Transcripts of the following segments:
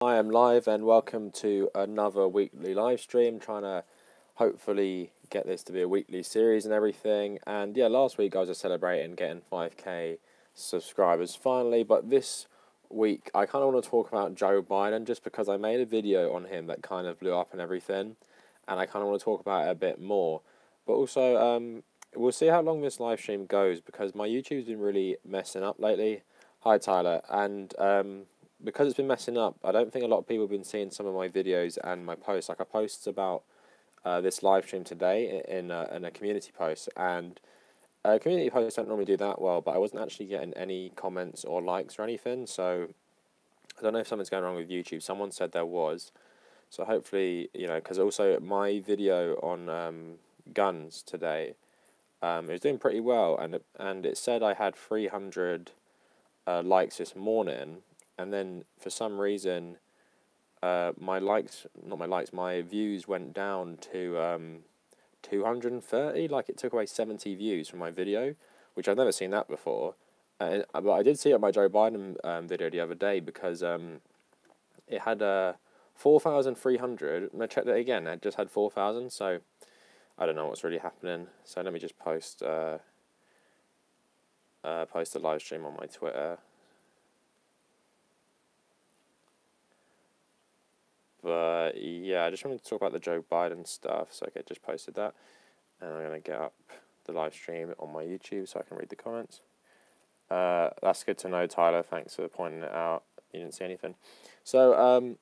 I am live and welcome to another weekly live stream, trying to hopefully get this to be a weekly series and everything. And yeah, last week I was just celebrating getting 5k subscribers finally, but this week I kind of want to talk about Joe Biden just because I made a video on him that kind of blew up and everything, and I kind of want to talk about it a bit more. But also, we'll see how long this live stream goes because my YouTube's been really messing up lately. Hi Tyler, and because it's been messing up, I don't think a lot of people have been seeing some of my videos and my posts. Like I posted about this live stream today in a community post, and community posts don't normally do that well, but I wasn't actually getting any comments or likes or anything, so I don't know if something's going wrong with YouTube. Someone said there was, so hopefully, because also my video on guns today, it was doing pretty well, and it said I had 300 likes this morning, and then for some reason my views went down to 230. Like it took away 70 views from my video, which I've never seen that before. But I did see it on my Joe Biden video the other day because it had 4,300, and I checked it again, it just had 4,000, so I don't know what's really happening. So let me just post a live stream on my Twitter. But yeah, I just wanted to talk about the Joe Biden stuff, so I just posted that, and I'm going to get up the live stream on my YouTube so I can read the comments. That's good to know, Tyler, thanks for pointing it out. You didn't see anything. So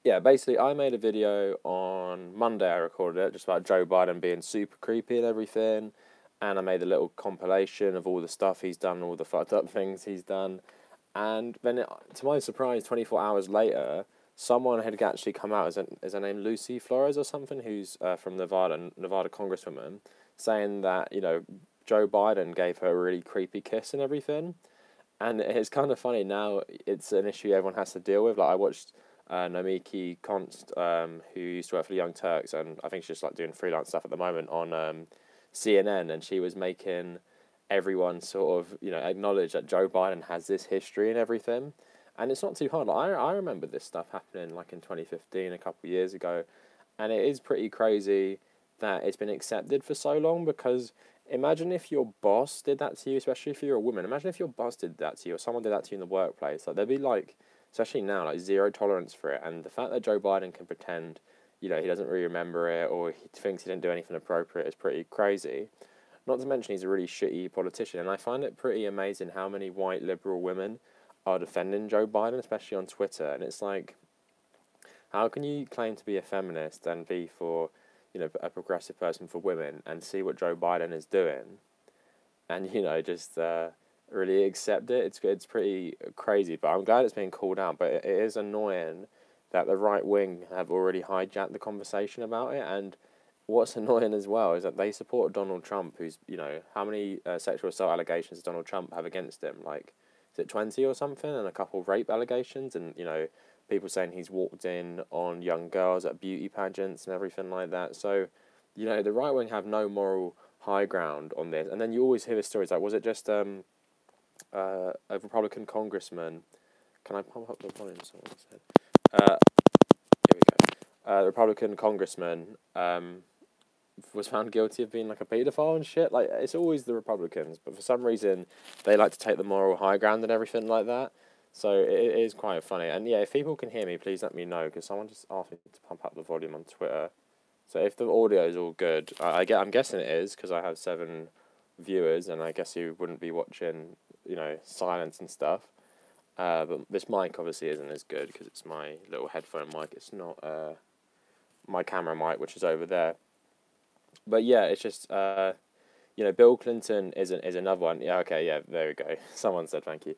yeah, basically I made a video on Monday, I recorded it, just about Joe Biden being super creepy and everything, and I made a little compilation of all the stuff he's done, all the fucked up things he's done, and then to my surprise, 24 hours later, someone had actually come out, is her name Lucy Flores or something, who's from Nevada congresswoman, saying that, Joe Biden gave her a really creepy kiss and everything. And it's kind of funny now, it's an issue everyone has to deal with. Like I watched Nomiki Konst, who used to work for the Young Turks, and I think she's just like doing freelance stuff at the moment on CNN, and she was making everyone sort of, acknowledge that Joe Biden has this history and everything. And it's not too hard. Like, I remember this stuff happening like in 2015, a couple of years ago, and it is pretty crazy that it's been accepted for so long, because imagine if your boss did that to you, especially if you're a woman. Imagine if your boss did that to you or someone did that to you in the workplace. Like, there'd be like, especially now, like zero tolerance for it. And the fact that Joe Biden can pretend, he doesn't really remember it or he thinks he didn't do anything appropriate is pretty crazy. Not to mention he's a really shitty politician. And I find it pretty amazing how many white liberal women are defending Joe Biden, especially on Twitter, and it's like, how can you claim to be a feminist and be for, a progressive person for women and see what Joe Biden is doing, and just really accept it? It's pretty crazy, but I'm glad it's being called out. But it is annoying that the right wing have already hijacked the conversation about it, and what's annoying as well is that they support Donald Trump, who's how many sexual assault allegations does Donald Trump have against him? Like, is it 20 or something, and a couple of rape allegations, and people saying he's walked in on young girls at beauty pageants and everything like that. So the right wing have no moral high ground on this. And then you always hear the stories like, was it just a Republican congressman? Can I pump up the volume? Someone said. Here we go. The Republican congressman was found guilty of being like a paedophile and shit. Like, it's always the Republicans, but for some reason they like to take the moral high ground and everything like that. So it is quite funny. And yeah, if people can hear me, please let me know, because someone just asked me to pump up the volume on Twitter. So if the audio is all good, I'm guessing it is, because I have 7 viewers, and I guess you wouldn't be watching, silence and stuff. But this mic obviously isn't as good because it's my little headphone mic. It's not my camera mic, which is over there. But yeah, it's just, Bill Clinton is another one. Yeah, okay, yeah, there we go. Someone said thank you.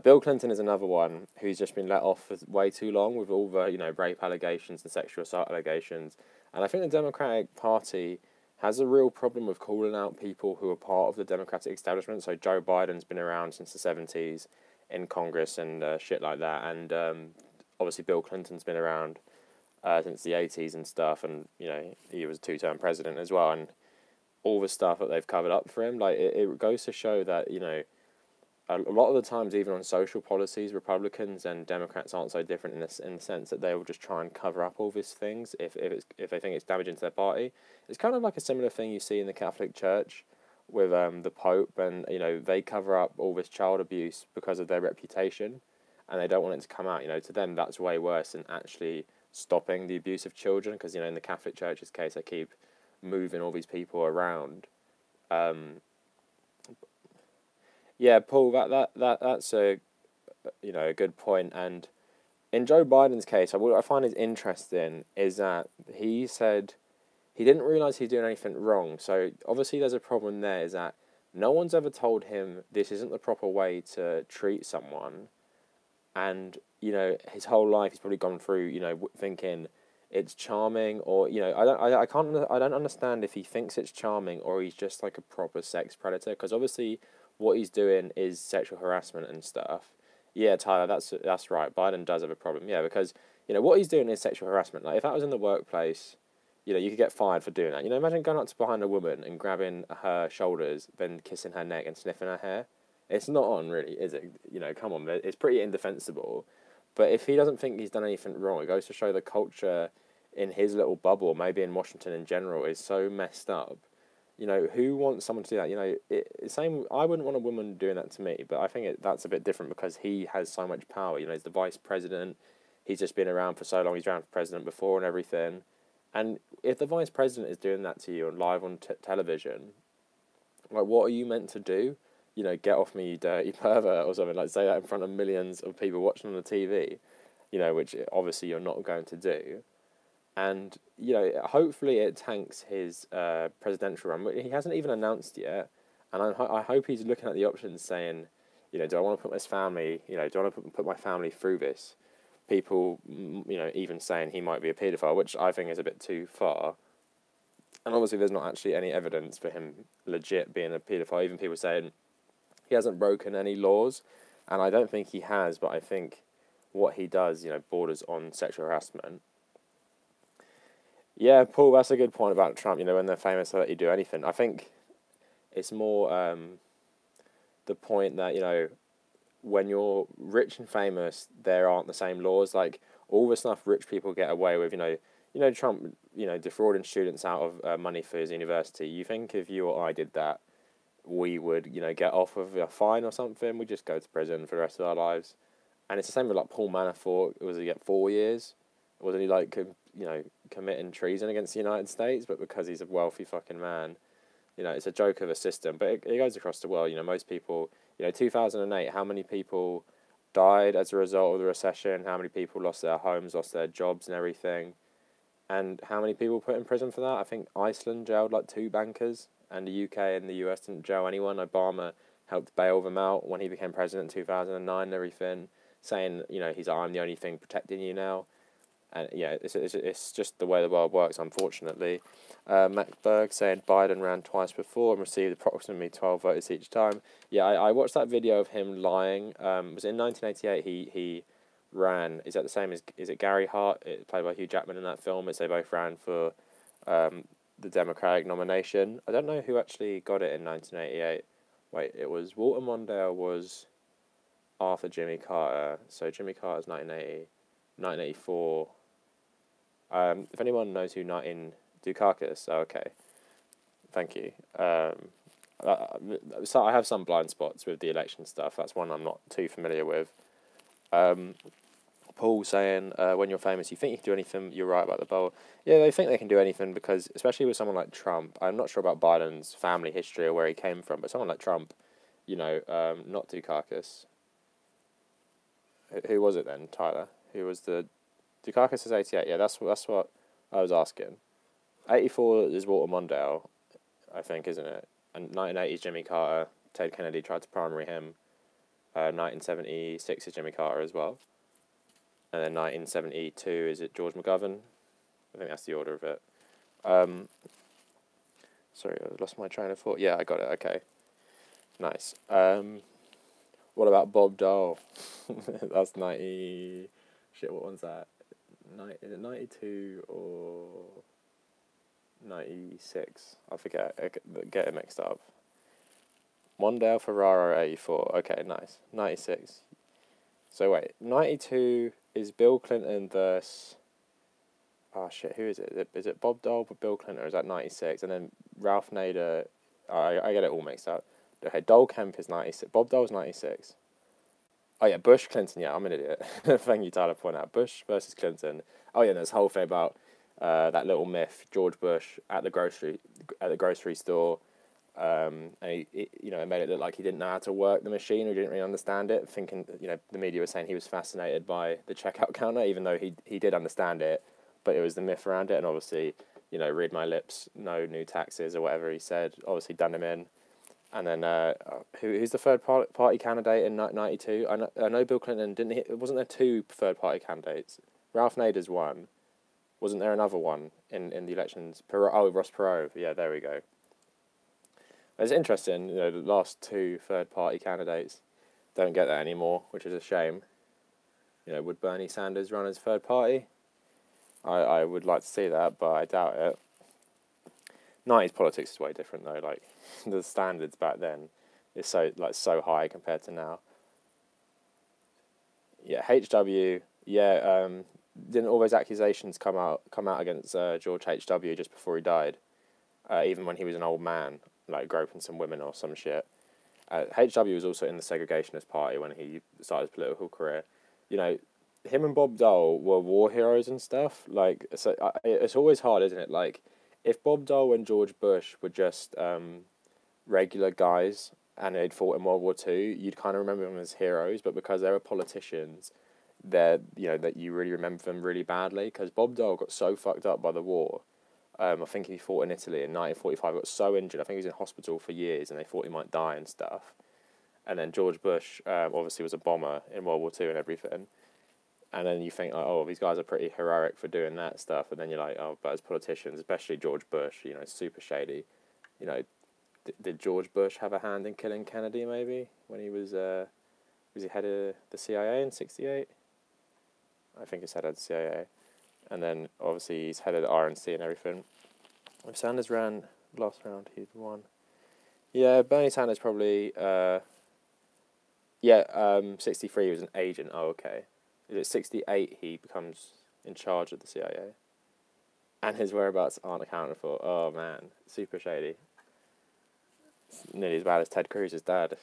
Bill Clinton is another one who's just been let off for way too long with all the, rape allegations and sexual assault allegations. And I think the Democratic Party has a real problem with calling out people who are part of the Democratic establishment. So Joe Biden's been around since the 70s in Congress and shit like that. And obviously Bill Clinton's been around since the 80s and stuff. And, he was a 2-term president as well. And all the stuff that they've covered up for him, like, it goes to show that, a lot of the times, even on social policies, Republicans and Democrats aren't so different in the sense that they will just try and cover up all these things if they think it's damaging to their party. It's kind of like a similar thing you see in the Catholic Church with the Pope, and they cover up all this child abuse because of their reputation, and they don't want it to come out. To them that's way worse than actually stopping the abuse of children, because in the Catholic Church's case, they keep moving all these people around. Yeah, Paul, that's a a good point. And in Joe Biden's case, what I find is interesting is that he said he didn't realize he's doing anything wrong. So obviously, there's a problem there. Is that no one's ever told him this isn't the proper way to treat someone, and his whole life he's probably gone through thinking it's charming, or I don't understand if he thinks it's charming or he's just like a proper sex predator, because obviously what he's doing is sexual harassment and stuff. Yeah, Tyler, that's right. Biden does have a problem. Yeah, because what he's doing is sexual harassment. Like if that was in the workplace, you could get fired for doing that. Imagine going up to behind a woman and grabbing her shoulders, then kissing her neck and sniffing her hair. It's not on, really, is it? Come on, it's pretty indefensible. But if he doesn't think he's done anything wrong, it goes to show the culture in his little bubble, maybe in Washington in general, is so messed up. Who wants someone to do that? Same. I wouldn't want a woman doing that to me, but I think that's a bit different because he has so much power. He's the vice president. He's just been around for so long. He's ran for president before and everything. And if the vice president is doing that to you and live on television, like, what are you meant to do? Get off me, you dirty pervert, or something, like say that in front of millions of people watching on the TV, which obviously you're not going to do. And, hopefully it tanks his presidential run. He hasn't even announced yet. And I hope he's looking at the options saying, do I want to put this family, do I want to put my family through this? People, even saying he might be a paedophile, which I think is a bit too far. And obviously there's not actually any evidence for him legit being a paedophile. Even people saying he hasn't broken any laws. And I don't think he has, but I think what he does, borders on sexual harassment. Yeah, Paul, that's a good point about Trump. When they're famous, they let you do anything. I think it's more the point that, when you're rich and famous, there aren't the same laws. Like, all the stuff rich people get away with, Trump, defrauding students out of money for his university. You think if you or I did that, we would, get off with a fine or something? We'd just go to prison for the rest of our lives. And it's the same with, like, Paul Manafort. Was he get 4 years? Wasn't he, like, committing treason against the United States? But because he's a wealthy fucking man, it's a joke of a system. But it goes across the world. Most people, 2008, how many people died as a result of the recession? How many people lost their homes, lost their jobs and everything? And how many people put in prison for that? I think Iceland jailed like 2 bankers, and the UK and the US didn't jail anyone. Obama helped bail them out when he became president in 2009 and everything, saying, he's like, I'm the only thing protecting you now. And yeah, it's just the way the world works, unfortunately. Mac Berg saying Biden ran twice before and received approximately 12 votes each time. Yeah, I watched that video of him lying. It was in 1988 he ran. Is that the same as, is it Gary Hart, played by Hugh Jackman in that film? They both ran for the Democratic nomination. I don't know who actually got it in 1988. Wait, it was Walter Mondale was after Jimmy Carter. So Jimmy Carter's 1980, 1984. If anyone knows who Martin Dukakis, okay, thank you. So I have some blind spots with the election stuff. That's one I'm not too familiar with. Paul saying, when you're famous, you think you can do anything, you're right about the bowl. Yeah, they think they can do anything because, especially with someone like Trump, I'm not sure about Biden's family history or where he came from, but someone like Trump, not Dukakis. Who was it then, Tyler? Who was the... Dukakis is 88, yeah, that's what I was asking. 84 is Walter Mondale, I think, isn't it? And 1980 is Jimmy Carter. Ted Kennedy tried to primary him. 1976 is Jimmy Carter as well. And then 1972 is it George McGovern? I think that's the order of it. Sorry, I lost my train of thought. Yeah, I got it, okay. Nice. What about Bob Dole? That's 90... Shit, what one's that? Is it 92 or 96? I forget. I get it mixed up. Mondale Ferraro 84. Okay, nice. 96. So wait, 92 is Bill Clinton versus... Oh shit, who is it? Is it Bob Dole with Bill Clinton, or is that 96? And then Ralph Nader... I get it all mixed up. Okay, Dole Kemp is 96. Bob Dole's 96. Oh yeah, Bush, Clinton, yeah, I'm an idiot. Thank you, Tyler, for pointing out. Bush versus Clinton. Oh yeah, there's a whole thing about that little myth, George Bush at the grocery store, and it made it look like he didn't know how to work the machine, or he didn't really understand it, thinking, the media was saying he was fascinated by the checkout counter, even though he did understand it, but it was the myth around it, and obviously, read my lips, no new taxes, or whatever he said, obviously done him in. And then who's the third party candidate in 92? I know Bill Clinton wasn't there two third party candidates? Ralph Nader's one. Wasn't there another one in the elections? Ross Perot. Yeah, there we go. It's interesting, the last two third party candidates don't get that anymore, which is a shame. Would Bernie Sanders run as third party? I would like to see that, but I doubt it. 90s politics is way different though. Like the standards back then is so high compared to now. Yeah, HW. Yeah, didn't all those accusations come out against George HW just before he died? Even when he was an old man, like groping some women or some shit. HW was also in the segregationist party when he started his political career. Him and Bob Dole were war heroes and stuff. Like, so it's always hard, isn't it? Like, if Bob Dole and George Bush were just regular guys and they'd fought in World War II, you'd kind of remember them as heroes. But because they were politicians, that you really remember them really badly. Because Bob Dole got so fucked up by the war. I think he fought in Italy in 1945. Got so injured. I think he was in hospital for years, and they thought he might die and stuff. And then George Bush obviously was a bomber in World War II and everything. And then you think, like, oh, these guys are pretty heroic for doing that stuff. And then you're like, oh, but as politicians, especially George Bush, super shady. Did George Bush have a hand in killing Kennedy, maybe? When he was he head of the CIA in 1968? I think he's head of the CIA. And then, obviously, he's head of the RNC and everything. If Sanders ran last round, he'd won. Yeah, Bernie Sanders probably... 63 he was an agent. Oh, okay. Is it 68 he becomes in charge of the CIA? And his whereabouts aren't accounted for. Oh, man. Super shady. It's nearly as bad as Ted Cruz's dad.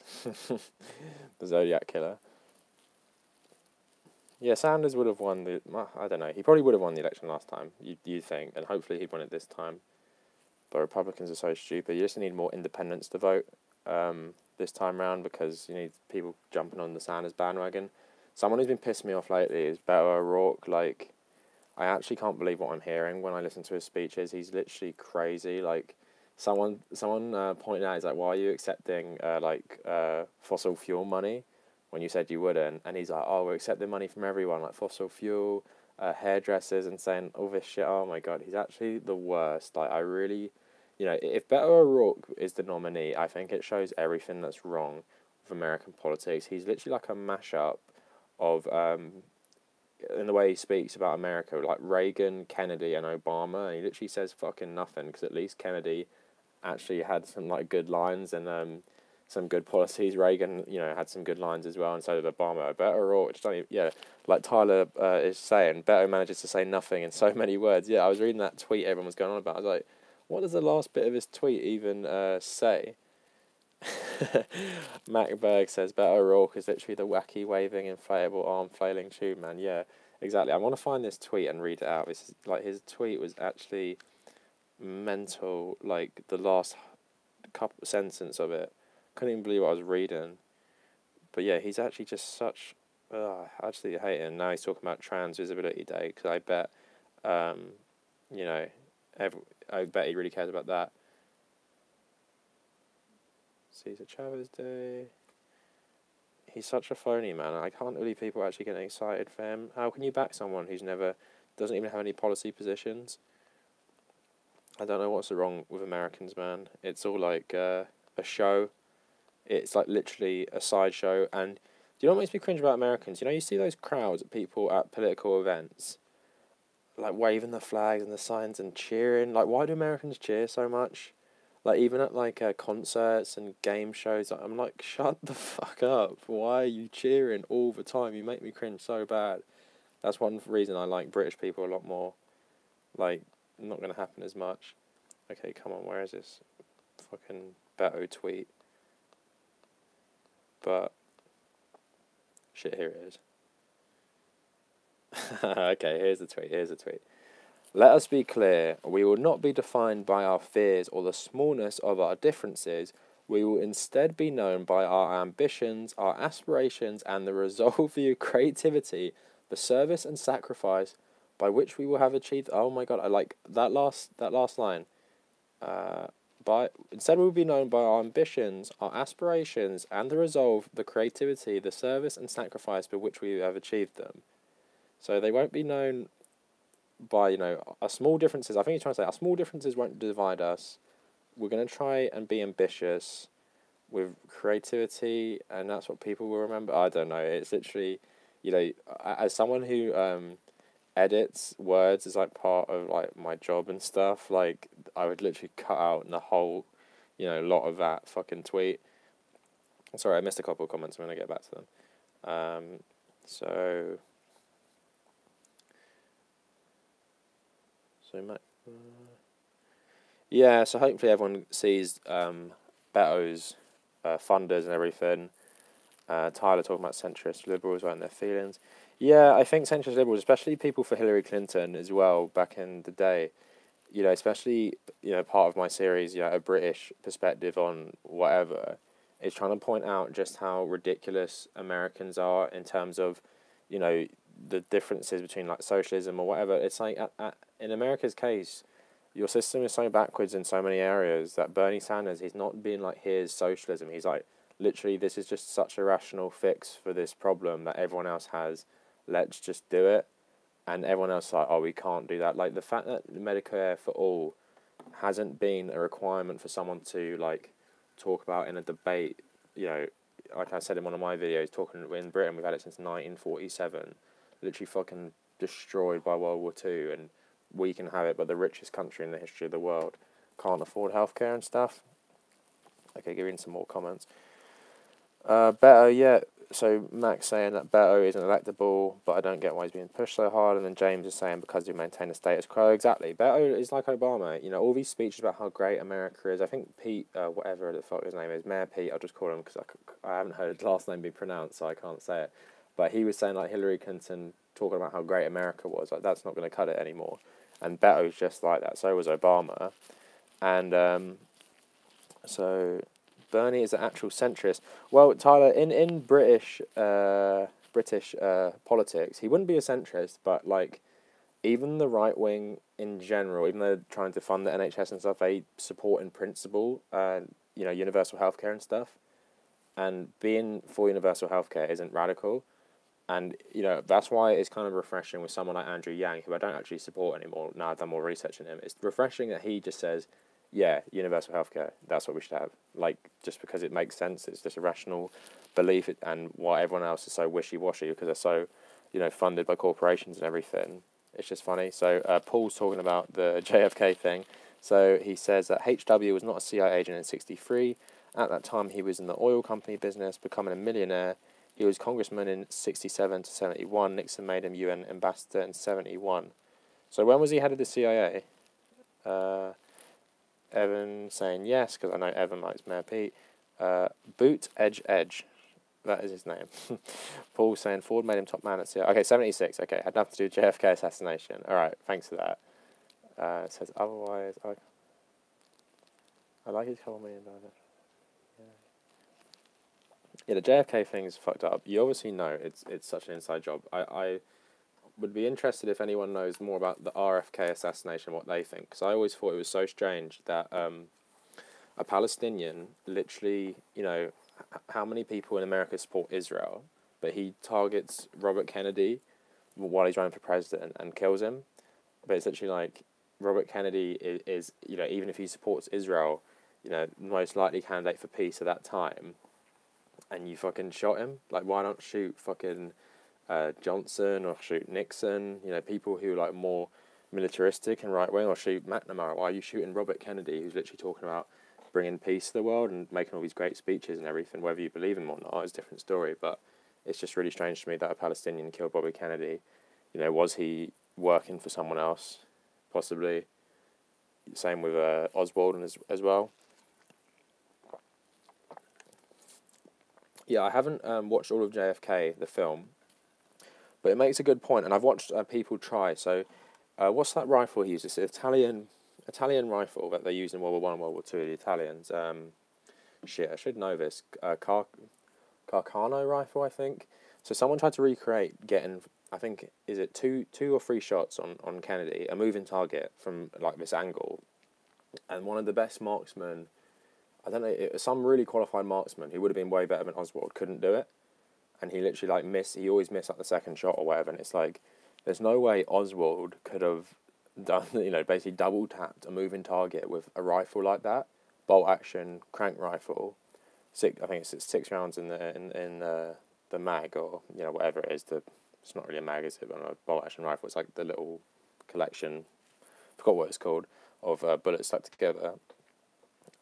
The Zodiac Killer. Yeah, Sanders would have won the... I don't know. He probably would have won the election last time, you'd think. And hopefully he'd won it this time. But Republicans are so stupid. You just need more independents to vote this time round, because you need people jumping on the Sanders bandwagon. Someone who's been pissing me off lately is Beto O'Rourke. Like, I actually can't believe what I'm hearing when I listen to his speeches. He's literally crazy. Like, someone pointed out, he's like, why are you accepting fossil fuel money when you said you wouldn't? And he's like, oh, we're accepting money from everyone, like fossil fuel, hairdressers, and saying all this shit. Oh my god, he's actually the worst. Like, I really, if Beto O'Rourke is the nominee, I think it shows everything that's wrong with American politics. He's literally like a mashup of in the way he speaks about America, like Reagan, Kennedy, and Obama, and he literally says fucking nothing, because at least Kennedy actually had some good lines and some good policies. Reagan, had some good lines as well, and so did Obama. Beto O'Rourke, like Tyler is saying, Beto manages to say nothing in so many words. Yeah, I was reading that tweet everyone was going on about. I was like, what does the last bit of his tweet even say? Mac Berg says Beto O'Rourke is literally the wacky waving inflatable arm flailing tube man. Yeah, exactly. I want to find this tweet and read it out. This is his tweet was actually mental. Like the last couple sentence of it, couldn't even believe what I was reading. But yeah, he's actually just such. I actually hate him. Now he's talking about Trans Visibility Day, because I bet, I bet he really cares about that. Cesar Chavez Day. He's such a phony, man. I can't believe people are actually getting excited for him. How can you back someone who's doesn't even have any policy positions? I don't know what's wrong with Americans, man. It's all like a show. It's like literally a sideshow. And do you know what makes me cringe about Americans? You see those crowds of people at political events, like waving the flags and the signs and cheering. Like, why do Americans cheer so much? Like, even at, like, concerts and game shows, I'm like, shut the fuck up. Why are you cheering all the time? You make me cringe so bad. That's one reason I like British people a lot more. Like, not going to happen as much. Okay, come on, where is this fucking Beto tweet? But, shit, here it is. Okay, here's the tweet. Let us be clear, we will not be defined by our fears or the smallness of our differences. We will instead be known by our ambitions, our aspirations, and the resolve for creativity, the service and sacrifice by which we will have achieved. Oh my god, I like that last line. Instead we will be known by our ambitions, our aspirations, and the resolve, the creativity, the service and sacrifice by which we have achieved them. So they won't be known by, our small differences. I think he's trying to say our small differences won't divide us. We're going to try and be ambitious with creativity, and that's what people will remember. I don't know. It's literally, as someone who edits words as like part of like my job and stuff, like I would literally cut out the whole, lot of that fucking tweet. Sorry, I missed a couple of comments. I'm going to get back to them. So hopefully everyone sees Beto's funders and everything. Tyler talking about centrist liberals and their feelings. Yeah, I think centrist liberals, especially people for Hillary Clinton as well, back in the day, especially, part of my series, a British perspective on whatever, is trying to point out just how ridiculous Americans are in terms of, the differences between like socialism or whatever. It's like in America's case, your system is so backwards in so many areas that Bernie Sanders, he's not being like, here's socialism. He's like, literally, this is just such a rational fix for this problem that everyone else has. Let's just do it. And everyone else is like, oh, we can't do that. Like, the fact that Medicare for all hasn't been a requirement for someone to, like, talk about in a debate, like I said in one of my videos, talking in Britain, we've had it since 1947, literally fucking destroyed by World War II, and we can have it, but the richest country in the history of the world can't afford healthcare and stuff. Okay, giving some more comments. Beto, yeah. So Max saying that Beto isn't electable, but I don't get why he's being pushed so hard. And then James is saying because we maintain the status quo. Exactly. Beto is like Obama. All these speeches about how great America is. I think Pete, whatever the fuck his name is, Mayor Pete, I'll just call him because I haven't heard his last name be pronounced, so I can't say it. But he was saying like Hillary Clinton talking about how great America was. Like, that's not going to cut it anymore. And Beto's just like that. So was Obama. And so Bernie is an actual centrist. Well, Tyler, in British politics, he wouldn't be a centrist, but like even the right wing in general, even though they're trying to fund the NHS and stuff, they support in principle, universal healthcare and stuff. And being for universal healthcare isn't radical. And, that's why it's kind of refreshing with someone like Andrew Yang, who I don't actually support anymore. Now I've done more research on him. It's refreshing that he just says, yeah, universal healthcare, that's what we should have. Like, just because it makes sense, it's just a rational belief, and why everyone else is so wishy-washy because they're so, funded by corporations and everything. It's just funny. So Paul's talking about the JFK thing. So he says that HW was not a CIA agent in 1963. At that time, he was in the oil company business, becoming a millionaire. He was congressman in 1967 to 1971. Nixon made him UN ambassador in 1971. So when was he head of the CIA? Evan saying yes, because I know Evan likes Mayor Pete. Boot Edge. That is his name. Paul saying Ford made him top man at CIA. Okay, 1976. Okay, had nothing to do with JFK assassination. All right, thanks for that. It says otherwise. I like his $2 million. Yeah, the JFK thing is fucked up. You obviously know it's such an inside job. I would be interested if anyone knows more about the RFK assassination, what they think. Because I always thought it was so strange that a Palestinian literally, how many people in America support Israel, but he targets Robert Kennedy while he's running for president and kills him. But it's literally like Robert Kennedy is even if he supports Israel, most likely candidate for peace at that time, and you fucking shot him. Like, why not shoot fucking Johnson or shoot Nixon? People who are like more militaristic and right wing, or shoot McNamara. Why are you shooting Robert Kennedy, who's literally talking about bringing peace to the world and making all these great speeches and everything. Whether you believe in them or not is a different story, but it's just really strange to me that a Palestinian killed Bobby Kennedy. You know, was he working for someone else? Possibly. Same with Oswald as well. Yeah, I haven't watched all of JFK, the film, but it makes a good point, and I've watched people try. So, what's that rifle he used? It's an Italian rifle that they used in World War One and World War Two. The Italians. Shit, I should know this. Carcano rifle, I think. So someone tried to recreate getting, I think, is it two or three shots on Kennedy, a moving target from like this angle, and one of the best marksmen, I don't know, it was some really qualified marksman who would have been way better than Oswald, couldn't do it, and he literally like missed. He always missed like the second shot or whatever, and it's like, there's no way Oswald could have done, you know, basically double tapped a moving target with a rifle like that, bolt action crank rifle. I think it's 6 rounds in the mag, or you know, whatever it is. It's not really a mag, is it? But a bolt action rifle. It's like the little collection. I forgot what it's called, of bullets stuck together.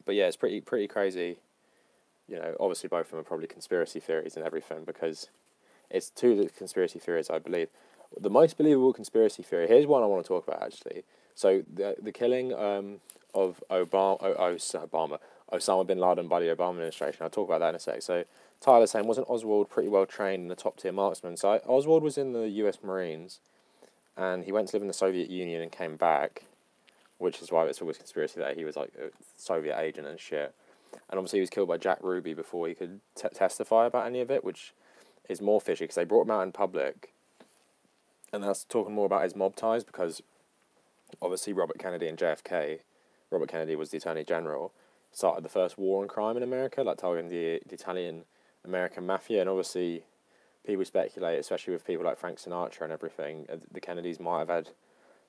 But yeah, it's pretty crazy. You know, obviously both of them are probably conspiracy theories and everything, because it's two of the conspiracy theories I believe. The most believable conspiracy theory. Here's one I want to talk about actually. So the killing of Osama bin Laden by the Obama administration. I'll talk about that in a sec. So Tyler's saying, wasn't Oswald pretty well trained and a top tier marksman? So Oswald was in the US Marines, and he went to live in the Soviet Union and came back, which is why it's always conspiracy that he was like a Soviet agent and shit. And obviously he was killed by Jack Ruby before he could testify about any of it, which is more fishy because they brought him out in public. And that's talking more about his mob ties, because obviously Robert Kennedy and JFK, Robert Kennedy was the Attorney General, started the first war on crime in America, like targeting the Italian-American mafia, and obviously people speculate, especially with people like Frank Sinatra and everything, the Kennedys might have had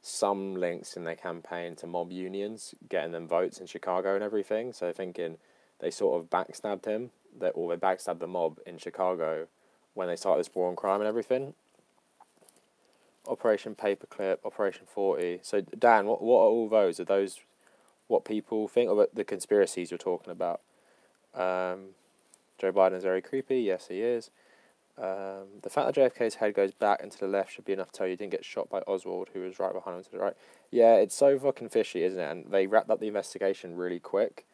some links in their campaign to mob unions, getting them votes in Chicago and everything, so thinking they sort of backstabbed him, or they backstabbed the mob in Chicago when they started this war on crime and everything. Operation Paperclip, Operation 40. So Dan, what are all those? Are those what people think, or the conspiracies you're talking about? Joe Biden is very creepy. Yes, he is. The fact that JFK's head goes back and to the left should be enough to tell you didn't get shot by Oswald, who was right behind him to the right. Yeah, it's so fucking fishy, isn't it? And they wrapped up the investigation really quick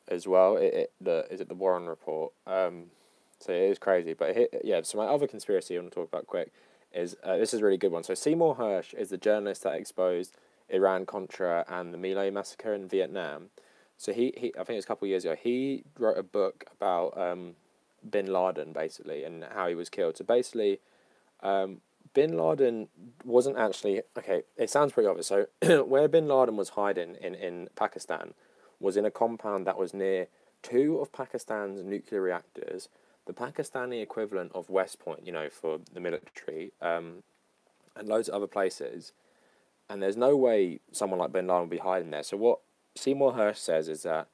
as well. Is it the Warren report? So it is crazy. But so my other conspiracy I want to talk about quick is, this is a really good one. So Seymour Hersh is the journalist that exposed Iran-Contra and the My Lai massacre in Vietnam. So he I think it was a couple of years ago, he wrote a book about bin Laden, basically, and how he was killed. So basically, bin Laden wasn't actually... Okay, it sounds pretty obvious. So where bin Laden was hiding in Pakistan was in a compound that was near 2 of Pakistan's nuclear reactors, the Pakistani equivalent of West Point, you know, for the military, and loads of other places. And there's no way someone like bin Laden would be hiding there. So what Seymour Hersh says is that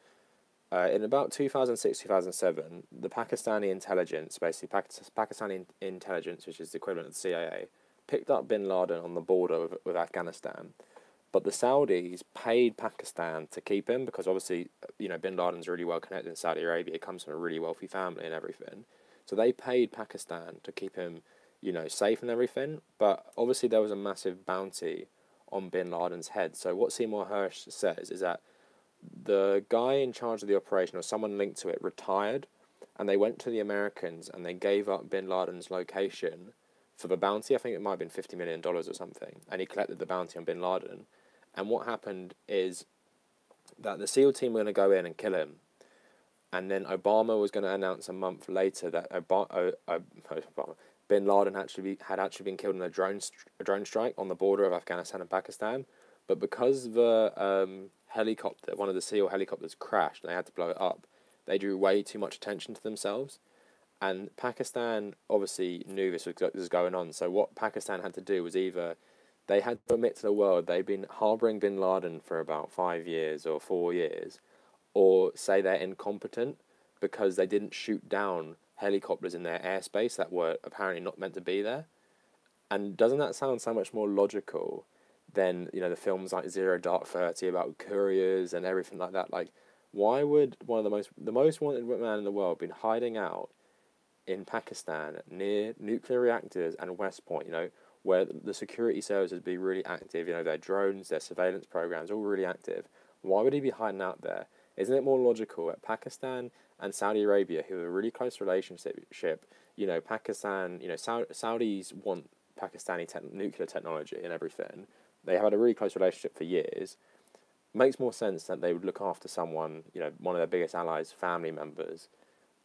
in about 2006, 2007, the Pakistani intelligence, basically Pakistani intelligence, which is the equivalent of the CIA, picked up bin Laden on the border with Afghanistan. But the Saudis paid Pakistan to keep him, because obviously, you know, bin Laden's really well connected in Saudi Arabia. He comes from a really wealthy family and everything. So they paid Pakistan to keep him, you know, safe and everything. But obviously there was a massive bounty on bin Laden's head. So what Seymour Hersh says is that the guy in charge of the operation, or someone linked to it, retired, and they went to the Americans and they gave up bin Laden's location for the bounty. I think it might have been $50 million or something, and he collected the bounty on bin Laden. And what happened is that the SEAL team were going to go in and kill him, and then Obama was going to announce a month later that bin Laden had actually been killed in a drone strike on the border of Afghanistan and Pakistan. But because the helicopter, one of the SEAL helicopters, crashed and they had to blow it up, they drew way too much attention to themselves. And Pakistan obviously knew this was going on. So what Pakistan had to do was either they had to admit to the world they'd been harbouring bin Laden for about 5 years or 4 years, or say they're incompetent because they didn't shoot down helicopters in their airspace that were apparently not meant to be there. And doesn't that sound so much more logical than, you know, the films like Zero Dark 30 about couriers and everything like that? Like, Why would one of the most wanted man in the world been hiding out in Pakistan near nuclear reactors and West Point, where the security services would be really active, their drones, their surveillance programs, all really active. Why would he be hiding out there? Isn't it more logical that Pakistan and Saudi Arabia, who have a really close relationship, Pakistan, Saudis want Pakistani nuclear technology and everything. They have had a really close relationship for years. Makes more sense that they would look after someone, one of their biggest allies' family members,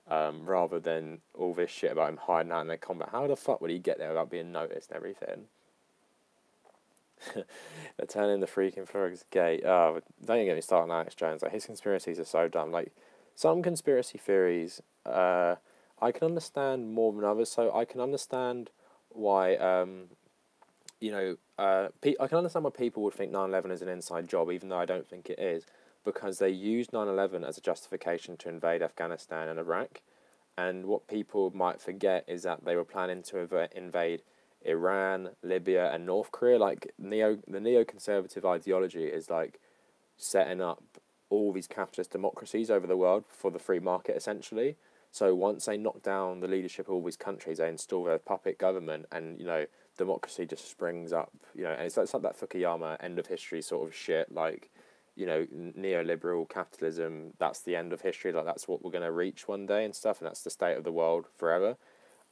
rather than all this shit about him hiding out in their combat. How the fuck would he get there without being noticed and everything? They're turning the freaking frogs gay. Oh, don't even get me started on Alex Jones. Like, his conspiracies are so dumb. Like, some conspiracy theories, I can understand more than others. So I can understand why, I can understand why people would think 9/11 is an inside job, even though I don't think it is, because they used 9/11 as a justification to invade Afghanistan and Iraq. And what people might forget is that they were planning to invade Iran, Libya, and North Korea. Like, the neoconservative ideology is like setting up all these capitalist democracies over the world for the free market, essentially. So once they knock down the leadership of all these countries, they install their puppet government, and democracy just springs up. And it's like that Fukuyama end of history sort of shit. Like, neoliberal capitalism, that's the end of history. Like, that's what we're gonna reach one day and stuff, and that's the state of the world forever.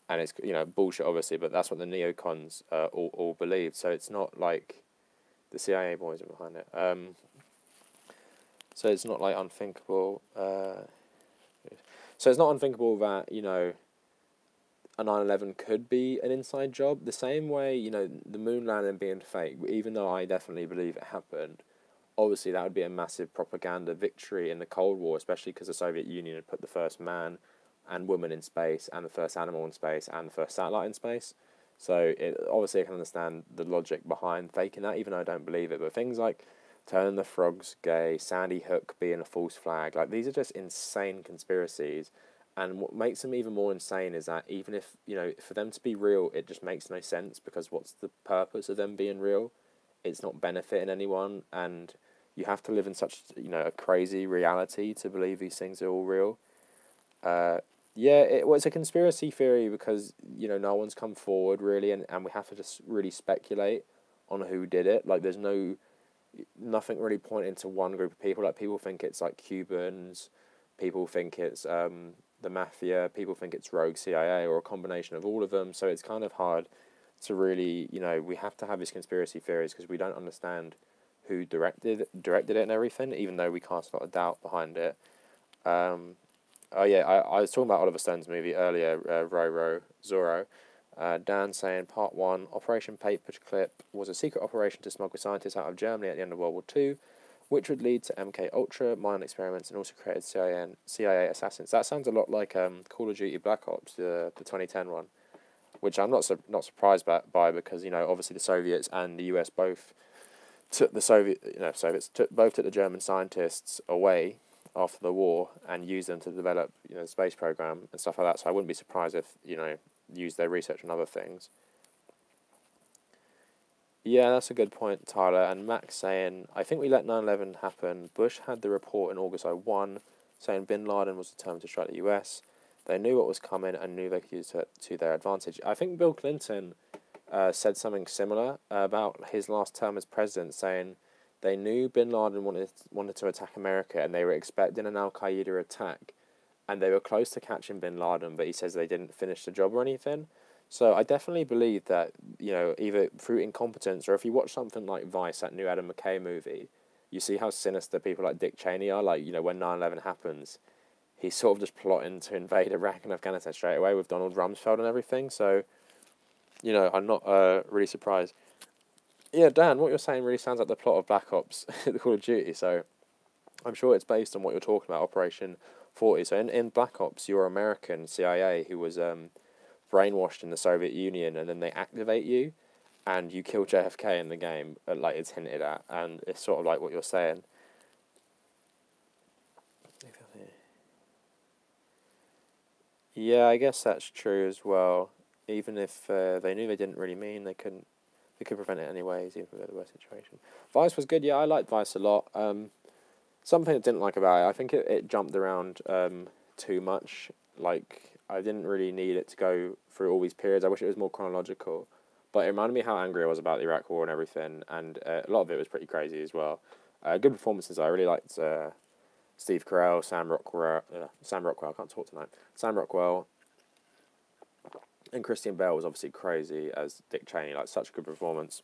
And it's bullshit, obviously, but that's what the neocons all believe. So it's not like the CIA boys are behind it. So it's not like unthinkable. So it's not unthinkable that a 9/11 could be an inside job. The same way the moon landing being fake, even though I definitely believe it happened. Obviously, that would be a massive propaganda victory in the Cold War, especially because the Soviet Union had put the first man and woman in space, and the first animal in space, and the first satellite in space. So obviously I can understand the logic behind faking that, even though I don't believe it. But things like turning the frogs gay, Sandy Hook being a false flag, like, these are just insane conspiracies. And what makes them even more insane is that even if, for them to be real, it just makes no sense, because what's the purpose of them being real? It's not benefiting anyone, and you have to live in such, a crazy reality to believe these things are all real. It's a conspiracy theory because, no one's come forward, really, and we have to just really speculate on who did it. Like, there's nothing really pointing to one group of people. Like, people think it's, like, Cubans, people think it's the mafia, people think it's rogue CIA, or a combination of all of them, so it's kind of hard to really, we have to have these conspiracy theories because we don't understand who directed it and everything, even though we cast a lot of doubt behind it. I was talking about Oliver Stone's movie earlier, Zorro. Dan saying, Part 1, Operation Paperclip was a secret operation to smuggle scientists out of Germany at the end of World War II, which would lead to MK Ultra, mine experiments, and also created CIA assassins. That sounds a lot like Call of Duty Black Ops, the 2010 one, which I'm not surprised by because, obviously the Soviets and the US both took the the German scientists away after the war and used them to develop, the space program and stuff like that. So I wouldn't be surprised if, used their research on other things. Yeah, that's a good point, Tyler. And Max saying, I think we let 9/11 happen. Bush had the report in August 2001 saying Bin Laden was determined to strike the US. They knew what was coming and knew they could use it to their advantage. I think Bill Clinton said something similar about his last term as president, saying they knew Bin Laden wanted to attack America and they were expecting an Al-Qaeda attack and they were close to catching Bin Laden, but he says they didn't finish the job or anything. So I definitely believe that, either through incompetence or if you watch something like Vice, that new Adam McKay movie, you see how sinister people like Dick Cheney are. Like, when 9/11 happens, he's sort of just plotting to invade Iraq and Afghanistan straight away with Donald Rumsfeld and everything. So, I'm not really surprised. Yeah, Dan, what you're saying really sounds like the plot of Black Ops, the Call of Duty. So I'm sure it's based on what you're talking about, Operation 40. So in Black Ops, you're American CIA who was brainwashed in the Soviet Union, and then they activate you, and you kill JFK in the game, like it's hinted at, and it's sort of like what you're saying. Yeah, I guess that's true as well. Even if they knew they didn't really mean, they could prevent it anyways, even with the worst situation. Vice was good, yeah, I liked Vice a lot. something I didn't like about it, I think it jumped around too much. Like, I didn't really need it to go through all these periods. I wish it was more chronological. But it reminded me how angry I was about the Iraq War and everything, and a lot of it was pretty crazy as well. Good performances. I really liked Steve Carell, Sam Rockwell, I can't talk tonight. Sam Rockwell, and Christian Bale was obviously crazy as Dick Cheney. Like, such a good performance.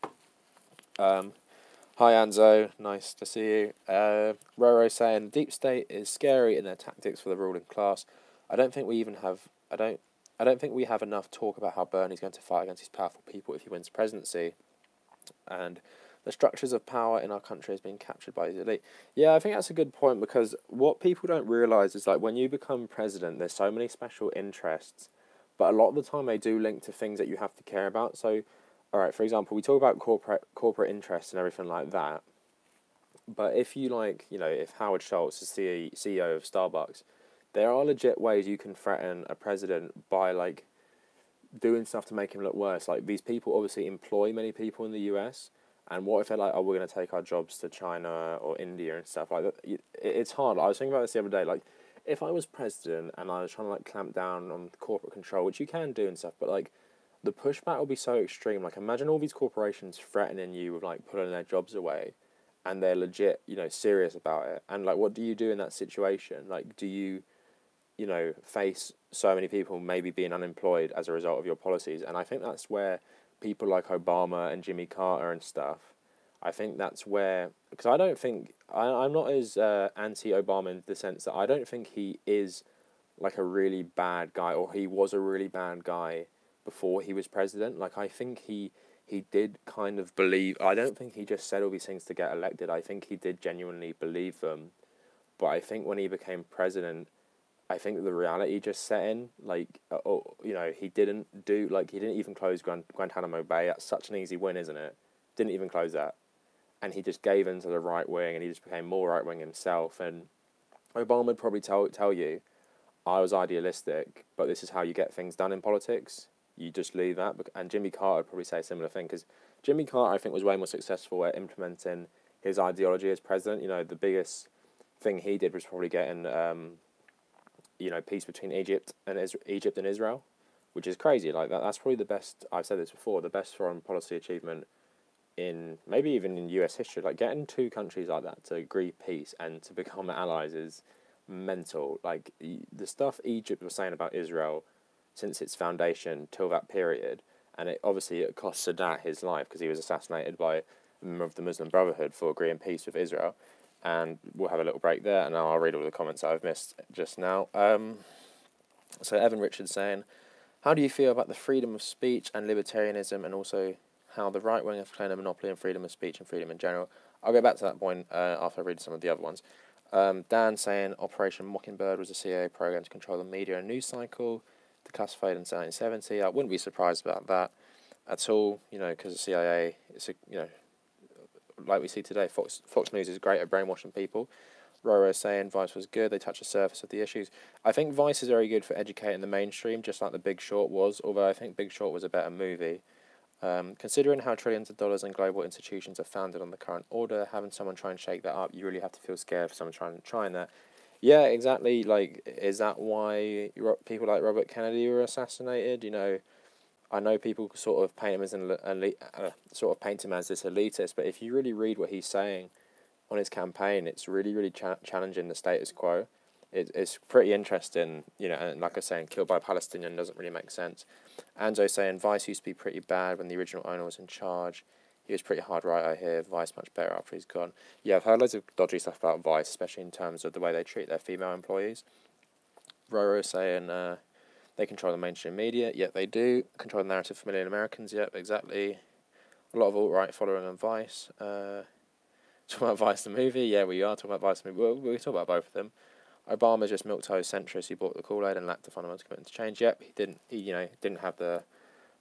Hi Anzo, nice to see you. Roro saying deep state is scary in their tactics for the ruling class. I don't think we have enough talk about how Bernie's going to fight against these powerful people if he wins the presidency, and the structures of power in our country has been captured by the elite. Yeah, I think that's a good point, because what people don't realise is, like, when you become president, there's so many special interests, but a lot of the time they do link to things that you have to care about. So, all right, for example, we talk about corporate interests and everything like that, but if you, like, you know, if Howard Schultz is the CEO of Starbucks, there are legit ways you can threaten a president by, like, doing stuff to make him look worse. Like, these people obviously employ many people in the US, and what if they're like, oh, we're going to take our jobs to China or India and stuff like that? It's hard. I was thinking about this the other day. Like, if I was president and I was trying to, like, clamp down on corporate control, which you can do and stuff, but, like, the pushback will be so extreme. Like, imagine all these corporations threatening you with, like, pulling their jobs away, and they're legit, you know, serious about it. And, like, what do you do in that situation? Like, do you know, face so many people maybe being unemployed as a result of your policies? And I think that's where people like Obama and Jimmy Carter and stuff, I think that's where, because I don't think, I'm not as anti-Obama in the sense that I don't think he is, like, a really bad guy, or he was a really bad guy before he was president. Like, I think he did kind of believe, I don't think he just said all these things to get elected. I think he did genuinely believe them. But I think when he became president, I think the reality just set in. Like, you know, he didn't even close Guantanamo Bay. That's such an easy win, isn't it? Didn't even close that. And he just gave in to the right wing, and he just became more right wing himself. And Obama would probably tell you, I was idealistic, but this is how you get things done in politics. You just leave that. And Jimmy Carter would probably say a similar thing, because Jimmy Carter, I think, was way more successful at implementing his ideology as president. You know, the biggest thing he did was probably getting you know, peace between Egypt and Israel, which is crazy. Like, that's probably the best, I've said this before, the best foreign policy achievement in maybe even in US history. Like, getting two countries like that to agree peace and to become allies is mental. Like, the stuff Egypt was saying about Israel since its foundation till that period, and it cost Sadat his life because he was assassinated by a member of the Muslim Brotherhood for agreeing peace with Israel. And we'll have a little break there, and I'll read all the comments that I've missed just now. So Evan Richards saying, how do you feel about the freedom of speech and libertarianism, and also how the right wing have claimed a monopoly on freedom of speech and freedom in general? I'll go back to that point after I read some of the other ones. Dan saying Operation Mockingbird was a CIA program to control the media and news cycle, declassified in 1970. I wouldn't be surprised about that at all, you know, because the CIA, it's a, you know, like we see today, Fox News is great at brainwashing people. Roro saying Vice was good, they touched the surface of the issues. I think Vice is very good for educating the mainstream, just like The Big Short was, although I think Big Short was a better movie. Considering how trillions of dollars and global institutions are founded on the current order, having someone try and shake that up, you really have to feel scared for someone trying that. Yeah, exactly. Like, is that why people like Robert Kennedy were assassinated? You know, I know people sort of paint him as this elitist, but if you really read what he's saying on his campaign, it's really, really challenging the status quo. It's pretty interesting, you know, and like I was saying, killed by a Palestinian doesn't really make sense. Anzo saying Vice used to be pretty bad when the original owner was in charge. He was pretty hard right, I hear. Vice much better after he's gone. Yeah, I've heard loads of dodgy stuff about Vice, especially in terms of the way they treat their female employees. Roro saying they control the mainstream media. Yep, they do. Control the narrative for a million Americans. Yep, exactly. A lot of alt-right following on Vice. Talking about Vice the movie. Yeah, we are talking about Vice the movie. We'll talk about both of them. Obama's just milquetoast centrist who bought the Kool-Aid and lacked the fundamental commitment to change. Yep, he didn't have the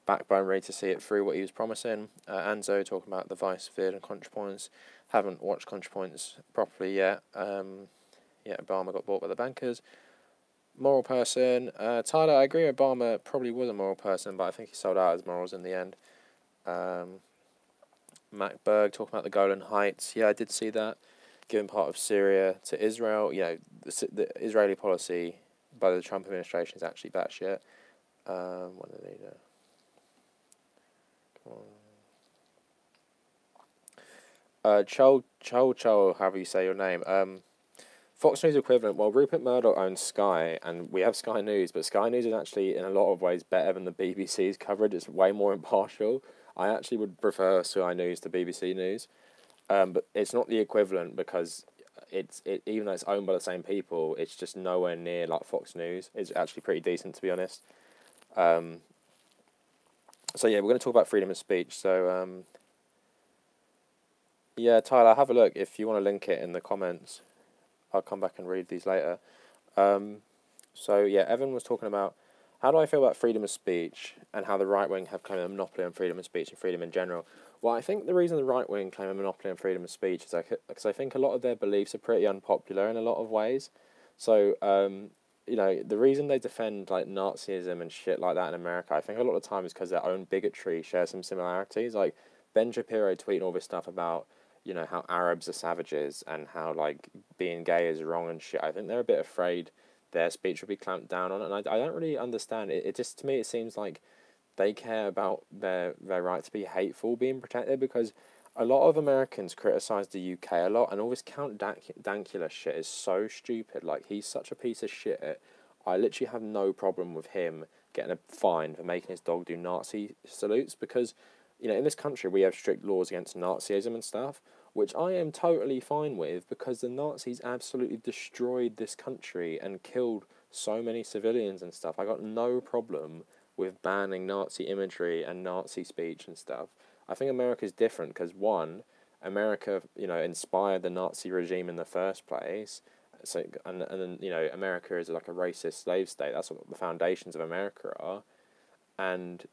backbone ready to see it through what he was promising. Anzo talking about the Vice vid and ContraPoints. Haven't watched ContraPoints properly yet. Obama got bought by the bankers. Moral person. Tyler, I agree Obama probably was a moral person, but I think he sold out his morals in the end. Mac Berg talking about the Golan Heights. Yeah, I did see that. giving part of Syria to Israel. You know, the Israeli policy by the Trump administration is actually batshit. What do they do? Come on. Chol, however you say your name. Fox News equivalent. Well, Rupert Murdoch owns Sky, and we have Sky News, but Sky News is actually, in a lot of ways, better than the BBC's coverage. It's way more impartial. I actually would prefer Sky News to BBC News, but it's not the equivalent because even though it's owned by the same people, it's just nowhere near like Fox News. It's actually pretty decent, to be honest. So yeah, we're going to talk about freedom of speech. So yeah, Tyler, have a look if you want to link it in the comments. I'll come back and read these later. So yeah, Evan was talking about how do I feel about freedom of speech and how the right wing have claimed a monopoly on freedom of speech and freedom in general. Well, I think the reason the right wing claim a monopoly on freedom of speech is because I think a lot of their beliefs are pretty unpopular in a lot of ways. So you know, the reason they defend like Nazism and shit like that in America, I think a lot of the time is because their own bigotry shares some similarities. Like Ben Shapiro tweeting all this stuff about, you know, how Arabs are savages and how like being gay is wrong and shit. I think they're a bit afraid their speech will be clamped down on, and I don't really understand it. It just, to me, it seems like they care about their right to be hateful being protected, because a lot of Americans criticise the UK a lot, and all this Count Dankula shit is so stupid. Like, he's such a piece of shit. I literally have no problem with him getting a fine for making his dog do Nazi salutes, because, you know, in this country we have strict laws against Nazism and stuff, which I am totally fine with, because the Nazis absolutely destroyed this country and killed so many civilians and stuff. I got no problem with banning Nazi imagery and Nazi speech and stuff. I think America's different because, one, America, you know, inspired the Nazi regime in the first place. So, and then, you know, America is like a racist slave state. That's what the foundations of America are. And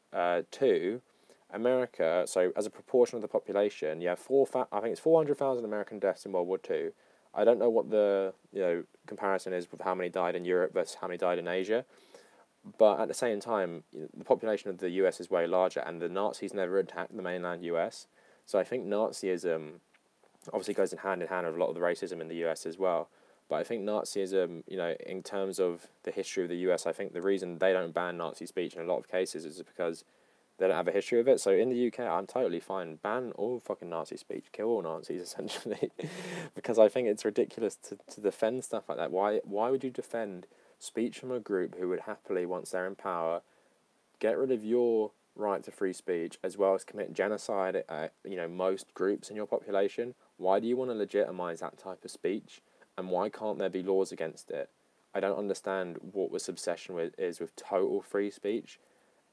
two, America, so as a proportion of the population, you have I think it's 400,000 American deaths in World War II. I don't know what the, you know, comparison is with how many died in Europe versus how many died in Asia. But at the same time, you know, the population of the US is way larger, and the Nazis never attacked the mainland US. So I think Nazism obviously goes in hand with a lot of the racism in the US as well. But I think Nazism, you know, in terms of the history of the US, I think the reason they don't ban Nazi speech in a lot of cases is because they don't have a history of it. So in the UK, I'm totally fine. Ban all fucking Nazi speech. Kill all Nazis, essentially. Because I think it's ridiculous to defend stuff like that. Why would you defend speech from a group who would happily, once they're in power, get rid of your right to free speech as well as commit genocide at, you know, most groups in your population? Why do you want to legitimize that type of speech? And why can't there be laws against it? I don't understand what this obsession is with total free speech.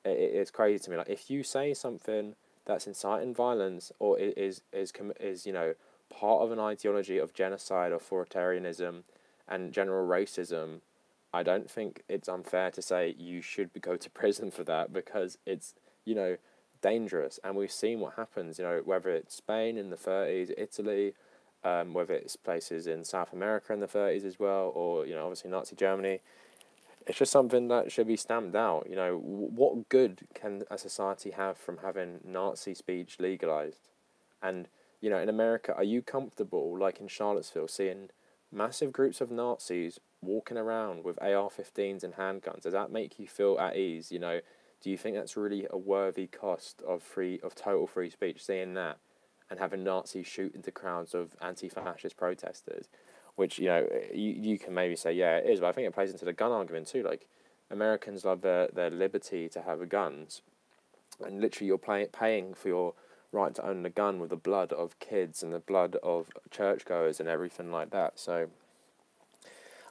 It's crazy to me. Like, if you say something that's inciting violence or is you know, part of an ideology of genocide, authoritarianism, and general racism, I don't think it's unfair to say you should go to prison for that, because it's, you know, dangerous. And we've seen what happens, you know, whether it's Spain in the 30s, Italy, whether it's places in South America in the 30s as well, or, you know, obviously Nazi Germany. It's just something that should be stamped out. You know, what good can a society have from having Nazi speech legalized? And, you know, in America, are you comfortable, like in Charlottesville, seeing massive groups of Nazis walking around with AR-15s and handguns? Does that make you feel at ease? You know, do you think that's really a worthy cost of total free speech, seeing that, and having Nazis shoot into crowds of anti-fascist protesters? Which, you know, you can maybe say, yeah, it is, but I think it plays into the gun argument too. Like, Americans love their liberty to have guns, and literally you're paying for your right to own a gun with the blood of kids and the blood of churchgoers and everything like that. So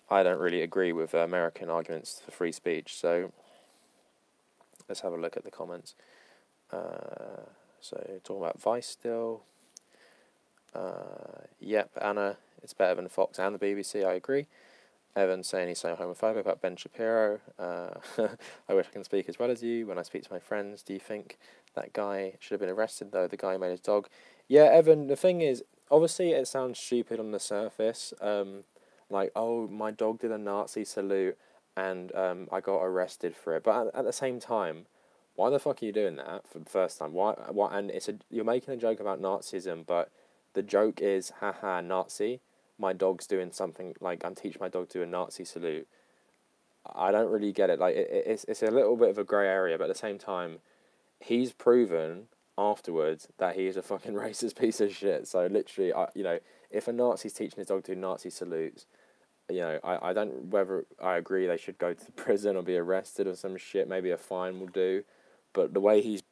I don't really agree with American arguments for free speech. So let's have a look at the comments. So talking about Vice still. Yep, Anna, it's better than Fox and the BBC, I agree. Evan saying he's so homophobic about Ben Shapiro. I wish I can speak as well as you when I speak to my friends. Do you think that guy should have been arrested, though? The guy who made his dog. Yeah, Evan, the thing is, obviously it sounds stupid on the surface. Like, oh, my dog did a Nazi salute and I got arrested for it. But at the same time, why the fuck are you doing that for the first time? Why? And you're making a joke about Nazism, but the joke is, haha, Nazi. my dog's doing something, like I'm teaching my dog to do a Nazi salute. I don't really get it. Like it's a little bit of a grey area, but at the same time, he's proven afterwards that he is a fucking racist piece of shit. So literally, if a Nazi's teaching his dog to do Nazi salutes, I don't whether I agree they should go to prison or be arrested or some shit. Maybe a fine will do, but the way he's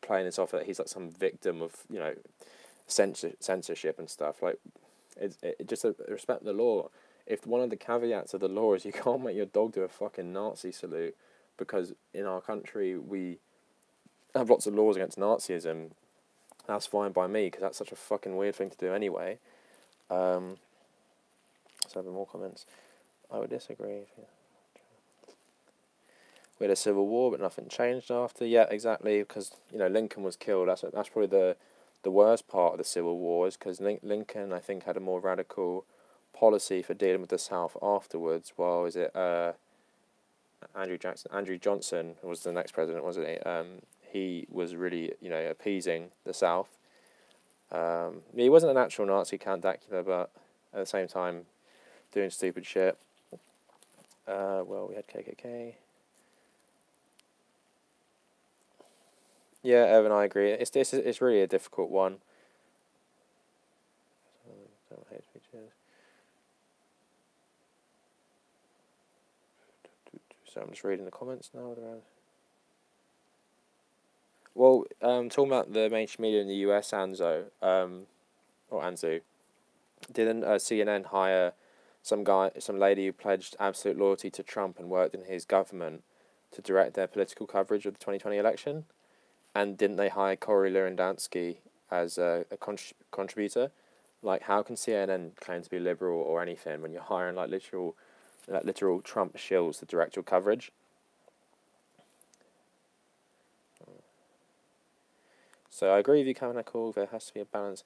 playing this off that he's like some victim of censorship and stuff, like it just respect the law. If one of the caveats of the law is you can't make your dog do a fucking Nazi salute, because in our country we have lots of laws against Nazism, that's fine by me, because that's such a fucking weird thing to do anyway. Let's have more comments. I would disagree. We had a civil war, but nothing changed after. Yeah, exactly, because Lincoln was killed. That's probably the worst part of the Civil War, is because Lincoln, I think, had a more radical policy for dealing with the South afterwards. While Andrew Johnson was the next president, wasn't he? He was really appeasing the South. He wasn't an actual Nazi, Count Dracula, but at the same time doing stupid shit. Well, we had KKK. Yeah, Evan, I agree. It's really a difficult one. Don't hate speeches. So I'm just reading the comments now. Well, talking about the mainstream media in the US, Anzu, didn't CNN hire some lady who pledged absolute loyalty to Trump and worked in his government to direct their political coverage of the 2020 election? And didn't they hire Corey Lewandowski as a contributor? Like, how can CNN claim to be liberal or anything when you're hiring literal Trump shills to direct your coverage? So I agree with you, Kevin. There has to be a balance.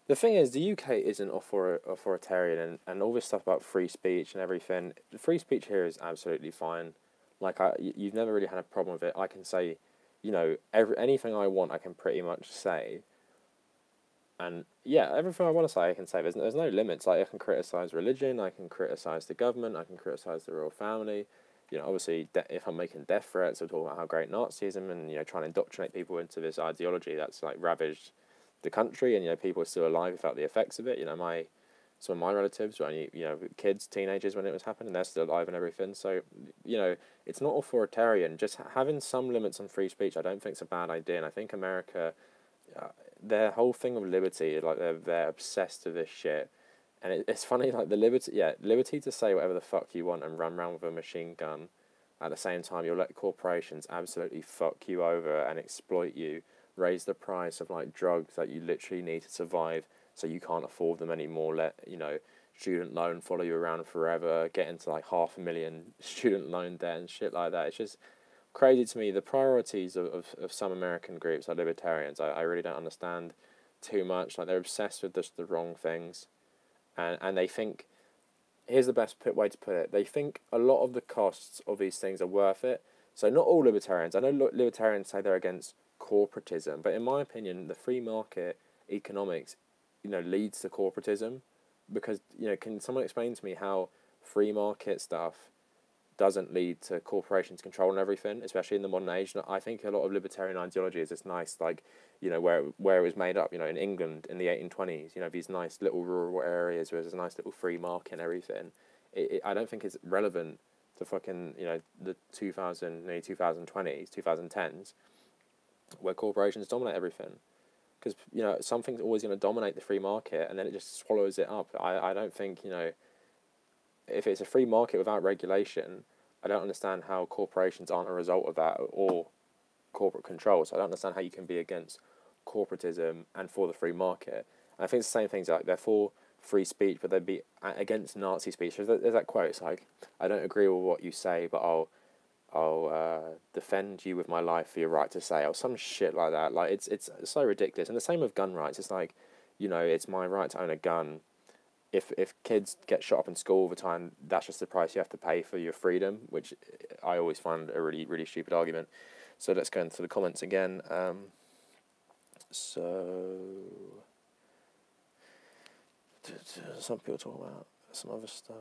The thing is, the UK isn't authoritarian, and all this stuff about free speech and everything. The free speech here is absolutely fine. Like, you've never really had a problem with it. I can say, anything I want, I can pretty much say. And yeah, everything I want to say, I can say. There's no limits. Like, I can criticize religion, I can criticize the government, I can criticize the royal family. Obviously, if I'm making death threats or talking about how great Nazism and trying to indoctrinate people into this ideology that's like ravaged the country, and people are still alive without the effects of it. Some of my relatives were only kids, teenagers when it was happening, they're still alive and everything. So it's not authoritarian. Just having some limits on free speech, I don't think it's a bad idea. And I think America, their whole thing of liberty, like they're obsessed with this shit. And it's funny, like the liberty to say whatever the fuck you want and run around with a machine gun. At the same time, you'll let corporations absolutely fuck you over and exploit you, raise the price of like drugs that you literally need to survive, so you can't afford them anymore. Let student loan follow you around forever, get into like $500,000 student loan debt and shit like that. It's just crazy to me. The priorities of some American groups, like libertarians, I really don't understand too much. Like, they're obsessed with just the wrong things. And they think, here's the best way to put it, they think a lot of the costs of these things are worth it. So not all libertarians, I know libertarians say they're against corporatism, but in my opinion, the free market economics, leads to corporatism. Because, can someone explain to me how free market stuff doesn't lead to corporations controlling everything, especially in the modern age? I think a lot of libertarian ideology is this nice, like, where it was made up, in England in the 1820s, these nice little rural areas where there's a nice little free market and everything. I don't think it's relevant to fucking, the 2020s, 2010s, where corporations dominate everything. Because, something's always going to dominate the free market, and then it just swallows it up. I don't think, if it's a free market without regulation, I don't understand how corporations aren't a result of that, or corporate control. So I don't understand how you can be against corporatism and for the free market. And I think it's the same things, like they're for free speech, but they'd be against Nazi speech. There's that quote, it's like, I don't agree with what you say, but I'll defend you with my life for your right to say, or some shit like that. Like, it's so ridiculous. And the same with gun rights. It's like, it's my right to own a gun. If kids get shot up in school all the time, that's just the price you have to pay for your freedom, which I always find a really, really stupid argument. So let's go into the comments again. some people talk about some other stuff.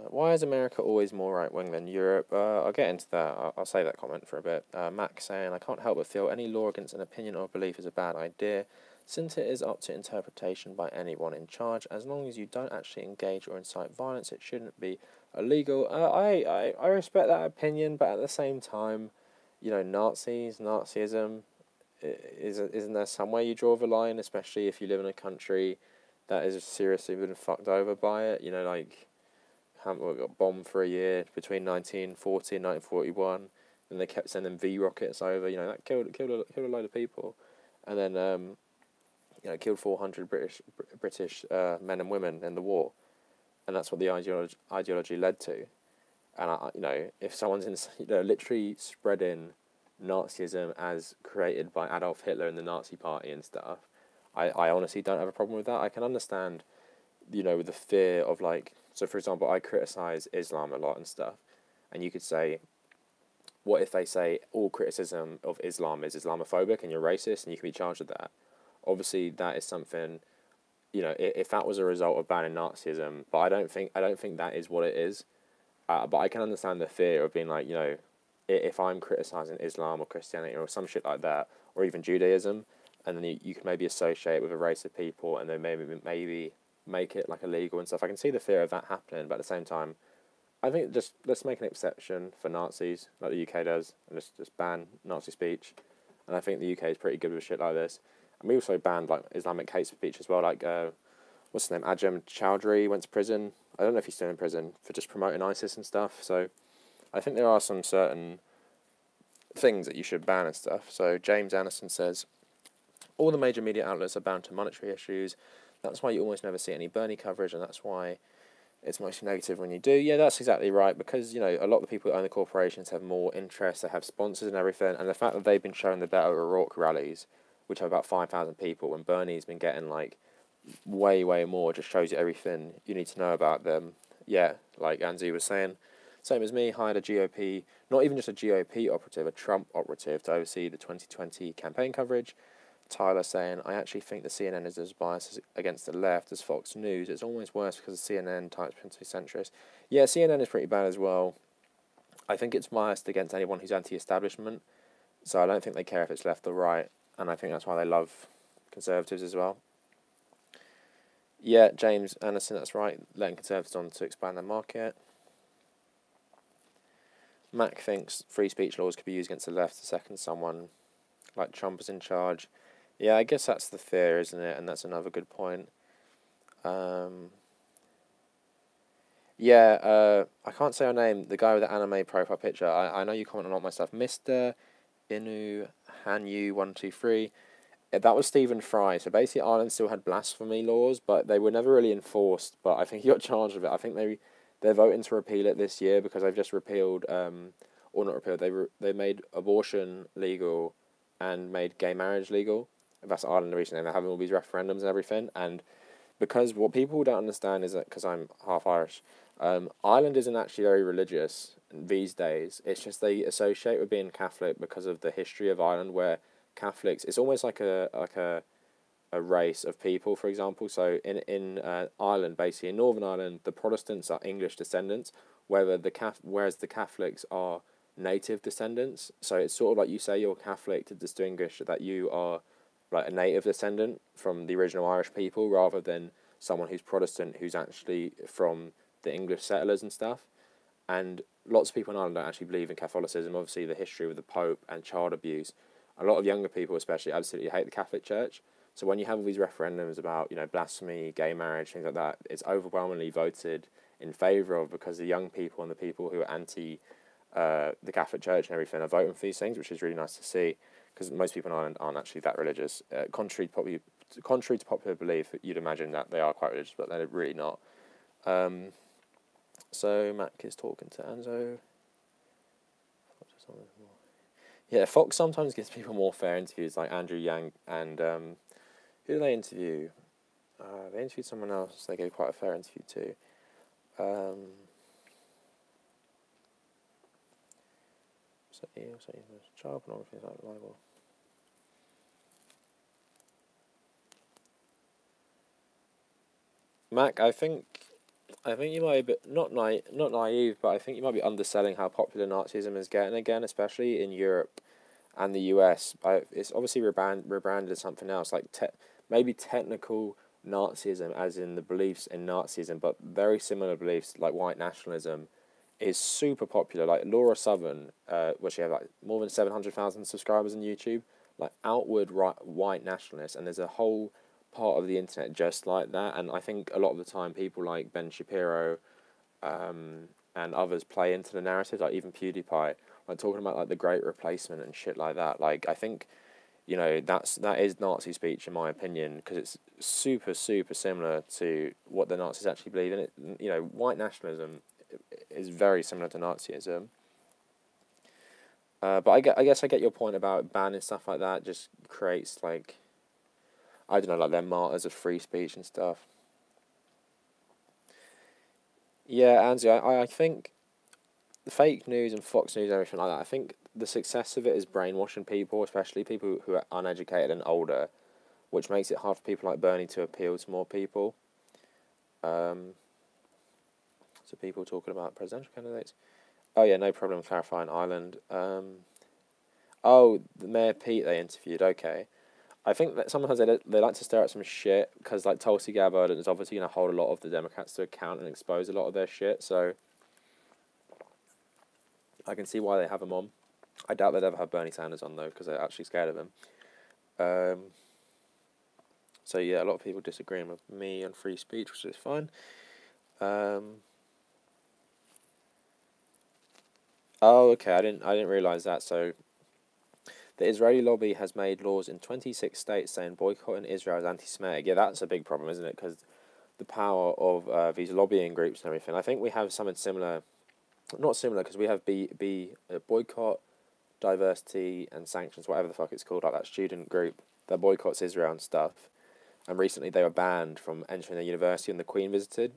Why is America always more right-wing than Europe? I'll get into that. I'll save that comment for a bit. Mac saying, I can't help but feel any law against an opinion or belief is a bad idea, since it is up to interpretation by anyone in charge. As long as you don't actually engage or incite violence, it shouldn't be illegal. I respect that opinion, but at the same time, you know, Nazism, isn't there somewhere you draw the line, especially if you live in a country that has seriously been fucked over by it? You know, like, Hamburg got bombed for a year between 1940 and 1941, and they kept sending V rockets over. You know, that killed a load of people, and then you know, killed 400 British men and women in the war, and that's what the ideology led to. And you know, if someone's literally spreading Nazism as created by Adolf Hitler and the Nazi Party and stuff, I honestly don't have a problem with that. I can understand, you know, the fear of, like, so for example, I criticise Islam a lot and stuff, and you could say, what if they say all criticism of Islam is Islamophobic and you're racist and you can be charged with that? Obviously, that is something, you know, if that was a result of banning Nazism, but I don't think that is what it is. But I can understand the fear of being like, you know, if I'm criticising Islam or Christianity or some shit like that, or even Judaism, and then you can maybe associate it with a race of people, and then maybe make it like illegal and stuff. I can see the fear of that happening, but at the same time, I think just let's make an exception for Nazis, like the UK does, and just ban Nazi speech. And I think the UK is pretty good with shit like this. And we also banned like Islamic hate speech as well. Like what's his name? Ajam Chowdhury went to prison. I don't know if he's still in prison for just promoting ISIS and stuff. So I think there are some certain things that you should ban and stuff. So James Anderson says, all the major media outlets are bound to monetary issues. That's why you almost never see any Bernie coverage, and that's why it's mostly negative when you do. Yeah, that's exactly right, because, you know, a lot of the people that own the corporations have more interest, they have sponsors and everything, and the fact that they've been showing the Beto O'Rourke rallies, which have about 5,000 people, when Bernie's been getting, like, way more, just shows you everything you need to know about them. Yeah, like Anzi was saying, same as me, hired a GOP, not even just a GOP operative, a Trump operative to oversee the 2020 campaign coverage. Tyler saying, I actually think the CNN is as biased against the left as Fox News. It's almost worse because CNN types into centrist. Yeah, CNN is pretty bad as well. I think it's biased against anyone who's anti-establishment, so I don't think they care if it's left or right, and I think that's why they love conservatives as well. Yeah, James Anderson, that's right, letting conservatives on to expand their market. Mac thinks free speech laws could be used against the left to second someone like Trump is in charge. Yeah, I guess that's the fear, isn't it? And that's another good point. I can't say her name. The guy with the anime profile picture. I know you comment on all my stuff. Mr. Inu Hanyu123. That was Stephen Fry. So basically, Ireland still had blasphemy laws, but they were never really enforced. But I think he got charged with it. I think they're voting to repeal it this year because they've just repealed, or not repealed. They made abortion legal and made gay marriage legal. That's Ireland recently, and they're having all these referendums and everything. And because what people don't understand is that, because I'm half Irish, Ireland isn't actually very religious these days. It's just they associate with being Catholic because of the history of Ireland, where Catholics, it's almost like a race of people, for example. So in Ireland, basically in Northern Ireland, the Protestants are English descendants, whereas the Catholics are native descendants. So it's sort of like you say you're Catholic to distinguish that you are like a native descendant from the original Irish people, rather than someone who's Protestant who's actually from the English settlers and stuff. And lots of people in Ireland don't actually believe in Catholicism. Obviously, the history with the Pope and child abuse. A lot of younger people, especially, absolutely hate the Catholic Church. So when you have all these referendums about, you know, blasphemy, gay marriage, things like that, it's overwhelmingly voted in favour of, because the young people and the people who are anti the Catholic Church and everything are voting for these things, which is really nice to see, because most people in Ireland aren't actually that religious. Contrary to popular belief, you'd imagine that they are quite religious, but they're really not. So Mac is talking to Anzo. Yeah, Fox sometimes gives people more fair interviews, like Andrew Yang and who do they interview? They interviewed someone else. They gave quite a fair interview too. Child pornography is like libel. Mac, I think you might be a bit not naive, but I think you might be underselling how popular Nazism is getting again, especially in Europe and the US. It's obviously rebranded as something else, like maybe technical Nazism, as in the beliefs in Nazism, but very similar beliefs like white nationalism is super popular. Like Laura Southern, where she has like more than 700,000 subscribers on YouTube, like outward white nationalists, and there's a whole part of the internet just like that. And I think a lot of the time people like Ben Shapiro, and others play into the narrative, like even PewDiePie, like talking about like the Great Replacement and shit like that. Like I think, you know, that is Nazi speech in my opinion, because it's super similar to what the Nazis actually believe in. It, you know, white nationalism is very similar to Nazism. But I guess I get your point about banning stuff like that. Just creates like, I don't know, like they're martyrs of free speech and stuff. Yeah, Anzi, I think the fake news and Fox News and everything like that, I think the success of it is brainwashing people, especially people who are uneducated and older, which makes it hard for people like Bernie to appeal to more people. So people talking about presidential candidates. Oh yeah, no problem clarifying Ireland. Oh, the Mayor Pete they interviewed, okay. I think that sometimes they like to stir up some shit, because like Tulsi Gabbard is obviously going to hold a lot of the Democrats to account and expose a lot of their shit, so I can see why they have him on. I doubt they'd ever have Bernie Sanders on though, because they're actually scared of him. So yeah, a lot of people disagreeing with me on free speech, which is fine. Oh, okay. I didn't realize that. So, the Israeli lobby has made laws in 26 states saying boycotting Israel is anti-Semitic. Yeah, that's a big problem, isn't it? Because the power of these lobbying groups and everything. I think we have something similar, not similar, because we have boycott, diversity and sanctions, whatever the fuck it's called, like that student group that boycotts Israel and stuff. And recently they were banned from entering the university, and the Queen visited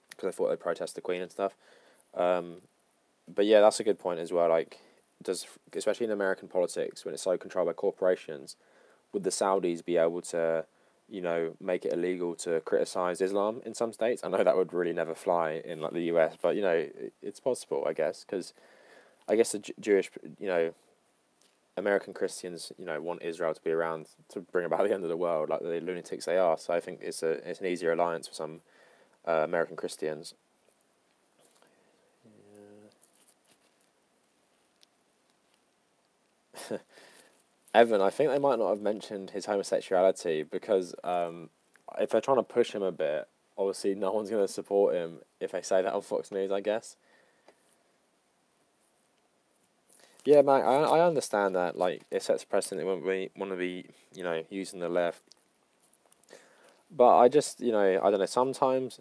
because I thought they'd protest the Queen and stuff. But yeah, that's a good point as well. Like, especially in American politics, when it's so controlled by corporations, would the Saudis be able to, you know, make it illegal to criticize Islam in some states? I know that would really never fly in like the US, but you know, it's possible, I guess, because I guess the Jewish, you know, American Christians, you know, want Israel to be around to bring about the end of the world, like the lunatics they are. So I think it's an easier alliance for some American Christians. Yeah. Evan, I think they might not have mentioned his homosexuality because if they're trying to push him a bit, obviously no one's going to support him if they say that on Fox News, I guess. Yeah, man, I understand that. Like, it sets a precedent when we want to be, you know, using the left. But I just, you know, I don't know. Sometimes,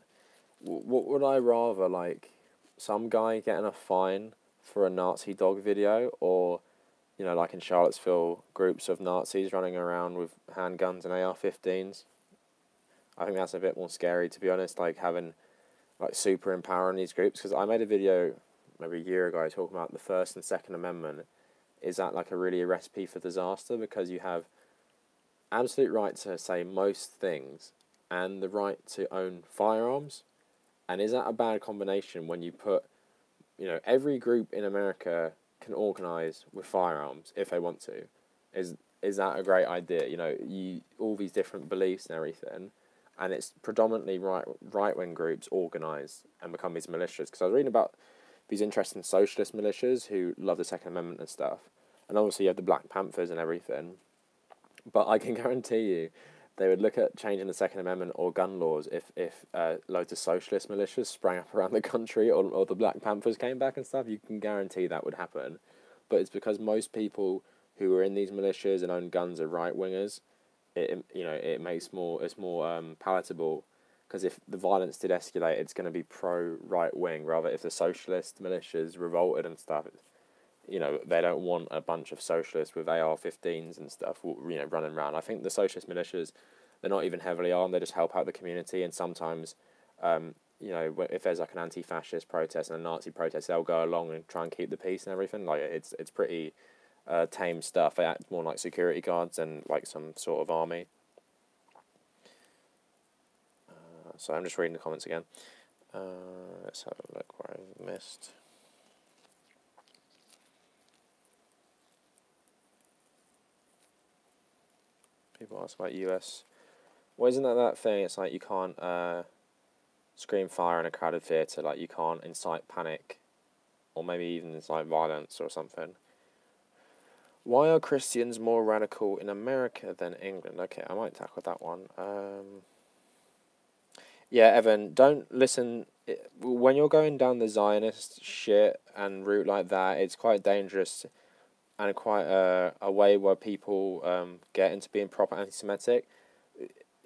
what would I rather, like, some guy getting a fine for a Nazi dog video, or, you know, like in Charlottesville, groups of Nazis running around with handguns and AR-15s? I think that's a bit more scary, to be honest. Like having, like, super empowering these groups. Because I made a video maybe a year ago talking about the First and Second Amendment. Is that like a recipe for disaster? Because you have absolute right to say most things and the right to own firearms. And is that a bad combination when you put, you know, every group in America can organise with firearms if they want to? Is that a great idea? You know, all these different beliefs and everything, and it's predominantly right wing groups organise and become these militias. Because I was reading about these interesting socialist militias who love the Second Amendment and stuff, and obviously you have the Black Panthers and everything. But I can guarantee you, they would look at changing the Second Amendment or gun laws if loads of socialist militias sprang up around the country, or the Black Panthers came back and stuff. You can guarantee that would happen. But it's because most people who are in these militias and own guns are right wingers. It makes it's more palatable, because if the violence did escalate, it's going to be pro right wing. Rather, if the socialist militias revolted and stuff, you know, they don't want a bunch of socialists with AR-15s and stuff, you know, running around. I think the socialist militias, they're not even heavily armed. They just help out the community, and sometimes, you know, if there's like an anti-fascist protest and a Nazi protest, they'll go along and try and keep the peace and everything. Like it's pretty tame stuff. They act more like security guards and like some sort of army. So I'm just reading the comments again. Let's have a look where I've missed. People ask about US. Well, isn't that thing? It's like you can't scream fire in a crowded theatre. Like you can't incite panic, or maybe even incite violence or something. Why are Christians more radical in America than England? Okay, I might tackle that one. Yeah, Evan, don't listen. When you're going down the Zionist shit and route like that, it's quite dangerous and quite a way where people get into being proper anti-Semitic.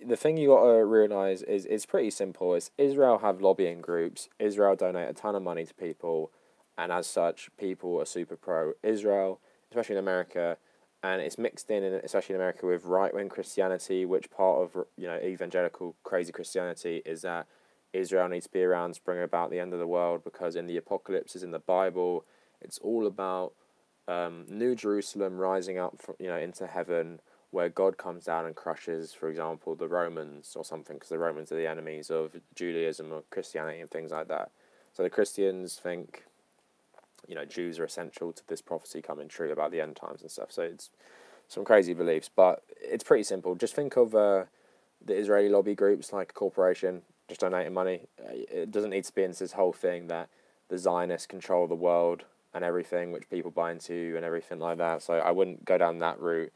The thing you got to realise is it's pretty simple. It's Israel have lobbying groups. Israel donate a ton of money to people, and as such, people are super pro-Israel, especially in America, and it's mixed in, especially in America, with right-wing Christianity, which part of evangelical crazy Christianity is that Israel needs to be around to bring about the end of the world, because in the apocalypse is in the Bible, it's all about New Jerusalem rising up from, into heaven, where God comes down and crushes, for example, the Romans or something, because the Romans are the enemies of Judaism or Christianity and things like that. So the Christians think, Jews are essential to this prophecy coming true about the end times and stuff. So it's some crazy beliefs, but it's pretty simple. Just think of the Israeli lobby groups like a corporation, just donating money. It doesn't need to be into this whole thing that the Zionists control the world and everything, which people buy into and everything like that. So I wouldn't go down that route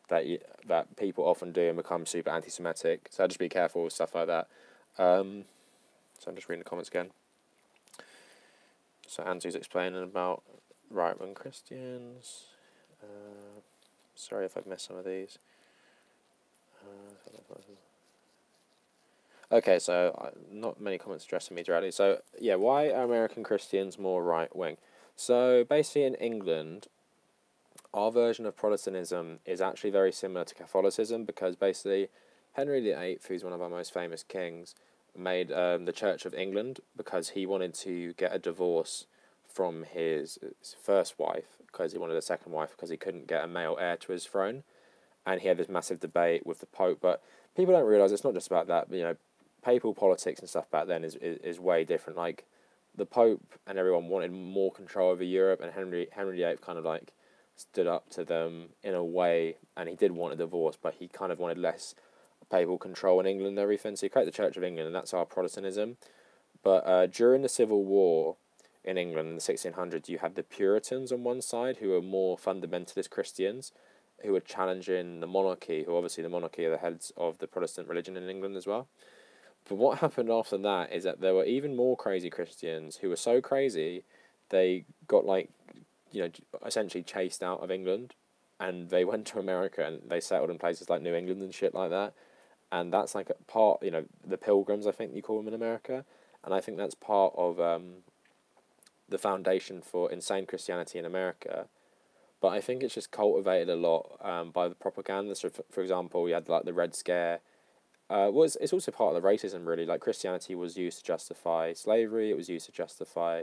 that people often do and become super anti-Semitic. So just be careful with stuff like that. So I'm just reading the comments again. So Andrew's explaining about right-wing Christians. Sorry if I've missed some of these. Okay, so not many comments addressing me directly. So yeah, why are American Christians more right-wing? So basically in England, our version of Protestantism is actually very similar to Catholicism, because basically Henry VIII, who's one of our most famous kings, made the Church of England because he wanted to get a divorce from his first wife, because he wanted a second wife because he couldn't get a male heir to his throne, and he had this massive debate with the Pope. But people don't realise it's not just about that. Papal politics and stuff back then is way different. Like the Pope and everyone wanted more control over Europe, and Henry VIII kind of like stood up to them in a way, and he did want a divorce, but he kind of wanted less papal control in England and everything. So he created the Church of England, and that's our Protestantism. But during the Civil War in England in the 1600s, you had the Puritans on one side, who were more fundamentalist Christians, who were challenging the monarchy, who obviously the monarchy are the heads of the Protestant religion in England as well. But what happened after that is that there were even more crazy Christians who were so crazy, they got essentially chased out of England, and they went to America and they settled in places like New England and shit like that. And that's like a part, the Pilgrims, I think you call them in America. And I think that's part of the foundation for insane Christianity in America. But I think it's just cultivated a lot by the propaganda. So, for example, we had like the Red Scare. It's also part of the racism, really. Like Christianity was used to justify slavery. It was used to justify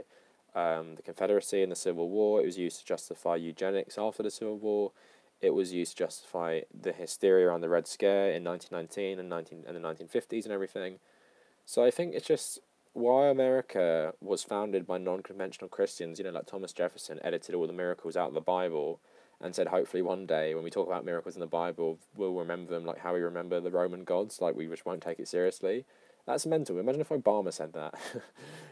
the Confederacy in the Civil War. It was used to justify eugenics after the Civil War. It was used to justify the hysteria around the Red Scare in 1919 and the 1950s and everything. So I think it's just why America was founded by non-conventional Christians. Like Thomas Jefferson edited all the miracles out of the Bible and said, hopefully one day when we talk about miracles in the Bible, we'll remember them like how we remember the Roman gods, like we just won't take it seriously. That's mental. Imagine if Obama said that.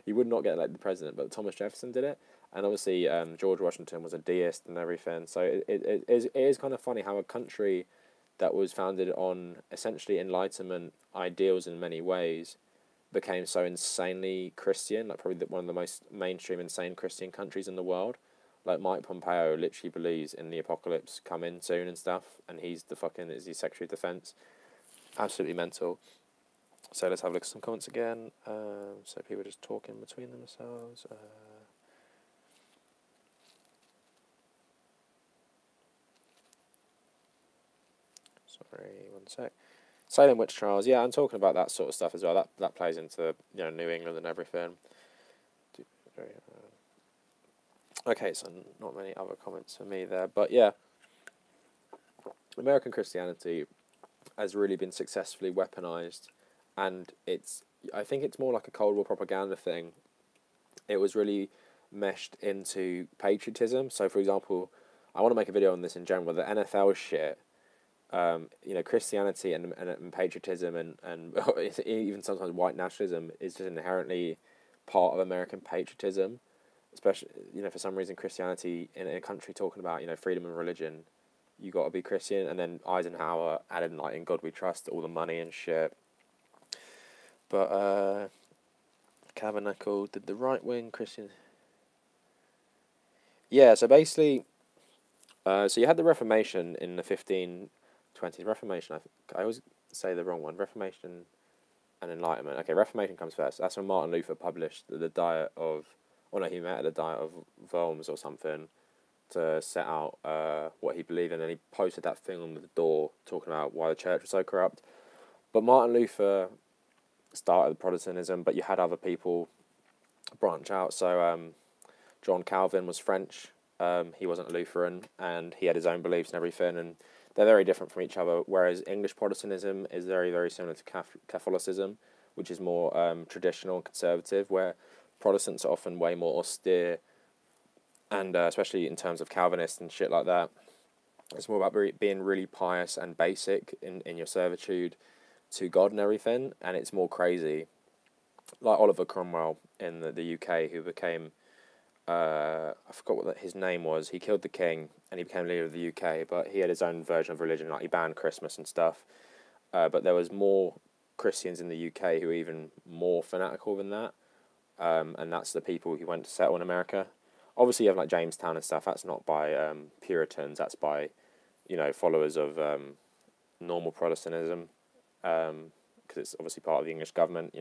He would not get elected president, but Thomas Jefferson did it. And obviously George Washington was a deist and everything. So it is kind of funny how a country that was founded on essentially Enlightenment ideals in many ways became so insanely Christian, like probably one of the most mainstream insane Christian countries in the world. Like Mike Pompeo literally believes in the apocalypse coming soon and stuff, and he's the Secretary of Defense. Absolutely mental. So let's have a look at some comments again. So people are just talking between themselves. Sorry, one sec. Salem witch trials. Yeah, I'm talking about that sort of stuff as well. That plays into New England and everything. Okay, so not many other comments for me there, but yeah, American Christianity has really been successfully weaponized, and it's I think it's more like a Cold War propaganda thing. It was really meshed into patriotism. So, for example, I want to make a video on this in general. The NFL shit, Christianity and patriotism and even sometimes white nationalism is just inherently part of American patriotism. Especially, for some reason, Christianity in a country talking about, freedom of religion, you got to be Christian. And then Eisenhower added, like, in God we trust, all the money and shit. But, Tabernacle, did the right-wing Christian... Yeah, so basically, so you had the Reformation in the 1520s. Reformation, I always say the wrong one. Reformation and Enlightenment. Okay, Reformation comes first. That's when Martin Luther published the Diet of... he met at the Diet of Worms or something to set out what he believed in, and he posted that thing on the door talking about why the church was so corrupt. But Martin Luther started Protestantism, but you had other people branch out. So John Calvin was French. He wasn't a Lutheran, and he had his own beliefs and everything, and they're very different from each other, whereas English Protestantism is very, very similar to Catholicism, which is more traditional and conservative, where Protestants are often way more austere, and especially in terms of Calvinists and shit like that, it's more about being really pious and basic in your servitude to God and everything, and it's more crazy. Like Oliver Cromwell in the UK, who became, I forgot what his name was, he killed the king, and he became leader of the UK, but he had his own version of religion, like he banned Christmas and stuff, but there was more Christians in the UK who were even more fanatical than that, and that's the people who went to settle in America. Obviously, you have like Jamestown and stuff. That's not by Puritans. That's by, followers of normal Protestantism, because it's obviously part of the English government.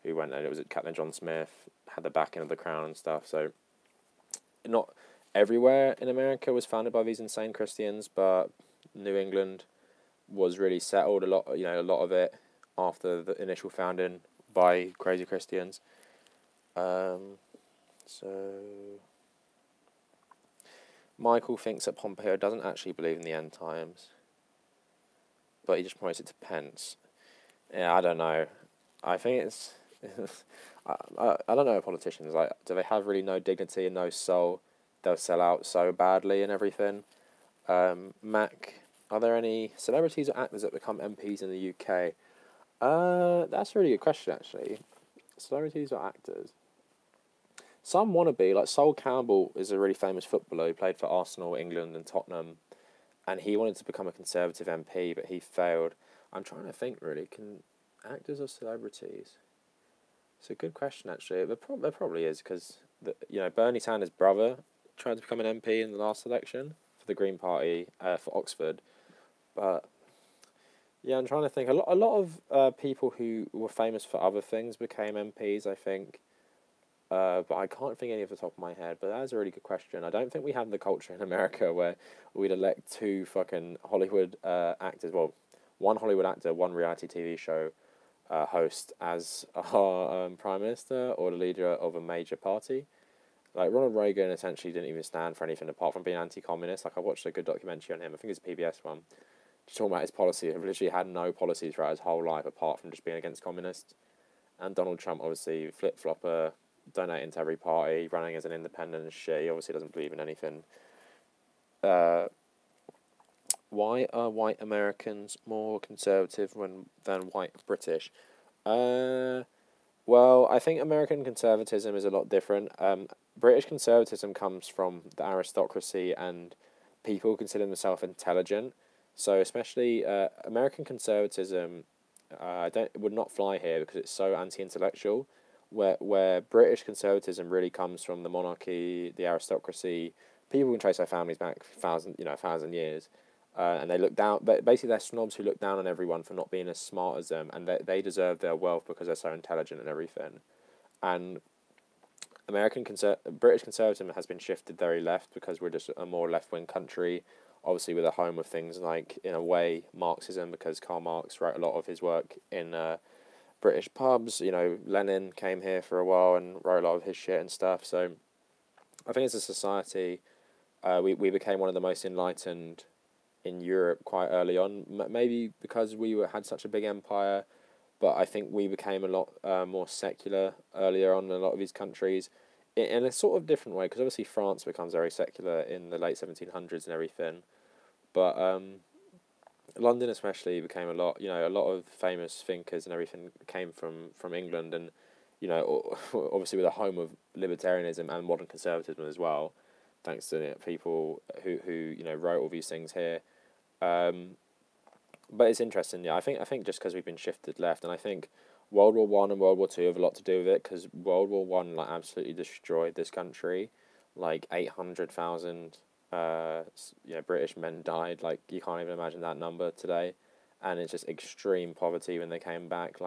Who went there? It was Captain John Smith, had the backing of the crown and stuff. So, not everywhere in America was founded by these insane Christians, but New England was really settled a lot. A lot of it after the initial founding by crazy Christians. So, Michael thinks that Pompeo doesn't actually believe in the end times, but he just promotes it to Pence. Yeah, I don't know. I think it's... I don't know politicians. Like, do they have really no dignity and no soul? They'll sell out so badly and everything. Mac, are there any celebrities or actors that become MPs in the UK? That's a really good question, actually. Celebrities or actors? Some want to be, like Sol Campbell is a really famous footballer who played for Arsenal, England and Tottenham, and he wanted to become a Conservative MP, but he failed. I'm trying to think, really, can actors or celebrities? It's a good question, actually. There probably is, because Bernie Sanders' brother tried to become an MP in the last election for the Green Party for Oxford, but yeah, I'm trying to think. A lot of people who were famous for other things became MPs, I think. But I can't think any off the top of my head, but that is a really good question. I don't think we have the culture in America where we'd elect two fucking Hollywood actors, well, one Hollywood actor, one reality TV show host as our Prime Minister or the leader of a major party. Like, Ronald Reagan essentially didn't even stand for anything apart from being anti-communist. Like, I watched a good documentary on him, I think it's a PBS one, just talking about his policy. He literally had no policies throughout his whole life apart from just being against communists. And Donald Trump, obviously, flip-flopper, donating to every party, running as an independent and shit. He obviously doesn't believe in anything. Why are white Americans more conservative than white British? Well, I think American conservatism is a lot different. British conservatism comes from the aristocracy and people considering themselves intelligent. So especially American conservatism, would not fly here because it's so anti-intellectual. Where British conservatism really comes from the monarchy, the aristocracy. People can trace their families back 1,000 years, and they look down. But basically, they're snobs who look down on everyone for not being as smart as them, and they deserve their wealth because they're so intelligent and everything. And British conservatism has been shifted very left because we're just a more left-wing country. Obviously, we're the home of things like, in a way, Marxism, because Karl Marx wrote a lot of his work in British pubs. Lenin came here for a while and wrote a lot of his shit and stuff. So I think as a society, we became one of the most enlightened in Europe quite early on. Maybe because we had such a big empire, but I think we became a lot more secular earlier on in a lot of these countries, in a sort of different way, because obviously France becomes very secular in the late 1700s and everything, but London especially became a lot, a lot of famous thinkers and everything came from England, and, obviously with a home of libertarianism and modern conservatism as well, thanks to people who wrote all these things here. But it's interesting, yeah. I think just because we've been shifted left, and I think World War One and World War Two have a lot to do with it, because World War One absolutely destroyed this country, 800,000 British men died. You can't even imagine that number today, and it's just extreme poverty when they came back.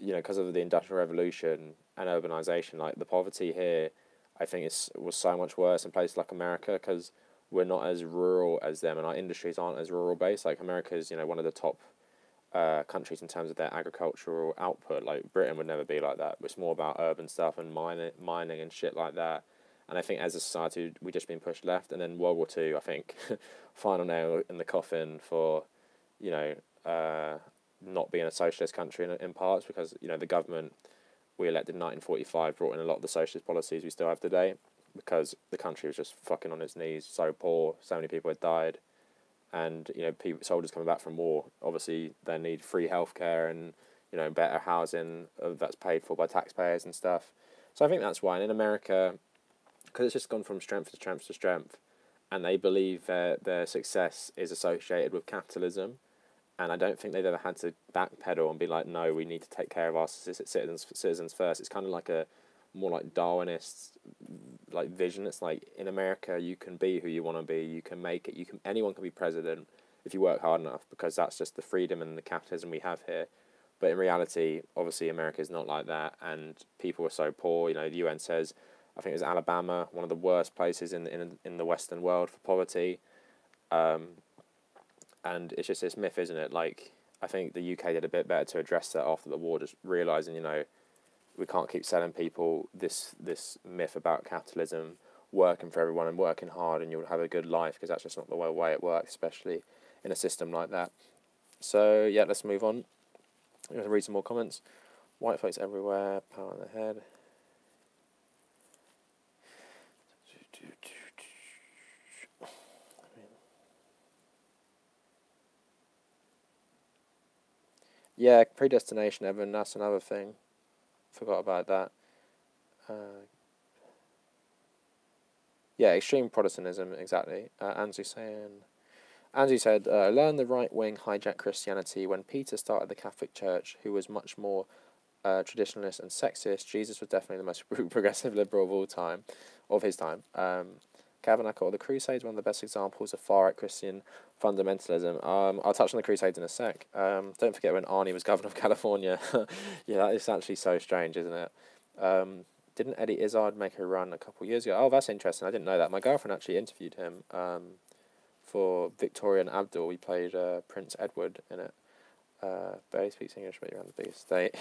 Because of the Industrial Revolution and urbanization, the poverty here, I think was so much worse in places like America, because we're not as rural as them, and our industries aren't as rural based. America is one of the top countries in terms of their agricultural output. Britain would never be like that. It's more about urban stuff and mining and shit like that. And I think as a society, we've just been pushed left. And then World War Two, I think, final nail in the coffin for, not being a socialist country in parts, because, the government we elected in 1945 brought in a lot of the socialist policies we still have today, because the country was just fucking on its knees, so poor, so many people had died. And, soldiers coming back from war, obviously they need free healthcare and, better housing that's paid for by taxpayers and stuff. So I think that's why. And in America, because it's just gone from strength to strength to strength, and they believe their success is associated with capitalism, and I don't think they've ever had to backpedal and be like, no, we need to take care of our citizens first. It's kind of like a more Darwinist vision. It's in America, you can be who you want to be, you can make it, anyone can be president if you work hard enough, because that's just the freedom and the capitalism we have here. But in reality, obviously America is not like that, and people are so poor. The UN says, I think it was Alabama, one of the worst places in the Western world for poverty. And it's just this myth, isn't it? I think the UK did a bit better to address that after the war, just realising, we can't keep selling people this myth about capitalism, working for everyone and working hard and you'll have a good life, because that's just not the way it works, especially in a system like that. So, yeah, let's move on. I'm going to read some more comments. White folks everywhere, power on the head. Yeah, predestination, Evan, that's another thing. Forgot about that. Yeah, extreme Protestantism, exactly. Andrew said, learn the right wing hijacked Christianity. When Peter started the Catholic Church, who was much more traditionalist and sexist, Jesus was definitely the most progressive liberal of his time. Gavin, I call the Crusades one of the best examples of far-right Christian fundamentalism. I'll touch on the Crusades in a sec. Don't forget when Arnie was governor of California. Yeah, that is actually so strange, isn't it? Didn't Eddie Izzard make a run a couple of years ago? Oh, that's interesting. I didn't know that. My girlfriend actually interviewed him for Victoria and Abdul. We played Prince Edward in it. Barely speaks English, but you're on the biggest state.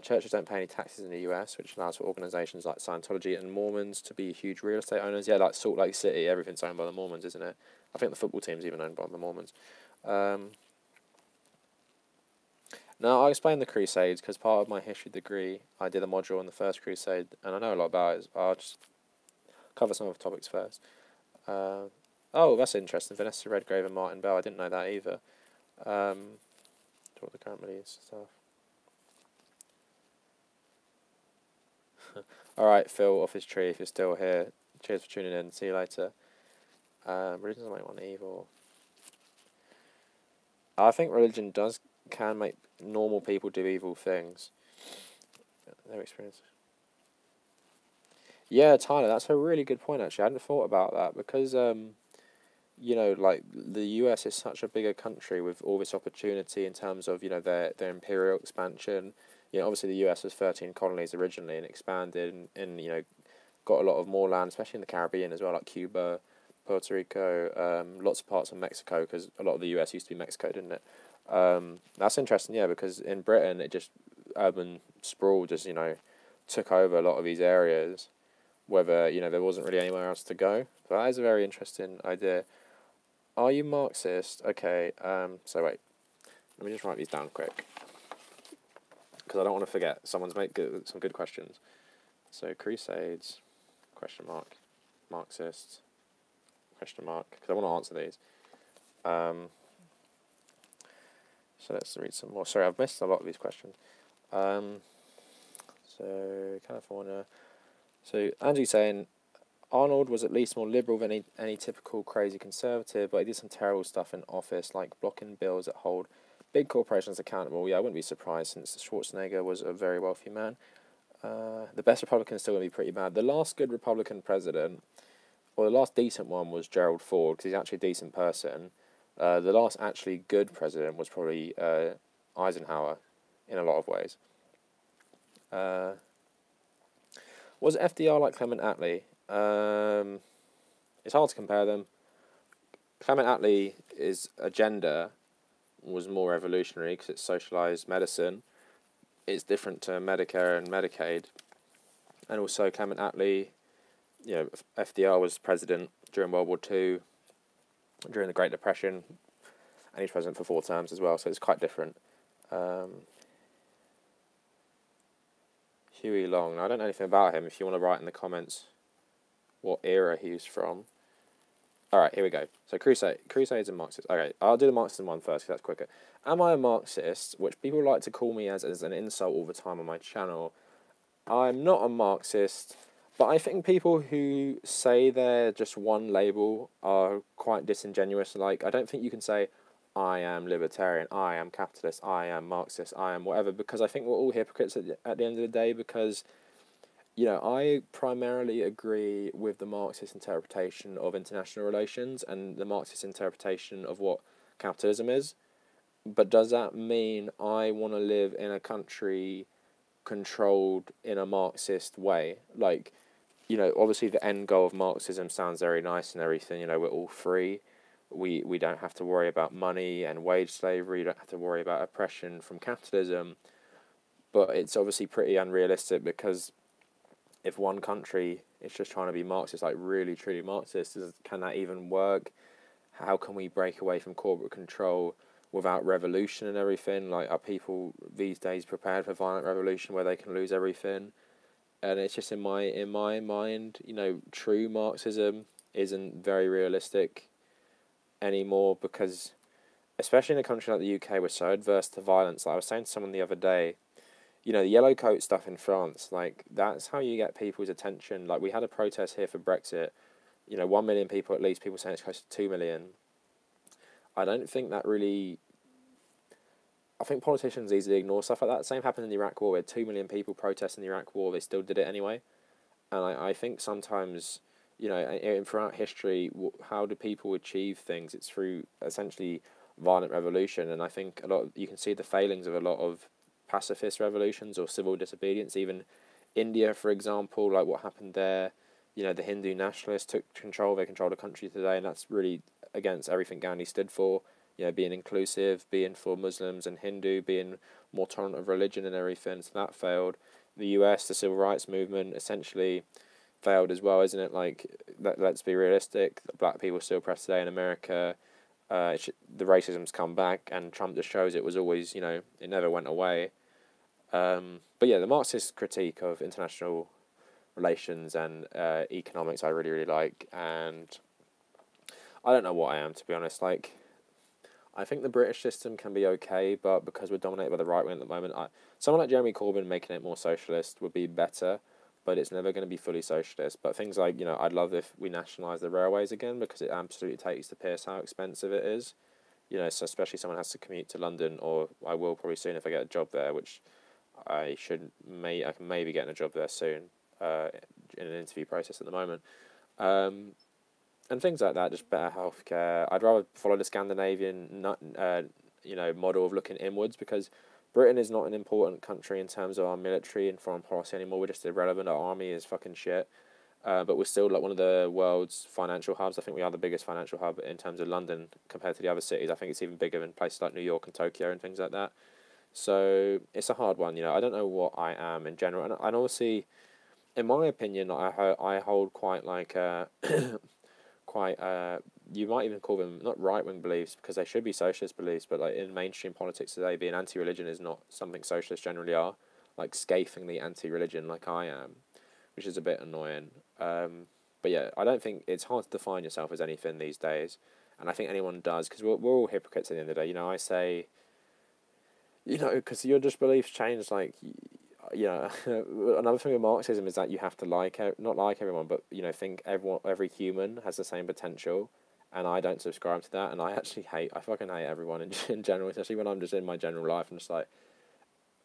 Churches don't pay any taxes in the US, which allows for organisations like Scientology and Mormons to be huge real estate owners. Yeah, like Salt Lake City, everything's owned by the Mormons, isn't it? I think the football team's even owned by the Mormons. Now, I'll explain the Crusades, because part of my history degree, I did a module on the First Crusade, and I know a lot about it. I'll just cover some of the topics first. Oh, that's interesting. Vanessa Redgrave and Martin Bell, I didn't know that either. What the current beliefs stuff. Alright, Phil, off his tree, if you're still here. Cheers for tuning in. See you later. Religion doesn't make one evil. I think religion can make normal people do evil things. Their experience. Yeah, Tyler, that's a really good point, actually. I hadn't thought about that, because, the US is such a bigger country with all this opportunity in terms of, their imperial expansion. Obviously the US was 13 colonies originally and expanded and got a lot of more land, especially in the Caribbean as well, like Cuba, Puerto Rico, lots of parts of Mexico, because a lot of the US used to be Mexico, didn't it? That's interesting, yeah, because in Britain it just, urban sprawl just, took over a lot of these areas, whether, there wasn't really anywhere else to go. So that is a very interesting idea. Are you Marxist? Okay, so wait, let me just write these down quick. because I don't want to forget. Someone's made some good questions. So Crusades, question mark, Marxist, question mark, because I want to answer these. So let's read some more. Sorry, I've missed a lot of these questions. So California. So Andrew's saying Arnold was at least more liberal than any typical crazy conservative, but he did some terrible stuff in office, like blocking bills that hold big corporations accountable. Yeah, I wouldn't be surprised since Schwarzenegger was a very wealthy man. The best Republican is still going to be pretty bad. The last good Republican president, or the last decent one, was Gerald Ford, because he's actually a decent person. The last actually good president was probably Eisenhower, in a lot of ways. Was FDR like Clement Attlee? It's hard to compare them. Clement Attlee's agenda was more revolutionary because it's socialised medicine. It's different to Medicare and Medicaid. And also Clement Attlee, FDR was president during World War II, during the Great Depression, and he's president for 4 terms as well, so it's quite different. Huey Long, I don't know anything about him. If you want to write in the comments what era he's from. Alright, here we go. So Crusades and Marxists. Okay, I'll do the Marxism one first, because that's quicker. Am I a Marxist? Which people like to call me as an insult all the time on my channel. I'm not a Marxist, but I think people who say they're just one label are quite disingenuous. Like, I don't think you can say, I am libertarian, I am capitalist, I am Marxist, I am whatever, because I think we're all hypocrites at the end of the day, because, I primarily agree with the Marxist interpretation of international relations and the Marxist interpretation of what capitalism is, but does that mean I want to live in a country controlled in a Marxist way? Like, obviously the end goal of Marxism sounds very nice and everything, we're all free. We don't have to worry about money and wage slavery. You don't have to worry about oppression from capitalism. But it's obviously pretty unrealistic, because if one country is just trying to be Marxist, like really, truly Marxist, can that even work? How can we break away from corporate control without revolution and everything? Like, are people these days prepared for violent revolution where they can lose everything? And it's just in my mind, true Marxism isn't very realistic anymore, because especially in a country like the UK, we're so adverse to violence. Like I was saying to someone the other day, the yellow coat stuff in France, like, that's how you get people's attention. Like, we had a protest here for Brexit, 1 million people at least, people saying it's close to 2 million. I don't think that really... I think politicians easily ignore stuff like that. Same happened in the Iraq War. We had 2 million people protesting the Iraq War. They still did it anyway. And I think sometimes... throughout history, how do people achieve things? It's through essentially violent revolution, and I think you can see the failings of a lot of pacifist revolutions or civil disobedience. Even India, for example, like what happened there, the Hindu nationalists took control. They control the country today, and that's really against everything Gandhi stood for. Being inclusive, being for Muslims and Hindu, being more tolerant of religion and everything. So that failed. The US, the civil rights movement, essentially failed as well, isn't it? Like, let's be realistic. Black people still oppressed today in America. The racism's come back, and Trump just shows it was always, it never went away. But yeah, the Marxist critique of international relations and economics I really, really like, and I don't know what I am, to be honest. Like, I think the British system can be okay, but because we're dominated by the right wing at the moment, someone like Jeremy Corbyn making it more socialist would be better, but it's never going to be fully socialist. But things like, I'd love if we nationalise the railways again, because it absolutely takes the piss how expensive it is. So especially someone has to commute to London, or I will probably soon if I get a job there, which I can maybe get a job there soon, in an interview process at the moment. And things like that, just better healthcare. I'd rather follow the Scandinavian, model of looking inwards, because Britain is not an important country in terms of our military and foreign policy anymore. We're just irrelevant. Our army is fucking shit. But we're still like one of the world's financial hubs. I think we are the biggest financial hub in terms of London compared to the other cities. I think it's even bigger in places like New York and Tokyo and things like that. So it's a hard one. I don't know what I am in general. And obviously, in my opinion, I hold quite like quite you might even call them not right-wing beliefs, because they should be socialist beliefs, but like in mainstream politics today, being anti-religion is not something socialists generally are, like scathingly anti-religion like I am, which is a bit annoying. But yeah, I don't think it's hard to define yourself as anything these days, and I think anyone does, because we're all hypocrites at the end of the day. You know, I say, you know, because your just beliefs change, like, you know, another thing with Marxism is that you have to not like everyone, but, you know, think every human has the same potential, and I don't subscribe to that, and I fucking hate everyone in general, especially when I'm just in my general life. I'm just like,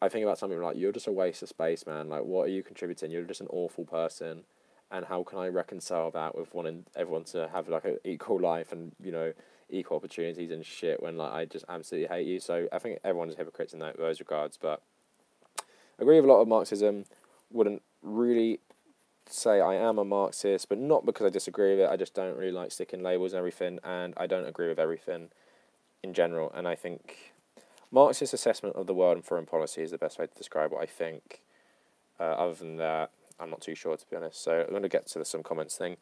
I think about something like, you're just a waste of space, man. Like, what are you contributing? You're just an awful person, and how can I reconcile that with wanting everyone to have like an equal life and, you know, equal opportunities and shit, when like I just absolutely hate you? So I think everyone's hypocrites in those regards, but I agree with a lot of Marxism. Wouldn't really say I am a Marxist, but not because I disagree with it. I just don't really like sticking labels and everything, and I don't agree with everything in general. And I think Marxist assessment of the world and foreign policy is the best way to describe what I think. Other than that, I'm not too sure, to be honest. So I'm going to get to some comments thing.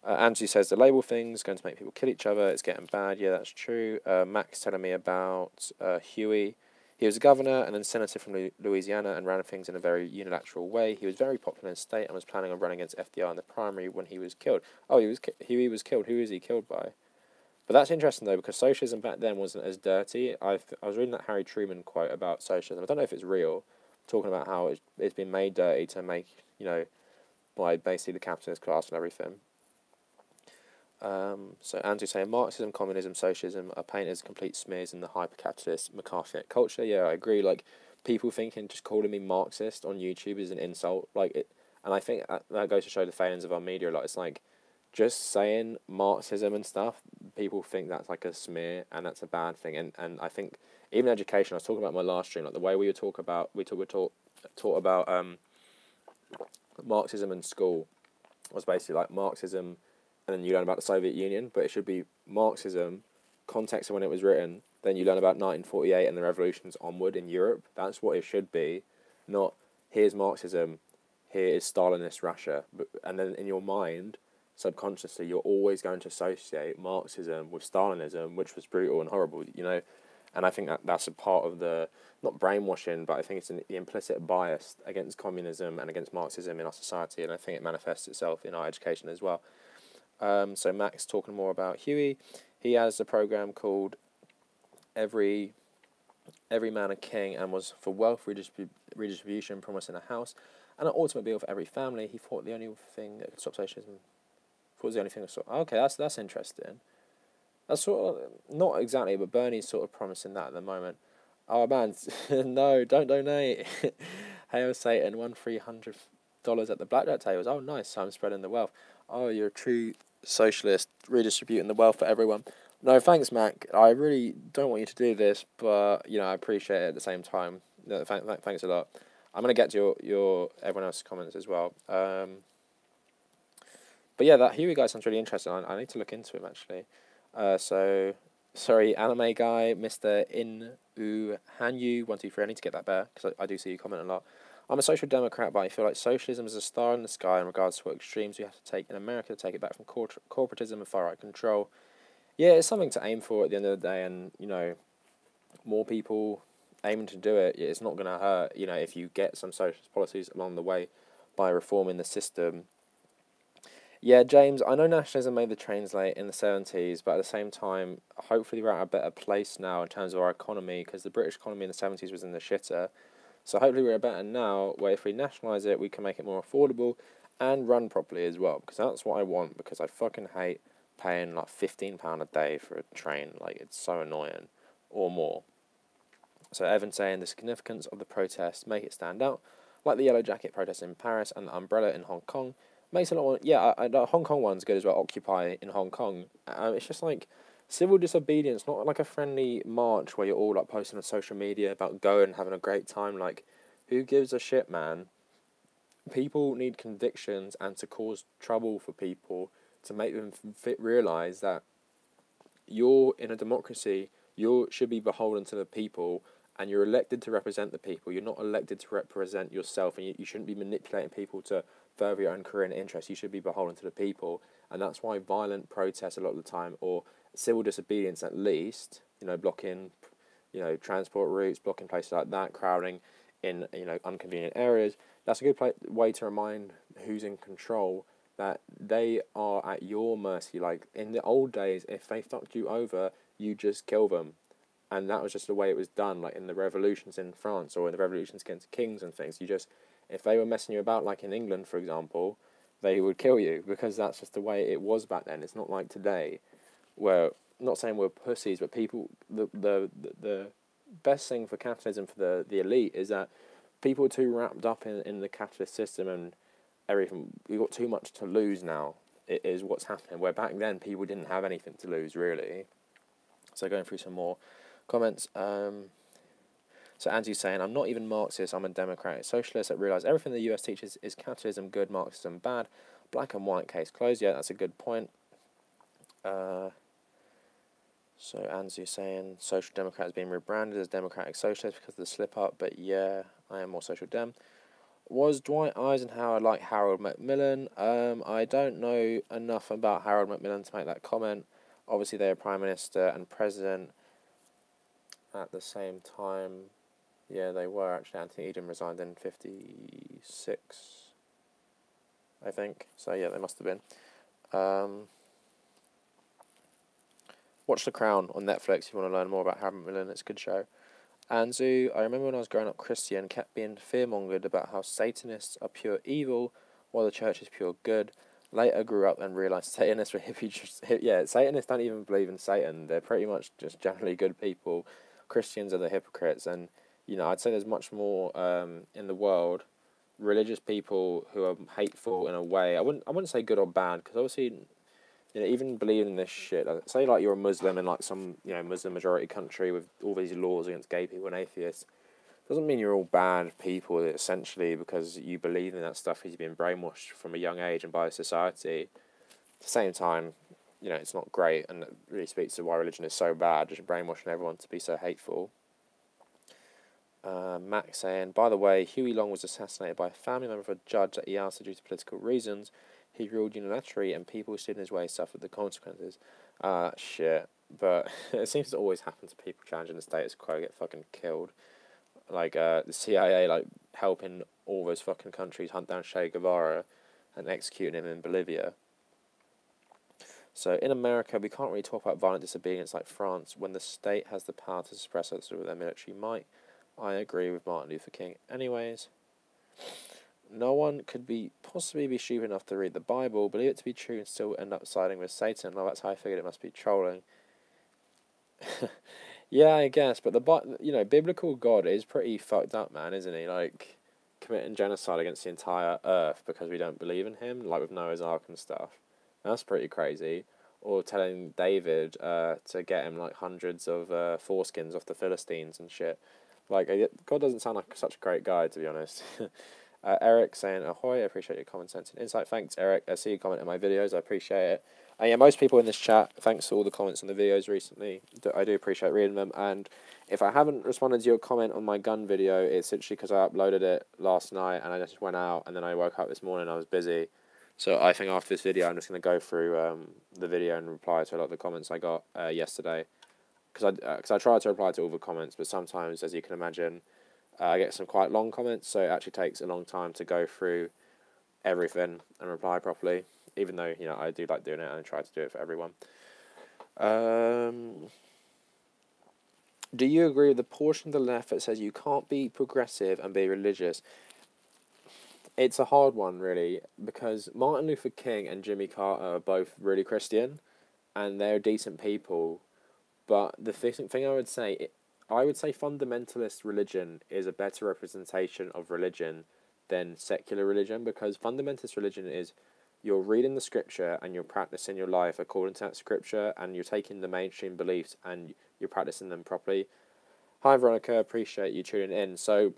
Angie says the label thing's going to make people kill each other. It's getting bad. Yeah, that's true. Max telling me about Huey. He was a governor and then senator from Louisiana and ran things in a very unilateral way. He was very popular in the state and was planning on running against FDR in the primary when he was killed. Oh, Huey was killed. Who is he killed by? But that's interesting, though, because socialism back then wasn't as dirty. I was reading that Harry Truman quote about socialism. I don't know if it's real, talking about how it's been made dirty to make, you know, by basically the capitalist class and everything. So Andrew saying Marxism, communism, socialism are painted as complete smears in the hyper-capitalist McCarthyite culture. Yeah, I agree. Like, people thinking just calling me Marxist on YouTube is an insult. Like it, and I think that goes to show the failings of our media. Like, it's like, just saying Marxism and stuff, people think that's like a smear and that's a bad thing. And I think even education, I was talking about in my last stream, like the way we were taught about Marxism in school was basically like Marxism, and then you learn about the Soviet Union, but it should be Marxism, context of when it was written, then you learn about 1948 and the revolutions onward in Europe. That's what it should be, not here's Marxism, here is Stalinist Russia. And then in your mind, subconsciously, you're always going to associate Marxism with Stalinism, which was brutal and horrible, you know? And I think that's a part of the, not brainwashing, but I think it's the implicit bias against communism and against Marxism in our society, and I think it manifests itself in our education as well. So Max talking more about Huey. He has a program called Every Man a King, and was for wealth redistribution, promising a house and an automobile for every family. He thought the only thing that could stop socialism. Thought was the only thing that stopped. Okay, that's interesting. That's sort of not exactly, but Bernie's sort of promising that at the moment. Oh man, no, don't donate. Hail Satan, won $300 at the blackjack tables. Oh nice, so I'm spreading the wealth. Oh, you're a true socialist, redistributing the wealth for everyone. No, thanks, Mac. I really don't want you to do this, but you know I appreciate it at the same time. No, thanks a lot. I'm gonna get to your everyone else's comments as well. But yeah, that Huey guy sounds really interesting. I need to look into him actually. So sorry, anime guy, Mr. Inu Hanyu123. I need to get that better because I do see you comment a lot. I'm a social democrat, but I feel like socialism is a star in the sky in regards to what extremes we have to take in America to take it back from corporatism and far-right control. Yeah, it's something to aim for at the end of the day, and, you know, more people aiming to do it, it's not going to hurt, you know, if you get some socialist policies along the way by reforming the system. Yeah, James, I know nationalism made the trains late in the 70s, but at the same time, hopefully we're at a better place now in terms of our economy, because the British economy in the 70s was in the shitter. So hopefully we're better now, where if we nationalise it, we can make it more affordable and run properly as well, because that's what I want, because I fucking hate paying like £15 a day for a train. Like, it's so annoying, or more. So Evan saying the significance of the protest, make it stand out, like the Yellow Jacket protest in Paris and the Umbrella in Hong Kong. Makes a lot more, yeah, the Hong Kong one's good as well, Occupy in Hong Kong. It's just like civil disobedience, not like a friendly march where you're all like posting on social media about going and having a great time. Like, who gives a shit, man? People need convictions and to cause trouble for people to make them realise that you're in a democracy, you should be beholden to the people, and you're elected to represent the people. You're not elected to represent yourself, and you shouldn't be manipulating people to further your own career and interests. You should be beholden to the people, and that's why violent protests a lot of the time, or civil disobedience at least, blocking, transport routes, blocking places like that, crowding in, inconvenient areas. That's a good way to remind who's in control that they are at your mercy. Like, in the old days, if they fucked you over, you just kill them. And that was just the way it was done, like in the revolutions in France or in the revolutions against kings and things. If they were messing you about, like in England, for example, they would kill you, because that's just the way it was back then. It's not like today, where, not saying we're pussies, but people, the best thing for capitalism, for the elite, is that people are too wrapped up in the capitalist system and everything. We've got too much to lose now, it is what's happening, where back then people didn't have anything to lose, really. So going through some more comments. So Andrew's saying, I'm not even Marxist, I'm a democratic socialist that realise everything the US teaches is capitalism good, Marxism bad. Black and white, case closed. Yeah, that's a good point. So Andrew's saying, social democrat is being rebranded as democratic socialist because of the slip up, but yeah, I am more social dem. Was Dwight Eisenhower like Harold Macmillan? I don't know enough about Harold Macmillan to make that comment. Obviously, they are Prime Minister and President at the same time. Yeah, they were actually. Anthony Eden resigned in 1956, I think. So yeah, they must have been. Watch The Crown on Netflix if you want to learn more about Harold Macmillan. It's a good show. Anzu, I remember when I was growing up Christian, kept being fearmongered about how Satanists are pure evil, while the church is pure good. Later grew up and realised Satanists were yeah, Satanists don't even believe in Satan. They're pretty much just generally good people. Christians are the hypocrites, and I'd say there's much more in the world. Religious people who are hateful in a way. I wouldn't say good or bad, because obviously, even believing in this shit. Say like you're a Muslim in like some Muslim majority country with all these laws against gay people and atheists. Doesn't mean you're all bad people, essentially, because you believe in that stuff because you've been brainwashed from a young age and by society. At the same time, it's not great, and it really speaks to why religion is so bad, just brainwashing everyone to be so hateful. Max saying, by the way, Huey Long was assassinated by a family member of a judge that he ousted due to political reasons. He ruled unilaterally, and people who stood in his way suffered the consequences. Shit. But it seems to always happen to people challenging the status quo get fucking killed. Like, the CIA, helping all those fucking countries hunt down Che Guevara and executing him in Bolivia. So, in America, we can't really talk about violent disobedience like France when the state has the power to suppress us with their military might. I agree with Martin Luther King. Anyways, no one could possibly be stupid enough to read the Bible, believe it to be true, and still end up siding with Satan. Well, that's how I figured it must be trolling. Yeah, I guess, but biblical God is pretty fucked up, man, isn't he? Like, committing genocide against the entire earth because we don't believe in him, like with Noah's Ark and stuff. That's pretty crazy. Or telling David to get him, hundreds of foreskins off the Philistines and shit. God doesn't sound like such a great guy, to be honest. Eric saying, ahoy, I appreciate your comment, sense and insight. Thanks, Eric. I see you comment in my videos. I appreciate it. And yeah, most people in this chat, thanks for all the comments on the videos recently. I do appreciate reading them. And if I haven't responded to your comment on my gun video, it's literally because I uploaded it last night and I just went out, and then I woke up this morning and I was busy. So I think after this video, I'm just going to go through the video and reply to a lot of the comments I got yesterday. Because I try to reply to all the comments, but sometimes, as you can imagine, I get some quite long comments, so it actually takes a long time to go through everything and reply properly, even though, I do like doing it and I try to do it for everyone. Do you agree with the portion of the left that says you can't be progressive and be religious? It's a hard one, really, because Martin Luther King and Jimmy Carter are both really Christian, and they're decent people, but the thing I would say fundamentalist religion is a better representation of religion than secular religion, because fundamentalist religion is you're reading the scripture and you're practicing your life according to that scripture, and you're taking the mainstream beliefs and you're practicing them properly. Hi Veronica, appreciate you tuning in. So,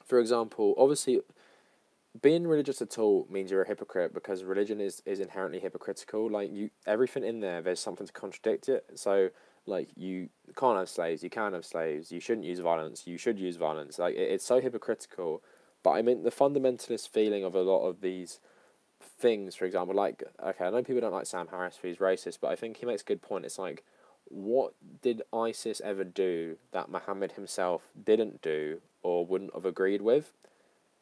for example, obviously, being religious at all means you're a hypocrite, because religion is inherently hypocritical. Everything in there's something to contradict it. So like, you can't have slaves, you can have slaves, you shouldn't use violence, you should use violence. Like, it's so hypocritical. But I mean, the fundamentalist feeling of a lot of these things, for example, like, okay, I know people don't like Sam Harris for he's racist, but I think he makes a good point. It's like, what did ISIS ever do that Muhammad himself didn't do or wouldn't have agreed with?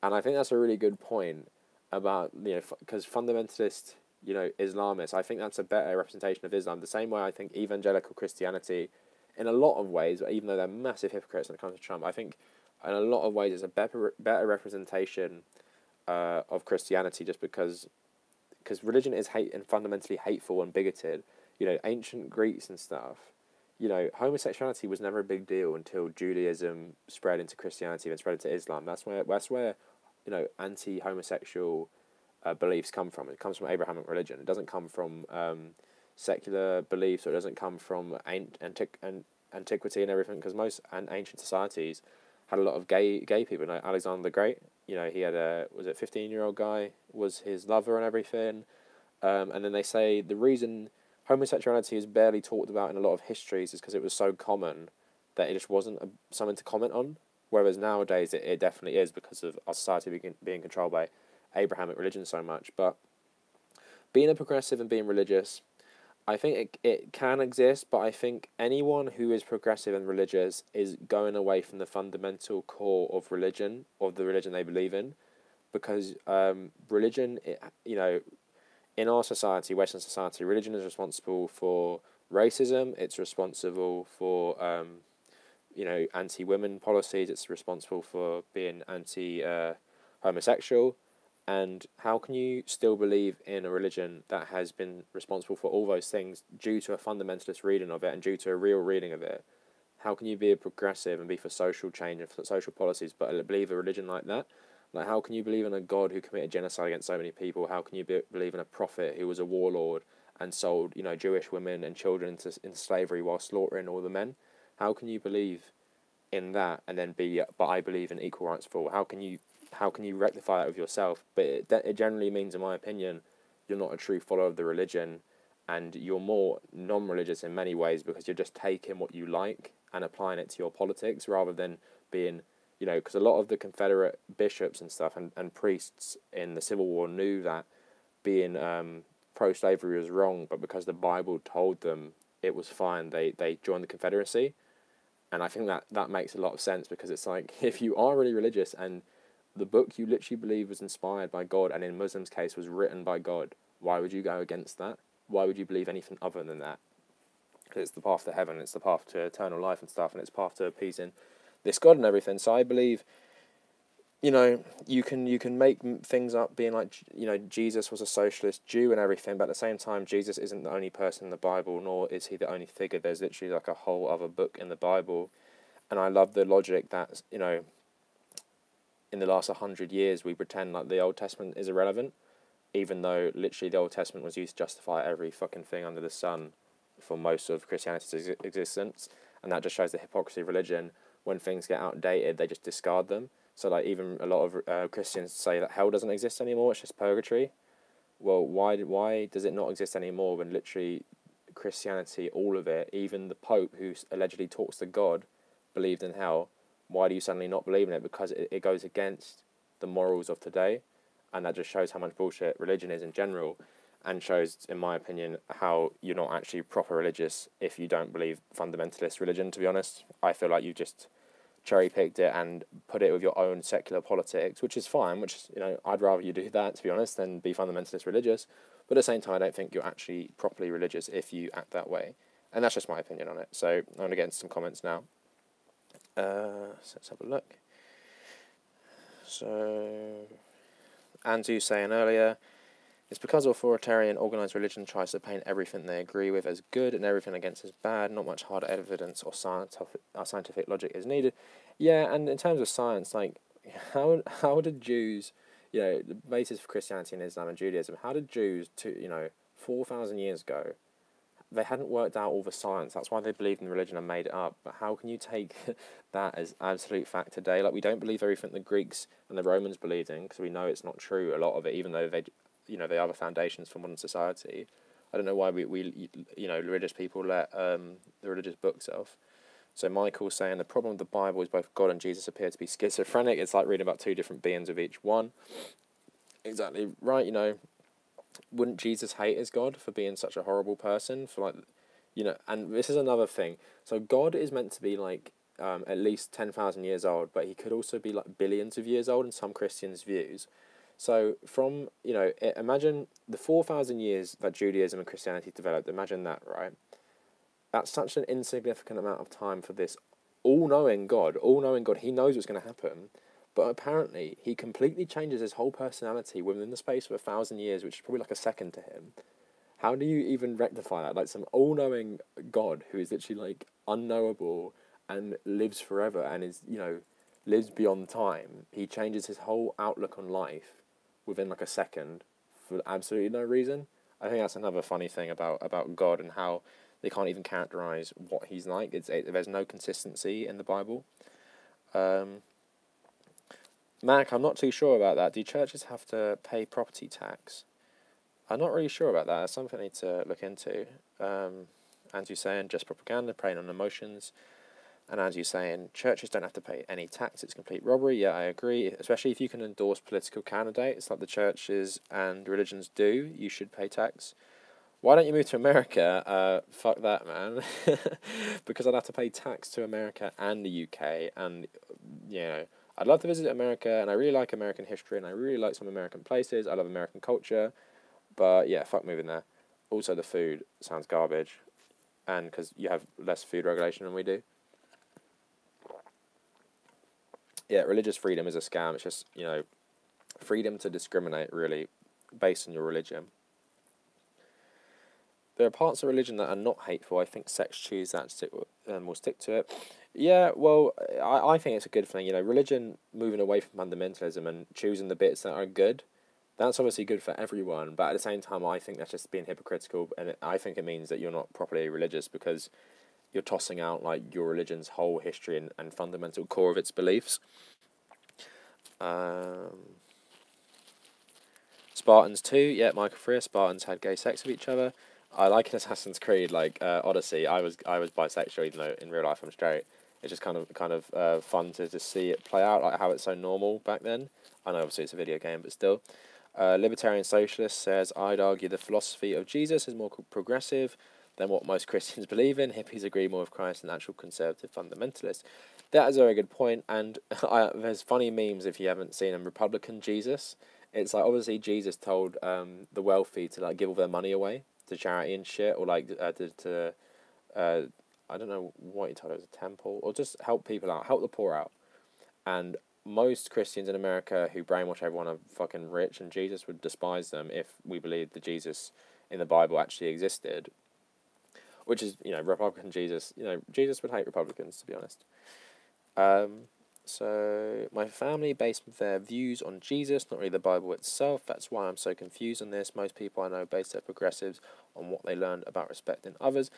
And I think that's a really good point about, because fundamentalist, Islamists, I think that's a better representation of Islam. The same way I think evangelical Christianity, in a lot of ways, even though they're massive hypocrites when it comes to Trump, I think in a lot of ways it's a better representation of Christianity, just because religion is hate and fundamentally hateful and bigoted. Ancient Greeks and stuff, homosexuality was never a big deal until Judaism spread into Christianity and spread into Islam. That's where anti-homosexual beliefs come from. It comes from Abrahamic religion. It doesn't come from secular beliefs, or it doesn't come from antiquity and everything, because most ancient societies had a lot of gay people. Alexander the Great, he had was it 15-year-old guy was his lover and everything. And then they say the reason homosexuality is barely talked about in a lot of histories is because it was so common that it just wasn't something to comment on. Whereas nowadays it definitely is, because of our society being controlled by Abrahamic religion so much. But being a progressive and being religious, I think it can exist, but I think anyone who is progressive and religious is going away from the fundamental core of religion, of the religion they believe in, because religion, in our society, Western society, religion is responsible for racism, it's responsible for anti-women policies, it's responsible for being anti-homosexual, and how can you still believe in a religion that has been responsible for all those things due to a fundamentalist reading of it and due to a real reading of it? How can you be a progressive and be for social change and for social policies but believe a religion like that? Like, how can you believe in a God who committed genocide against so many people? How can you believe in a prophet who was a warlord and sold, Jewish women and children into slavery while slaughtering all the men? How can you believe in that and then but I believe in equal rights for all? How can you rectify that with yourself? But it generally means, in my opinion, you're not a true follower of the religion, and you're more non-religious in many ways, because you're just taking what you like and applying it to your politics, rather than being, because a lot of the Confederate bishops and stuff and priests in the Civil War knew that being pro-slavery was wrong, but because the Bible told them it was fine, they joined the Confederacy. And I think that makes a lot of sense, because it's like, if you are really religious and the book you literally believe was inspired by God, and in Muslims' case was written by God, why would you go against that? Why would you believe anything other than that? Because it's the path to heaven, it's the path to eternal life and stuff, and it's the path to appeasing this God and everything. So I believe, you can make things up being like, Jesus was a socialist Jew and everything, but at the same time, Jesus isn't the only person in the Bible, nor is he the only figure. There's literally like a whole other book in the Bible. And I love the logic that, in the last 100 years, we pretend like the Old Testament is irrelevant, even though literally the Old Testament was used to justify every fucking thing under the sun for most of Christianity's existence. And that just shows the hypocrisy of religion. When things get outdated, they just discard them. So, like, even a lot of Christians say that hell doesn't exist anymore, it's just purgatory. Well, why does it not exist anymore when literally Christianity, all of it, even the Pope, who allegedly talks to God, believed in hell? Why do you suddenly not believe in it? Because it goes against the morals of today, and that just shows how much bullshit religion is in general, and shows, in my opinion, how you're not actually proper religious if you don't believe fundamentalist religion, to be honest. I feel like you just cherry-picked it and put it with your own secular politics, which is fine, which, I'd rather you do that, to be honest, than be fundamentalist religious. But at the same time, I don't think you're actually properly religious if you act that way. And that's just my opinion on it. So I'm going to get into some comments now. So let's have a look. So, Andrew saying earlier, it's because authoritarian organised religion tries to paint everything they agree with as good and everything against as bad. Not much harder evidence or scientific logic is needed. Yeah, and in terms of science, like, how did Jews, the basis for Christianity and Islam and Judaism, how did Jews, 4,000 years ago, they hadn't worked out all the science. That's why they believed in religion and made it up. But how can you take that as absolute fact today? Like, we don't believe everything the Greeks and the Romans believed in, because we know it's not true, a lot of it, even though they are the foundations for modern society. I don't know why we religious people let the religious books off. So Michael's saying the problem with the Bible is both God and Jesus appear to be schizophrenic. It's like reading about two different beings of each one. Exactly right, wouldn't Jesus hate his God for being such a horrible person? For and this is another thing. So God is meant to be like at least 10,000 years old, but he could also be like billions of years old in some Christians' views. So from, imagine the 4,000 years that Judaism and Christianity developed, imagine that, right? That's such an insignificant amount of time for this all-knowing God. He knows what's going to happen, but apparently he completely changes his whole personality within the space of 1,000 years, which is probably like a second to him. How do you even rectify that? Like some all-knowing God who is literally like unknowable and lives forever and is, lives beyond time. He changes his whole outlook on life within like a second for absolutely no reason. I think that's another funny thing about God and how they can't even characterize what he's like. There's no consistency in the Bible. Mac, I'm not too sure about that. Do churches have to pay property tax? I'm not really sure about that. That's something I need to look into. Andrew's saying just propaganda, preying on emotions. And Andrew's saying churches don't have to pay any tax. It's complete robbery. Yeah, I agree. Especially if you can endorse political candidates like the churches and religions do, you should pay tax. Why don't you move to America? Fuck that, man. Because I'd have to pay tax to America and the UK. And, I'd love to visit America, and I really like American history, and I really like some American places. I love American culture. But, yeah, fuck moving there. Also, the food sounds garbage. And because you have less food regulation than we do. Yeah, religious freedom is a scam. It's just, freedom to discriminate, really, based on your religion. There are parts of religion that are not hateful. I think sects choose that will stick to it. Yeah, well, I think it's a good thing. Religion moving away from fundamentalism and choosing the bits that are good, that's obviously good for everyone. But at the same time, I think that's just being hypocritical. And I think it means that you're not properly religious because you're tossing out like your religion's whole history and fundamental core of its beliefs. Spartans too. Yeah, Michael Freer. Spartans had gay sex with each other. I like in Assassin's Creed, like Odyssey. I was bisexual, even though in real life I'm straight. It's just kind of fun to just see it play out, like how it's so normal back then. I know obviously it's a video game, but still. Libertarian Socialist says, I'd argue the philosophy of Jesus is more progressive than what most Christians believe in. Hippies agree more with Christ than actual conservative fundamentalists. That is a very good point, and there's funny memes if you haven't seen them. Republican Jesus. It's like obviously Jesus told the wealthy to like give all their money away to charity and shit, or like I don't know what he told it was, a temple, or just help people out, help the poor out. And most Christians in America who brainwash everyone are fucking rich, and Jesus would despise them if we believed the Jesus in the Bible actually existed. Which is, Republican Jesus. Jesus would hate Republicans, to be honest. So, my family based their views on Jesus, not really the Bible itself. That's why I'm so confused on this. Most people I know base their progressives on what they learned about respecting others.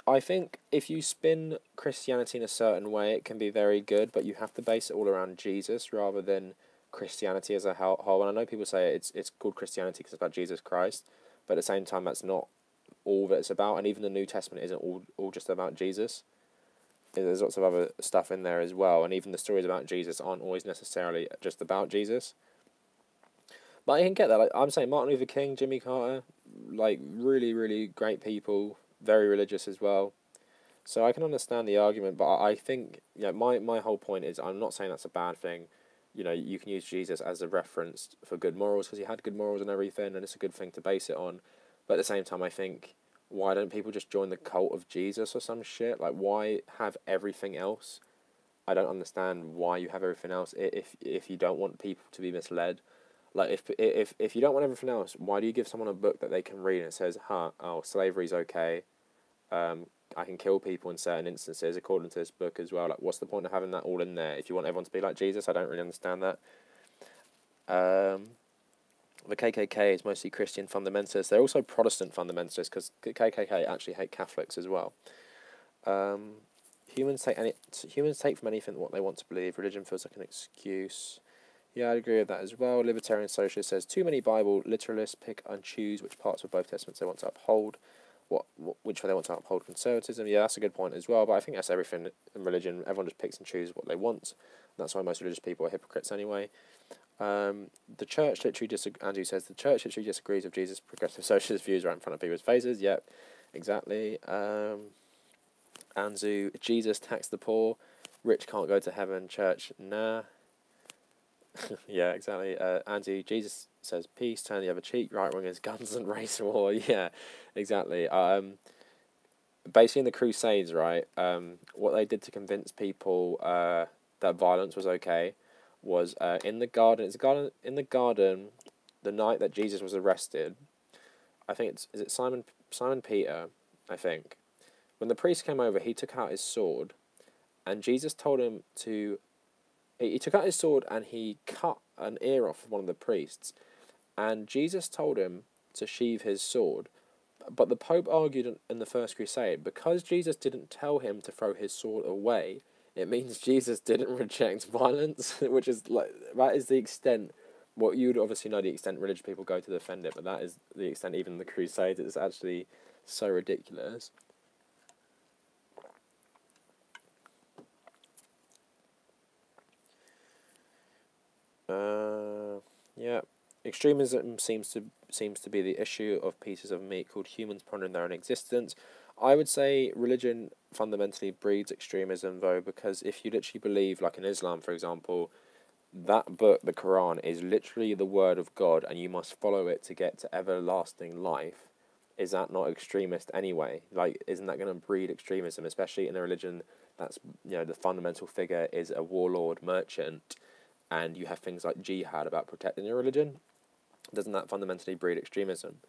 I think if you spin Christianity in a certain way, it can be very good, but you have to base it all around Jesus rather than Christianity as a whole. And I know people say it's called Christianity because it's about Jesus Christ, but at the same time, that's not all that it's about. And even the New Testament isn't all just about Jesus. There's lots of other stuff in there as well, and even the stories about Jesus aren't always necessarily just about Jesus. But I can get that. Like, I'm saying Martin Luther King, Jimmy Carter, like really, really great people, very religious as well. So I can understand the argument, but I think my whole point is I'm not saying that's a bad thing. You can use Jesus as a reference for good morals because he had good morals and everything, and it's a good thing to base it on. But at the same time, I think, why don't people just join the cult of Jesus or some shit? Like, why have everything else? I don't understand why you have everything else if you don't want people to be misled. Like, if you don't want everything else, why do you give someone a book that they can read and it says, slavery's okay, I can kill people in certain instances according to this book as well. Like, what's the point of having that all in there if you want everyone to be like Jesus? I don't really understand that. The KKK is mostly Christian fundamentalists. They're also Protestant fundamentalists because the KKK actually hate Catholics as well. Humans take from anything what they want to believe. Religion feels like an excuse. Yeah, I'd agree with that as well. Libertarian Socialist says, too many Bible literalists pick and choose which parts of both testaments they want to uphold, which way they want to uphold conservatism. Yeah, that's a good point as well, but I think that's everything in religion. Everyone just picks and chooses what they want. That's why most religious people are hypocrites anyway. The church literally Andrew says, the church literally disagrees with Jesus' progressive socialist views right in front of people's faces. Yep, exactly. Anzu, Jesus taxed the poor, rich can't go to heaven, church, nah. Yeah, exactly. Andy, Jesus says peace, turn the other cheek, right wingers, guns and race war. Yeah, exactly. Basically in the Crusades, right, what they did to convince people that violence was okay was in the garden, the night that Jesus was arrested, I think is it Simon Peter, I think. When the priest came over, he took out his sword, and Jesus told him to. He took out his sword and he cut an ear off of one of the priests, and Jesus told him to sheathe his sword. But the Pope argued in the First Crusade, because Jesus didn't tell him to throw his sword away, it means Jesus didn't reject violence, which is like, that is the extent. What you would obviously know the extent religious people go to defend it, but that is the extent even the Crusades. It's actually so ridiculous. Yeah, extremism seems to be the issue of pieces of meat called humans pondering their own existence. I would say religion fundamentally breeds extremism, though, because if you literally believe, like in Islam, for example, that book, the Quran, is literally the word of God, and you must follow it to get to everlasting life. Is that not extremist anyway? Like, isn't that going to breed extremism, especially in a religion that's, the fundamental figure is a warlord merchant, and you have things like jihad about protecting your religion? Doesn't that fundamentally breed extremism?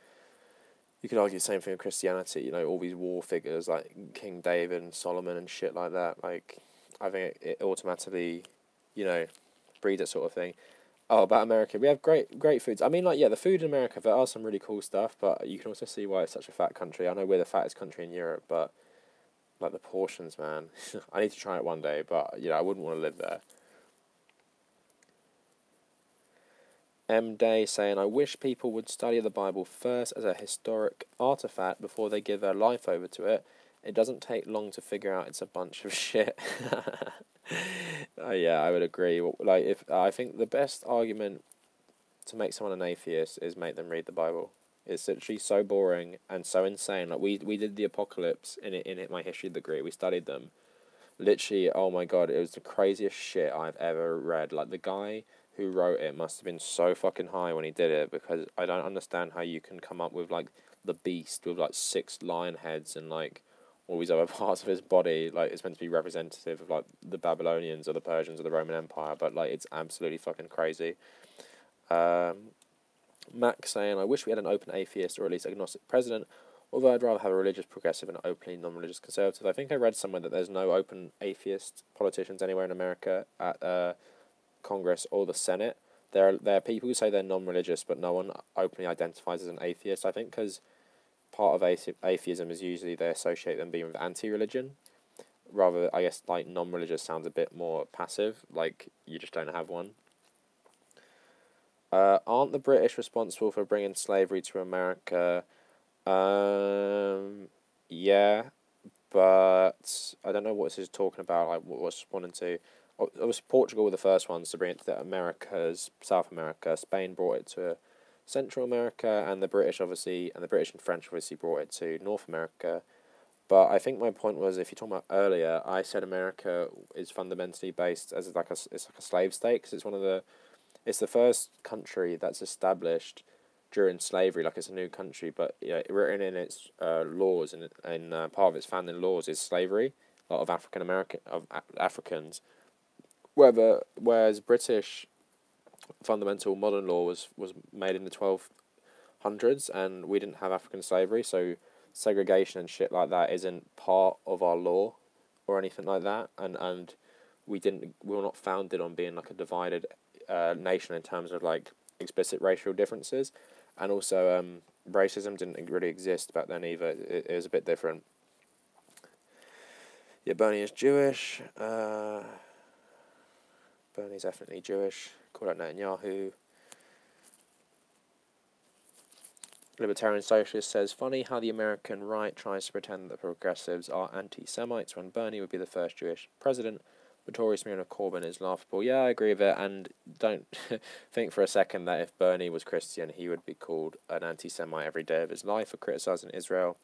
You could argue the same thing with Christianity, all these war figures like King David and Solomon and shit like that. Like, I think it automatically, breeds that sort of thing. Oh, about America, we have great foods. I mean, the food in America, there are some really cool stuff, but you can also see why it's such a fat country. I know we're the fattest country in Europe, but, the portions, man. I need to try it one day, but, I wouldn't want to live there. M. Day saying, I wish people would study the Bible first as a historic artifact before they give their life over to it. It doesn't take long to figure out it's a bunch of shit. Yeah, I would agree. I think the best argument to make someone an atheist is make them read the Bible. It's literally so boring and so insane. Like we did the Apocalypse in my history degree. We studied them. Literally, oh my god, it was the craziest shit I've ever read. Like, the guy who wrote it must have been so fucking high when he did it, because I don't understand how you can come up with, the beast with, 6 lion heads and, all these other parts of his body. It's meant to be representative of, the Babylonians or the Persians or the Roman Empire, but, it's absolutely fucking crazy. Max saying, I wish we had an open atheist or at least agnostic president, although I'd rather have a religious progressive and openly non-religious conservative. I think I read somewhere that there's no open atheist politicians anywhere in America at Congress or the Senate. There are people who say they're non-religious, but no one openly identifies as an atheist. I think because part of atheism is usually they associate them being with anti-religion. Rather, I guess, non-religious sounds a bit more passive, like you just don't have one. Aren't the British responsible for bringing slavery to America? Yeah, but I don't know what this is talking about, what was responding to. Obviously, Portugal were the first ones to bring it to the Americas, South America. Spain brought it to Central America, and the British and French obviously brought it to North America. But I think my point was, if you're talking about earlier, I said America is fundamentally based as it's like a slave state, because it's the first country that's established during slavery, it's a new country, but written in its laws and part of its founding laws is slavery, a lot of Africans. Whereas British fundamental modern law was made in the 1200s, and we didn't have African slavery, so segregation and shit like that isn't part of our law or anything like that, and we were not founded on being a divided nation in terms of explicit racial differences, and also racism didn't really exist back then either. It was a bit different. Yeah, Bernie is Jewish. Bernie's definitely Jewish. called out Netanyahu. Libertarian Socialist says, funny how the American right tries to pretend that progressives are anti-Semites when Bernie would be the first Jewish president. The Tory smearing of Corbyn is laughable. Yeah, I agree with it, and don't think for a second that if Bernie was Christian, he would be called an anti-Semite every day of his life for criticising Israel.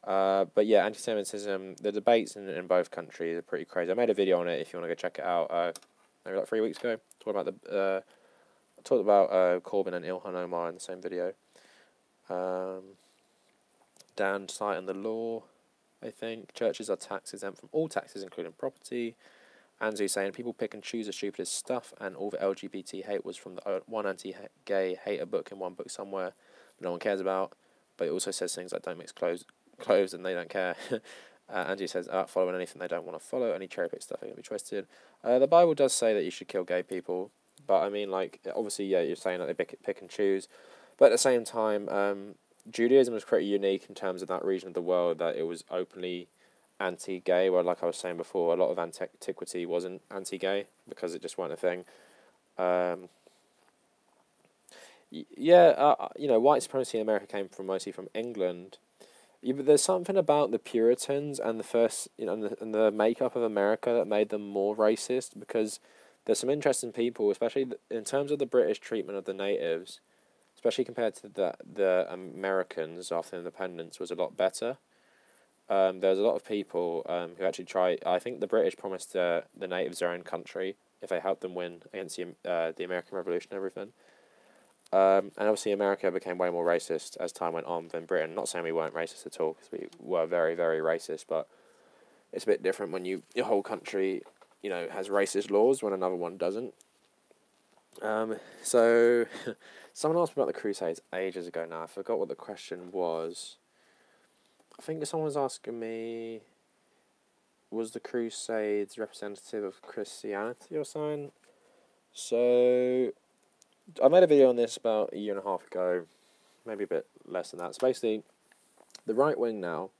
But yeah, anti-Semitism, the debates in both countries are pretty crazy. I made a video on it if you want to go check it out, maybe like 3 weeks ago. Talked about Corbyn and Ilhan Omar in the same video. Dan citing the law, I think. Churches are tax exempt from all taxes, including property. Anzu saying people pick and choose the stupidest stuff, and all the LGBT hate was from the one anti-gay hater book in one book somewhere, but no one cares about. But it also says things like don't mix clothes, and they don't care. Angie says following anything they don't want to follow. Any cherry pick stuff are going to be twisted. The Bible does say that you should kill gay people, but I mean, like, obviously, yeah, you're saying that they pick and choose, but at the same time, Judaism was pretty unique in terms of that region of the world that it was openly anti-gay, where, like I was saying before, a lot of antiquity wasn't anti-gay because it just wasn't a thing. White supremacy in America came mostly from England. Yeah, but there's something about the Puritans and the first, and the makeup of America that made them more racist, because there's some interesting people, especially in terms of the British treatment of the natives, especially compared to the Americans after independence, was a lot better. There's a lot of people who actually try. I think the British promised the natives their own country if they helped them win against the American Revolution and everything. And obviously America became way more racist as time went on than Britain. Not saying we weren't racist at all, because we were very, very racist, but it's a bit different when your whole country, has racist laws when another one doesn't. So someone asked me about the Crusades ages ago now. I forgot what the question was. I think someone was asking me, was the Crusades representative of Christianity or something? So I made a video on this about a year and a half ago, maybe a bit less than that. So basically, the right wing now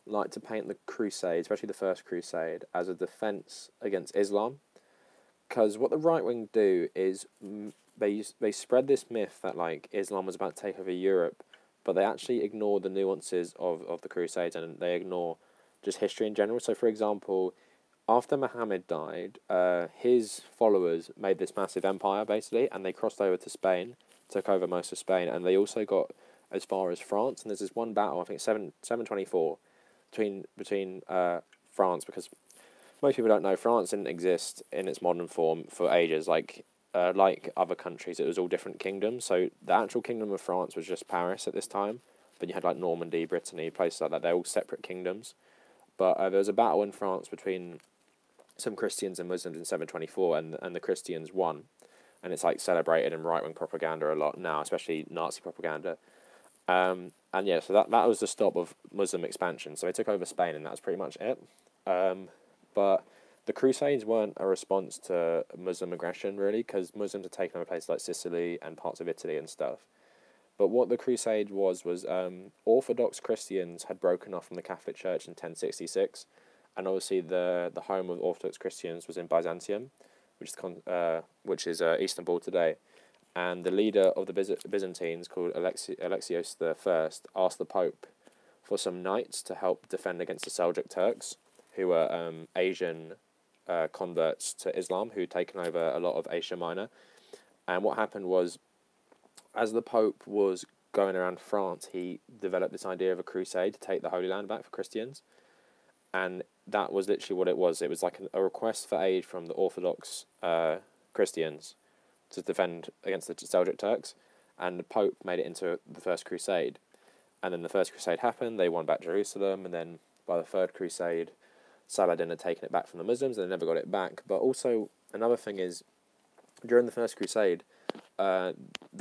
like to paint the Crusades, especially the First Crusade, as a defense against Islam. Because what the right wing do is they spread this myth that, like, Islam was about to take over Europe, but they actually ignore the nuances of the Crusades, and they ignore just history in general. So, for example, after Muhammad died, his followers made this massive empire, basically, and they crossed over to Spain, took over most of Spain, and they also got as far as France. And there's this one battle, I think 724, between France, because most people don't know, France didn't exist in its modern form for ages. Like other countries, it was all different kingdoms. So the actual kingdom of France was just Paris at this time. But you had like Normandy, Brittany, places like that. They're all separate kingdoms. But there was a battle in France between some Christians and Muslims in 724, and the Christians won. And it's like celebrated in right-wing propaganda a lot now, especially Nazi propaganda. And yeah, so that was the stop of Muslim expansion. So they took over Spain, and that was pretty much it. But the Crusades weren't a response to Muslim aggression, really, because Muslims had taken over places like Sicily and parts of Italy and stuff. But what the Crusade was Orthodox Christians had broken off from the Catholic Church in 1066, and obviously the home of Orthodox Christians was in Byzantium, which is Istanbul today. And the leader of the Byzantines, called Alexios I, asked the Pope for some knights to help defend against the Seljuk Turks, who were Asian converts to Islam, who'd taken over a lot of Asia Minor. And what happened was, as the Pope was going around France, he developed this idea of a crusade to take the Holy Land back for Christians. And that was literally what it was. It was like a request for aid from the Orthodox Christians to defend against the Seljuk Turks. And the Pope made it into the First Crusade. And then the First Crusade happened, they won back Jerusalem, and then by the Third Crusade, Saladin had taken it back from the Muslims, and they never got it back. But also, another thing is, during the First Crusade, the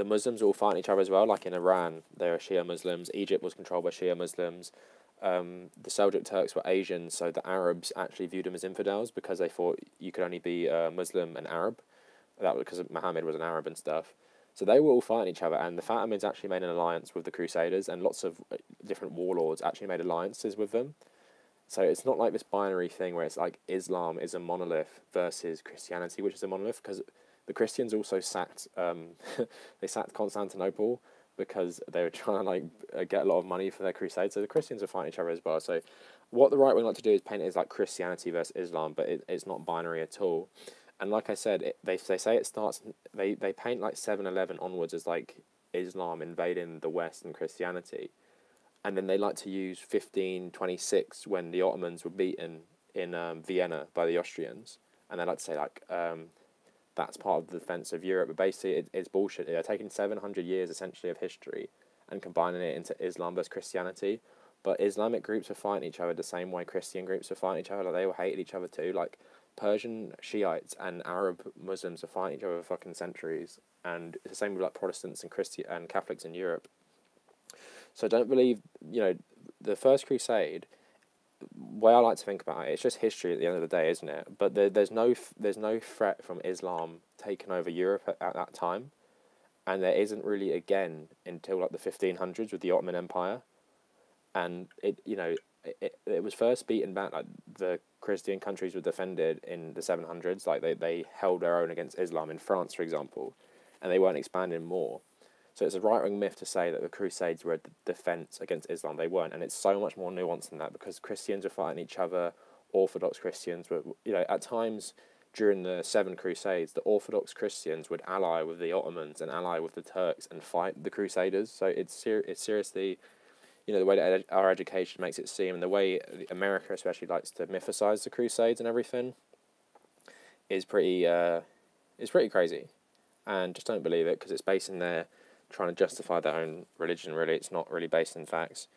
Muslims were all fighting each other as well. Like in Iran, they were Shia Muslims. Egypt was controlled by Shia Muslims. The Seljuk Turks were Asian, so the Arabs actually viewed them as infidels because they thought you could only be Muslim and Arab. That was because Muhammad was an Arab and stuff. So they were all fighting each other, and the Fatimids actually made an alliance with the Crusaders, and lots of different warlords actually made alliances with them. So it's not like this binary thing where it's like Islam is a monolith versus Christianity, which is a monolith, because The Christians also sacked they sacked Constantinople because they were trying to get a lot of money for their crusades. So the Christians are fighting each other as well. So what the right wing like to do is paint it as like Christianity versus Islam, but it's not binary at all. And like I said, they say it starts. They paint like 711 onwards as like Islam invading the West and Christianity, and then they like to use 1526 when the Ottomans were beaten in Vienna by the Austrians, and they like to say like that's part of the defense of Europe. But basically, it's bullshit. They're taking 700 years essentially of history and combining it into Islam versus Christianity. But Islamic groups were fighting each other the same way Christian groups were fighting each other. Like, they all hated each other too. Like, Persian Shiites and Arab Muslims are fighting each other for fucking centuries. And it's the same with like Protestants and and Catholics in Europe. So I don't believe, the First Crusade, the way I like to think about it, it's just history at the end of the day, isn't it? But there's no threat from Islam taking over Europe at that time. And there isn't really again until like the 1500s with the Ottoman Empire. And it was first beaten back, like the Christian countries were defended in the 700s, like they held their own against Islam in France, for example, and they weren't expanding more. So it's a right-wing myth to say that the Crusades were a defense against Islam. They weren't, and it's so much more nuanced than that, because Christians were fighting each other, Orthodox Christians were, at times during the 7 Crusades, the Orthodox Christians would ally with the Ottomans and ally with the Turks and fight the Crusaders. So it's seriously, the way that our education makes it seem, and the way America especially likes to mythicize the Crusades and everything, is pretty crazy. And just don't believe it, because it's based in their trying to justify their own religion, really. It's not really based in facts.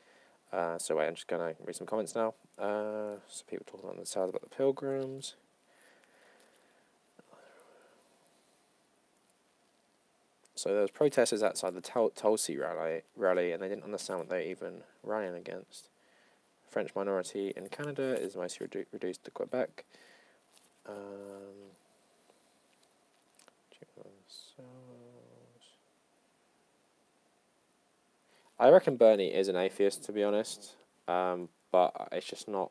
So wait, I'm just going to read some comments now. So people talking on the side about the pilgrims. So there was protesters outside the Tulsi rally, and they didn't understand what they were even rallying against. French minority in Canada is mostly reduced to Quebec. I reckon Bernie is an atheist, to be honest, but it's just not,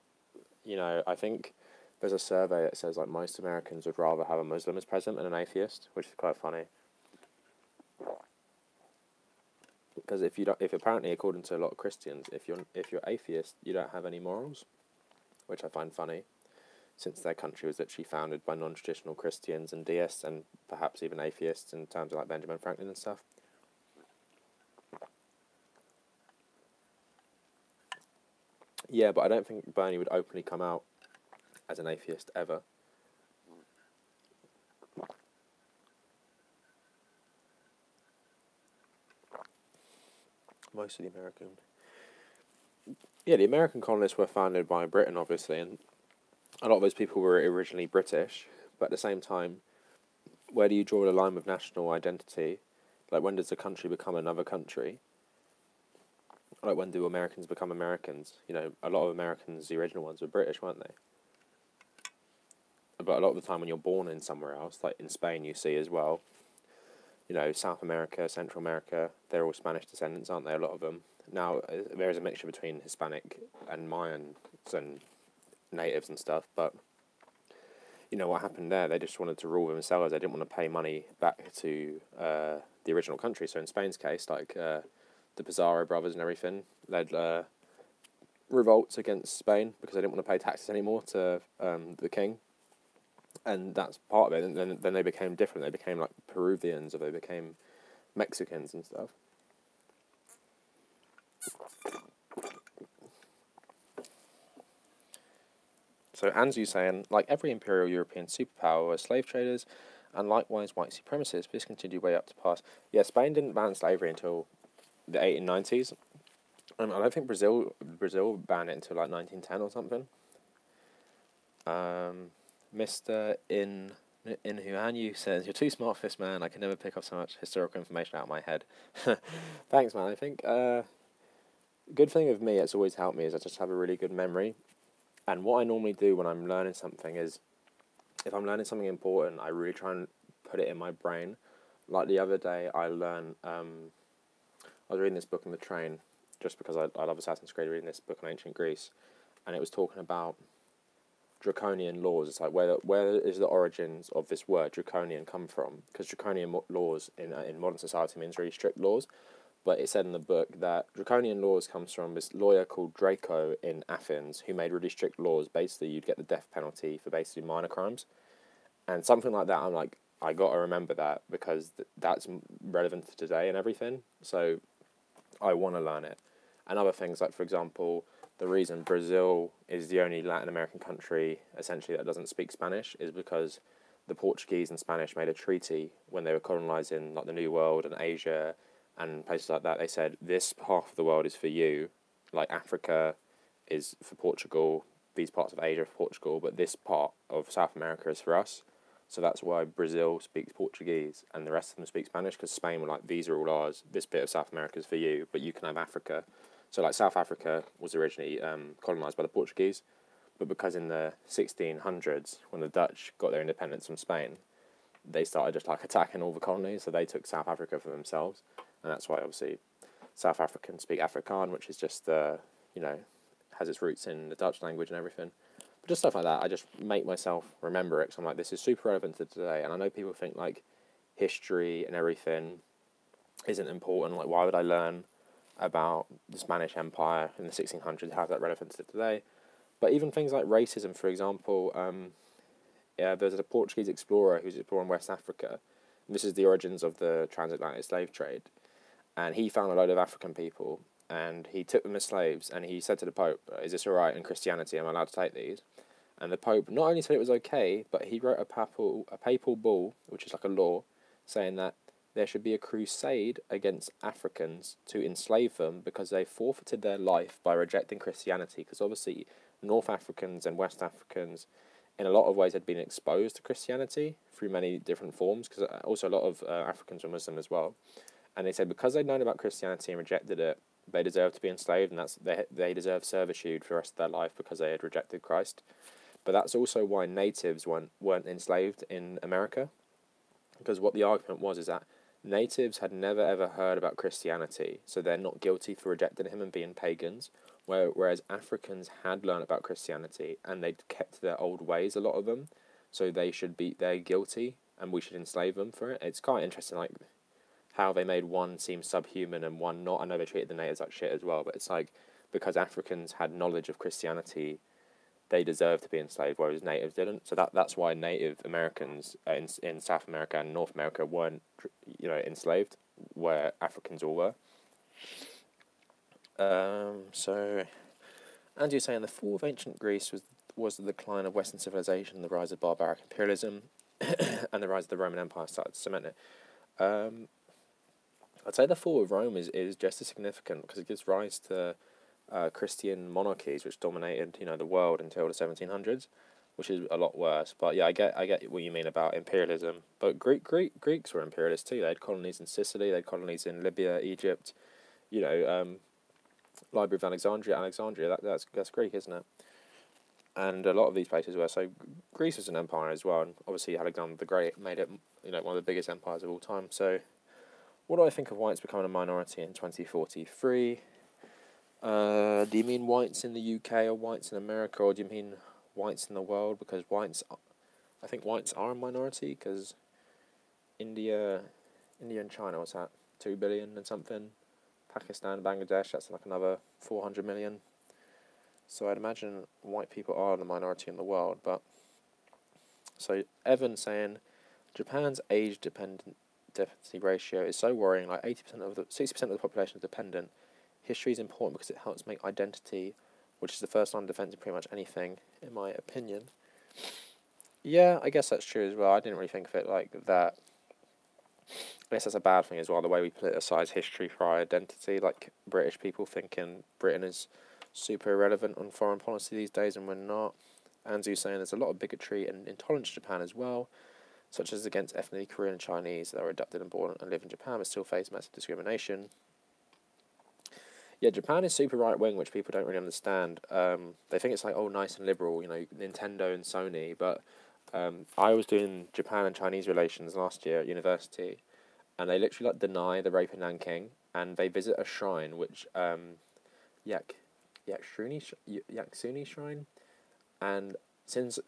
I think there's a survey that says like most Americans would rather have a Muslim as president than an atheist, which is quite funny. Because if apparently, according to a lot of Christians, if you're atheist, you don't have any morals, which I find funny, since their country was literally founded by non-traditional Christians and deists, and perhaps even atheists in terms of like Benjamin Franklin and stuff. Yeah, but I don't think Bernie would openly come out as an atheist ever. Most of the American colonists were founded by Britain, obviously, and a lot of those people were originally British, but at the same time, where do you draw the line with national identity? Like, when does a country become another country? Like, when do Americans become Americans? A lot of Americans, the original ones, were British, weren't they? But a lot of the time when you're born in somewhere else, like in Spain you see as well, South America, Central America, they're all Spanish descendants, aren't they, a lot of them? Now, there is a mixture between Hispanic and Mayans and natives and stuff, but, what happened there, they just wanted to rule themselves. They didn't want to pay money back to the original country. So in Spain's case, like the Pizarro brothers and everything led revolts against Spain because they didn't want to pay taxes anymore to the king. And that's part of it. And then they became different. They became like Peruvians, or they became Mexicans and stuff. So Anzu saying, like every imperial European superpower were slave traders, and likewise white supremacists. This continued way up to past. Yeah, Spain didn't ban slavery until the 1890s. And I don't think Brazil banned it until like 1910 or something. Mr. Inhuanu says, "You're too smart for this, man. I can never pick up so much historical information out of my head." Thanks, man. I think good thing with me, it's always helped me, is I just have a really good memory. And what I normally do when I'm learning something is, if I'm learning something important, I really try and put it in my brain. Like the other day, I learned, I was reading this book on the train, just because I love Assassin's Creed, reading this book on ancient Greece, and it was talking about draconian laws. It's like where is the origins of this word draconian come from? Because draconian laws in modern society means really strict laws. But it said in the book that draconian laws comes from this lawyer called Draco in Athens, who made really strict laws. Basically, you'd get the death penalty for basically minor crimes. And something like that, I'm like, I got to remember that, because that's relevant to today and everything. So I want to learn it. And other things, like, for example, the reason Brazil is the only Latin American country, essentially, that doesn't speak Spanish is because the Portuguese and Spanish made a treaty when they were colonizing, like, the New World and Asia and places like that. They said, this half of the world is for you, like Africa is for Portugal, these parts of Asia are for Portugal, but this part of South America is for us. So that's why Brazil speaks Portuguese and the rest of them speak Spanish, because Spain were like, these are all ours, this bit of South America is for you, but you can have Africa. So like South Africa was originally colonised by the Portuguese, but because in the 1600s, when the Dutch got their independence from Spain, they started just like attacking all the colonies, so they took South Africa for themselves. And that's why, obviously, South Africans speak Afrikaans, which is just, has its roots in the Dutch language and everything. But just stuff like that, I just make myself remember it, because I'm like, this is super relevant to today. And I know people think, like, history and everything isn't important. Like, why would I learn about the Spanish Empire in the 1600s, have that relevance to today? But even things like racism, for example, there's a Portuguese explorer who's exploring West Africa. And this is the origins of the transatlantic slave trade. And he found a load of African people, and he took them as slaves, and he said to the Pope, is this all right in Christianity? Am I allowed to take these? And the Pope not only said it was okay, but he wrote a papal bull, which is like a law, saying that there should be a crusade against Africans to enslave them because they forfeited their life by rejecting Christianity. Because obviously North Africans and West Africans, in a lot of ways, had been exposed to Christianity through many different forms, because also a lot of Africans were Muslim as well. And they said because they'd known about Christianity and rejected it, they deserved to be enslaved, and they deserved servitude for the rest of their life because they had rejected Christ. But that's also why natives weren't enslaved in America, because what the argument was is that natives had never ever heard about Christianity, so they're not guilty for rejecting him and being pagans, whereas Africans had learned about Christianity and they'd kept their old ways, a lot of them, so they're guilty and we should enslave them for it. It's quite interesting, like, how they made one seem subhuman and one not. I know they treated the natives like shit as well, but it's like, because Africans had knowledge of Christianity, they deserved to be enslaved, whereas natives didn't. So that's why Native Americans in South America and North America weren't, enslaved, where Africans all were. So, and you're saying the fall of ancient Greece was the decline of Western civilization, the rise of barbaric imperialism, and the rise of the Roman Empire started to cement it. I'd say the fall of Rome is just as significant, because it gives rise to Christian monarchies which dominated the world until the 1700s, which is a lot worse. But yeah, I get what you mean about imperialism. But Greeks were imperialists too. They had colonies in Sicily, they had colonies in Libya, Egypt. Library of Alexandria. That's Greek, isn't it? And a lot of these places were. So Greece was an empire as well, and obviously Alexander the Great made it one of the biggest empires of all time. So what do I think of whites becoming a minority in 2043? Do you mean whites in the UK or whites in America, or do you mean whites in the world? Because I think whites are a minority, because India and China, what's that, 2 billion and something? Pakistan, Bangladesh, that's like another 400 million. So I'd imagine white people are the minority in the world. But so Evan saying Japan's age dependency ratio is so worrying. Like 60% of the population is dependent. History is important because it helps make identity, which is the first line of defense in pretty much anything, in my opinion. Yeah, I guess that's true as well. I didn't really think of it like that. I guess that's a bad thing as well, the way we politicise history for our identity, like British people thinking Britain is super irrelevant on foreign policy these days, and we're not. Anzu's saying there's a lot of bigotry and intolerance in Japan as well, such as against ethnically Korean and Chinese that are adopted and born and live in Japan but still face massive discrimination. Yeah, Japan is super right-wing, which people don't really understand. They think it's like, oh, nice and liberal, Nintendo and Sony, but I was doing Japan and Chinese relations last year at university, and they literally deny the rape in Nanking, and they visit a shrine which Yakusuni Shrine, and since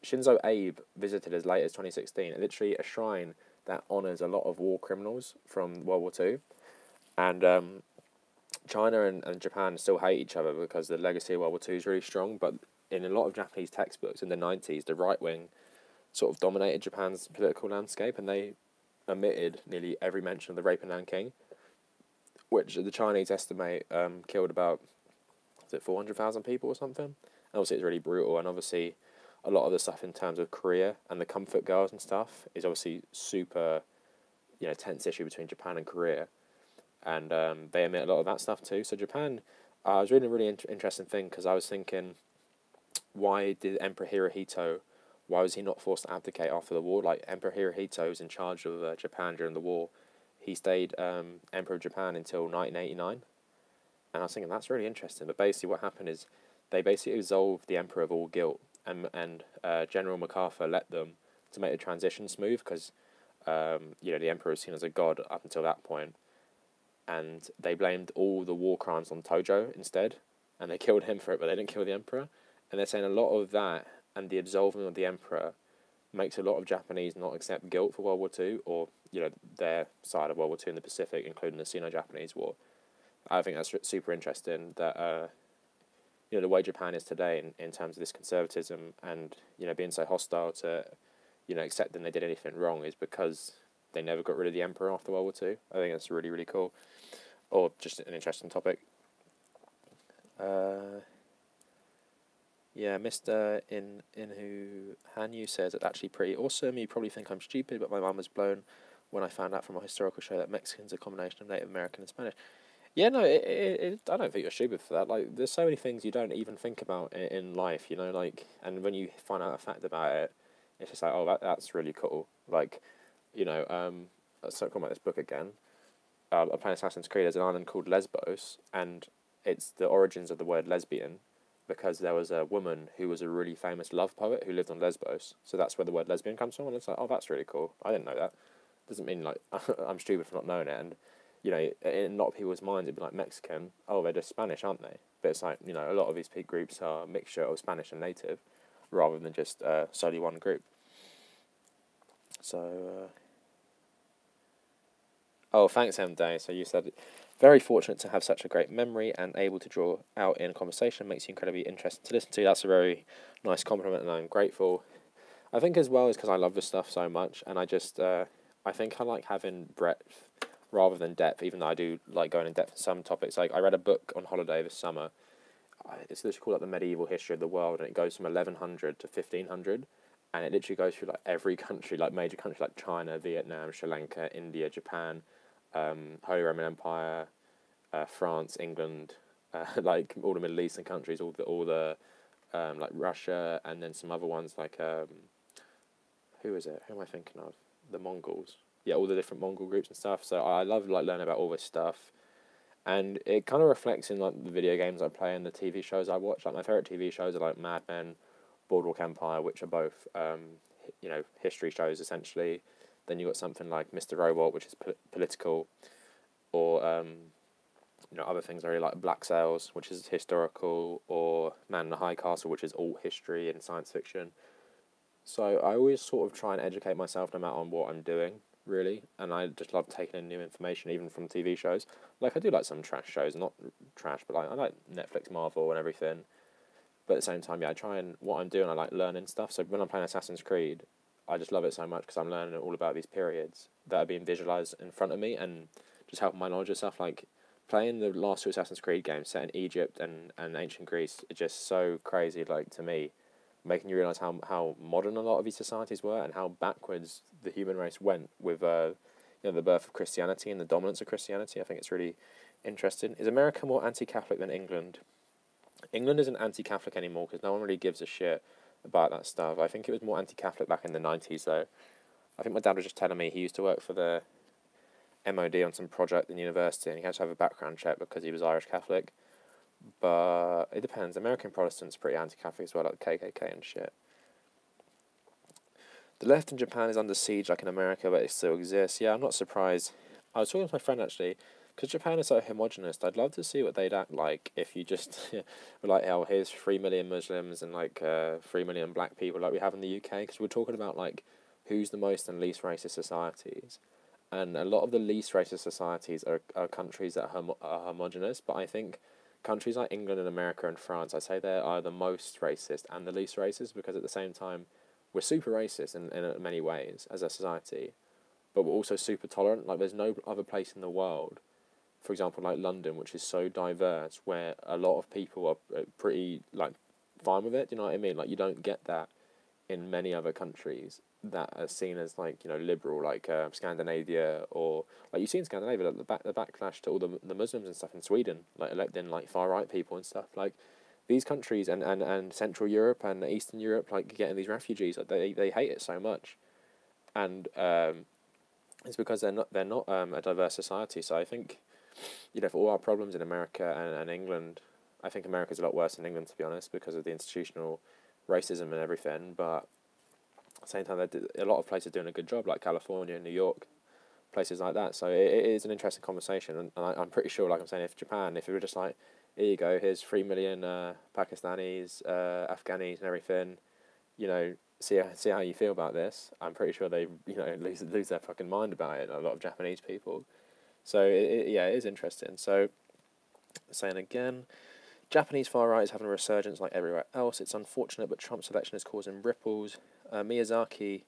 Shinzo Abe visited as late as 2016, literally a shrine that honours a lot of war criminals from World War II. And China and Japan still hate each other because the legacy of World War II is really strong, but in a lot of Japanese textbooks in the 90s, the right wing sort of dominated Japan's political landscape, and they omitted nearly every mention of the rape in Nanking, which the Chinese estimate killed about, is it 400,000 people or something? And obviously it's really brutal, and obviously a lot of the stuff in terms of Korea and the comfort girls and stuff is obviously super, tense issue between Japan and Korea, and they omit a lot of that stuff too. So Japan, I was reading a really interesting thing because I was thinking, why did Emperor Hirohito, why was he not forced to abdicate after the war? Like, Emperor Hirohito was in charge of Japan during the war. He stayed Emperor of Japan until 1989, and I was thinking that's really interesting. But basically what happened is they basically absolved the Emperor of all guilt, and General MacArthur let them to make the transition smooth because, the Emperor was seen as a god up until that point, and they blamed all the war crimes on Tojo instead, and they killed him for it, but they didn't kill the Emperor. And they're saying a lot of that and the absolving of the Emperor makes a lot of Japanese not accept guilt for World War II or, their side of World War II in the Pacific, including the Sino-Japanese War. I think that's super interesting that, the way Japan is today in terms of this conservatism and, being so hostile to, accepting they did anything wrong is because they never got rid of the Emperor after World War II. I think that's really, really cool. Or just an interesting topic. Yeah, Mr. Inhu Hanyu says it's actually pretty awesome. You probably think I'm stupid, but my mum was blown when I found out from a historical show that Mexicans are a combination of Native American and Spanish. Yeah, no, I don't think you're stupid for that. Like, there's so many things you don't even think about in life, and when you find out a fact about it, it's just like, oh, that's really cool. Like, let's talk about this book again. I'm playing Assassin's Creed. There's an island called Lesbos, and it's the origins of the word lesbian, because there was a woman who was a really famous love poet who lived on Lesbos. So that's where the word lesbian comes from. And it's like, oh, that's really cool. I didn't know that. Doesn't mean, like, I'm stupid for not knowing it. And, in a lot of people's minds, it'd be like Mexican. Oh, they're just Spanish, aren't they? But it's like, a lot of these groups are a mixture of Spanish and native rather than just solely one group. So, oh, thanks, M-Day. So you said, very fortunate to have such a great memory and able to draw out in conversation. Makes you incredibly interesting to listen to. That's a very nice compliment, and I'm grateful. I think as well is because I love this stuff so much, and I just, I think I like having breadth rather than depth, even though I do like going in depth in some topics. Like, I read a book on holiday this summer. It's literally called, like, The Medieval History of the World, and it goes from 1100 to 1500, and it literally goes through, like, every country, like, major countries like China, Vietnam, Sri Lanka, India, Japan, Holy Roman Empire, France, England, like all the Middle Eastern countries, all the like Russia, and then some other ones like who is it? Who am I thinking of? The Mongols. Yeah, all the different Mongol groups and stuff. So I love like learning about all this stuff, and it kind of reflects in like the video games I play and the TV shows I watch. Like, my favorite TV shows are like Mad Men, Boardwalk Empire, which are both history shows essentially. Then you got something like Mr. Robot, which is political, or other things I really like, Black Sails, which is historical, or Man in the High Castle, which is all history and science fiction. So I always sort of try and educate myself no matter on what I'm doing, really, and I just love taking in new information, even from TV shows. Like, I do like some trash shows, not trash, but like I like Netflix, Marvel, and everything. But at the same time, yeah, I try and, what I'm doing, I like learning stuff. So when I'm playing Assassin's Creed, I just love it so much because I'm learning all about these periods that are being visualised in front of me, and just helping my knowledge of stuff. Like, playing the last two Assassin's Creed games set in Egypt and ancient Greece is just so crazy, like, to me, making you realise how modern a lot of these societies were and how backwards the human race went with the birth of Christianity and the dominance of Christianity. I think it's really interesting. Is America more anti-Catholic than England? England isn't anti-Catholic anymore because no one really gives a shit about that stuff. I think it was more anti-Catholic back in the 90s, though. I think my dad was just telling me he used to work for the MOD on some project in university, and he had to have a background check because he was Irish Catholic. But it depends. American Protestants are pretty anti-Catholic as well, like the KKK and shit. The left in Japan is under siege like in America, but it still exists. Yeah, I'm not surprised. I was talking to my friend, actually. because Japan is so homogenous. I'd love to see what they'd act like if you just were like, oh, here's 3 million Muslims and like 3 million black people like we have in the UK. Because we're talking about like who's the most and least racist societies, and a lot of the least racist societies are countries that are homogenous. But I think countries like England and America and France, I say they are the most racist and the least racist, because at the same time we're super racist in many ways as a society, but we're also super tolerant. Like there's no other place in the world, for example, like London, which is so diverse, where a lot of people are pretty like fine with it. Do you know what I mean? Like you don't get that in many other countries that are seen as like, you know, liberal, like Scandinavia, or like you see in Scandinavia, like the backlash to all the Muslims and stuff in Sweden, like electing like far right people and stuff. Like these countries and Central Europe and Eastern Europe, like getting these refugees, like they hate it so much, and it's because they're not a diverse society. So I think, you know, for all our problems in America and England, I think America's a lot worse than England, to be honest, because of the institutional racism and everything. But at the same time, a lot of places doing a good job, like California, New York, places like that. So it is an interesting conversation, and I'm pretty sure, like I'm saying, if Japan, if it were just like, here you go, here's 3 million Pakistanis, Afghanis, and everything, you know, see how you feel about this. I'm pretty sure they, you know, lose their fucking mind about it. A lot of Japanese people. So it is interesting. So saying again, Japanese far right is having a resurgence like everywhere else. It's unfortunate, but Trump's election is causing ripples. Miyazaki,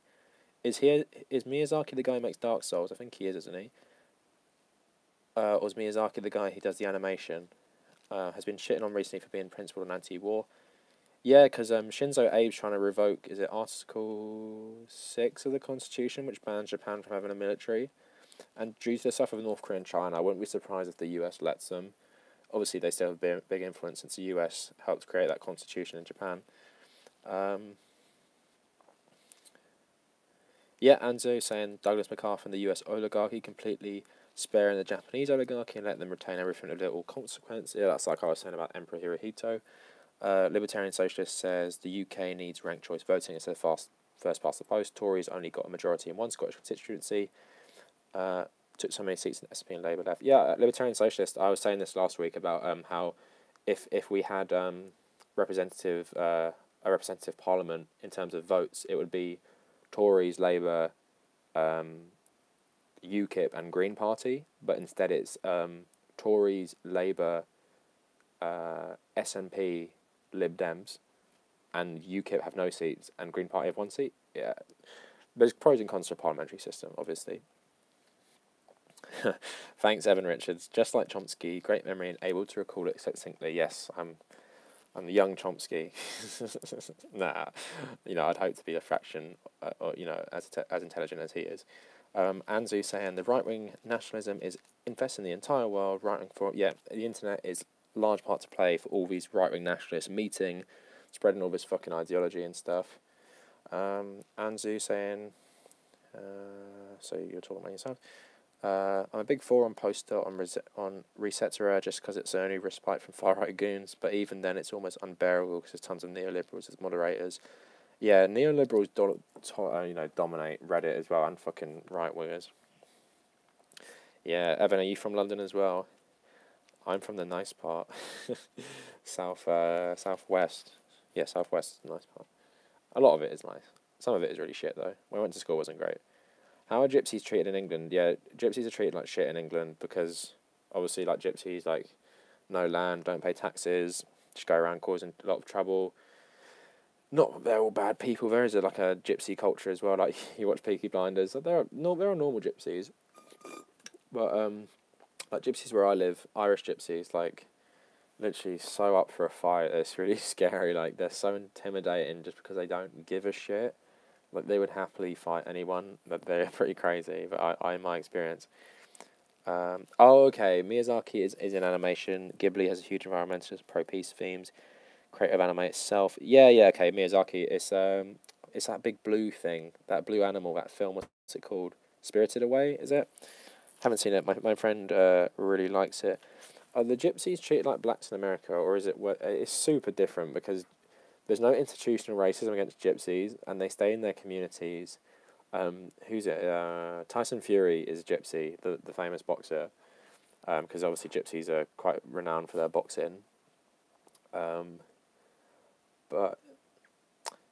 is Miyazaki the guy who makes Dark Souls? I think he is, isn't he? Or is Miyazaki the guy who does the animation? Has been shitting on recently for being principled and anti-war. Yeah, because Shinzo Abe's trying to revoke, is it Article 6 of the Constitution, which bans Japan from having a military? And due to the stuff with North Korea and China, I wouldn't be surprised if the US lets them. Obviously, they still have a big influence since the US helped create that constitution in Japan. Yeah, Anzo saying Douglas MacArthur and the US oligarchy completely sparing the Japanese oligarchy and let them retain everything of little consequence. Yeah, that's like I was saying about Emperor Hirohito. Libertarian Socialist says the UK needs ranked choice voting instead of first past the post. Tories only got a majority in one Scottish constituency. Took so many seats in SNP and Labour left. Yeah, Libertarian Socialist, I was saying this last week about how if we had a representative parliament in terms of votes, it would be Tories, Labour, UKIP and Green Party, but instead it's Tories, Labour, SNP, Lib Dems, and UKIP have no seats, and Green Party have one seat. Yeah, there's pros and cons to a parliamentary system, obviously. Thanks, Evan Richards. Just like Chomsky, great memory and able to recall it succinctly. Yes, I'm the young Chomsky. Nah, you know, I'd hope to be a fraction, or you know, as intelligent as he is. Anzu saying the right-wing nationalism is infesting the entire world. Right-wing the internet is a large part to play for all these right-wing nationalists meeting, spreading all this fucking ideology and stuff. Anzu saying, so you're talking about yourself. I'm a big forum poster on Resetera just because it's the only respite from far-right goons, but even then it's almost unbearable because there's tons of neoliberals as moderators. Yeah, neoliberals dominate Reddit as well, and fucking right-wingers. Yeah, Evan, are you from London as well? I'm from the nice part. Southwest. Yeah, Southwest is the nice part. A lot of it is nice. Some of it is really shit, though. When I went to school, it wasn't great. How are gypsies treated in England? Yeah, gypsies are treated like shit in England because, obviously, like, gypsies, like, no land, don't pay taxes, just go around causing a lot of trouble. Not they're all bad people. There is like a gypsy culture as well. Like, you watch Peaky Blinders. There are normal gypsies, but like gypsies where I live, Irish gypsies, like, literally so up for a fight. It's really scary. Like, they're so intimidating just because they don't give a shit. Like, they would happily fight anyone, but they're pretty crazy. But in my experience. Okay. Miyazaki is in animation. Ghibli has a huge environmentalist, pro-peace themes. Creative anime itself. Yeah, okay. Miyazaki. It's that big blue thing, that blue animal, that film. What's it called? Spirited Away, is it? Haven't seen it. My friend really likes it. Are the gypsies treated like blacks in America, or is it? It's super different because there's no institutional racism against gypsies, and they stay in their communities. Who's it? Tyson Fury is a gypsy, the famous boxer. because obviously gypsies are quite renowned for their boxing. But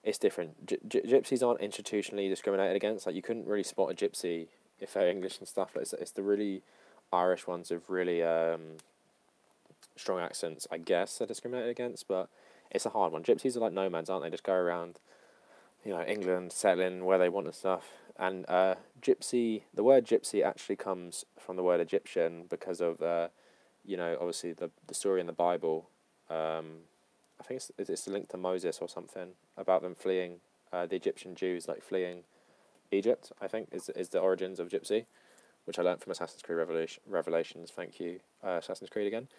it's different. Gypsies aren't institutionally discriminated against. Like, you couldn't really spot a gypsy if they're English and stuff. Like, it's the really Irish ones with really strong accents, I guess, they're discriminated against, but it's a hard one. Gypsies are like nomads, aren't they? Just go around, England, settling where they want and stuff. And gypsy, the word gypsy actually comes from the word Egyptian because of, obviously the story in the Bible. I think it's linked to Moses or something about them fleeing, the Egyptian Jews, like, fleeing Egypt, I think, is the origins of gypsy, which I learned from Assassin's Creed Revelations. Thank you, Assassin's Creed again.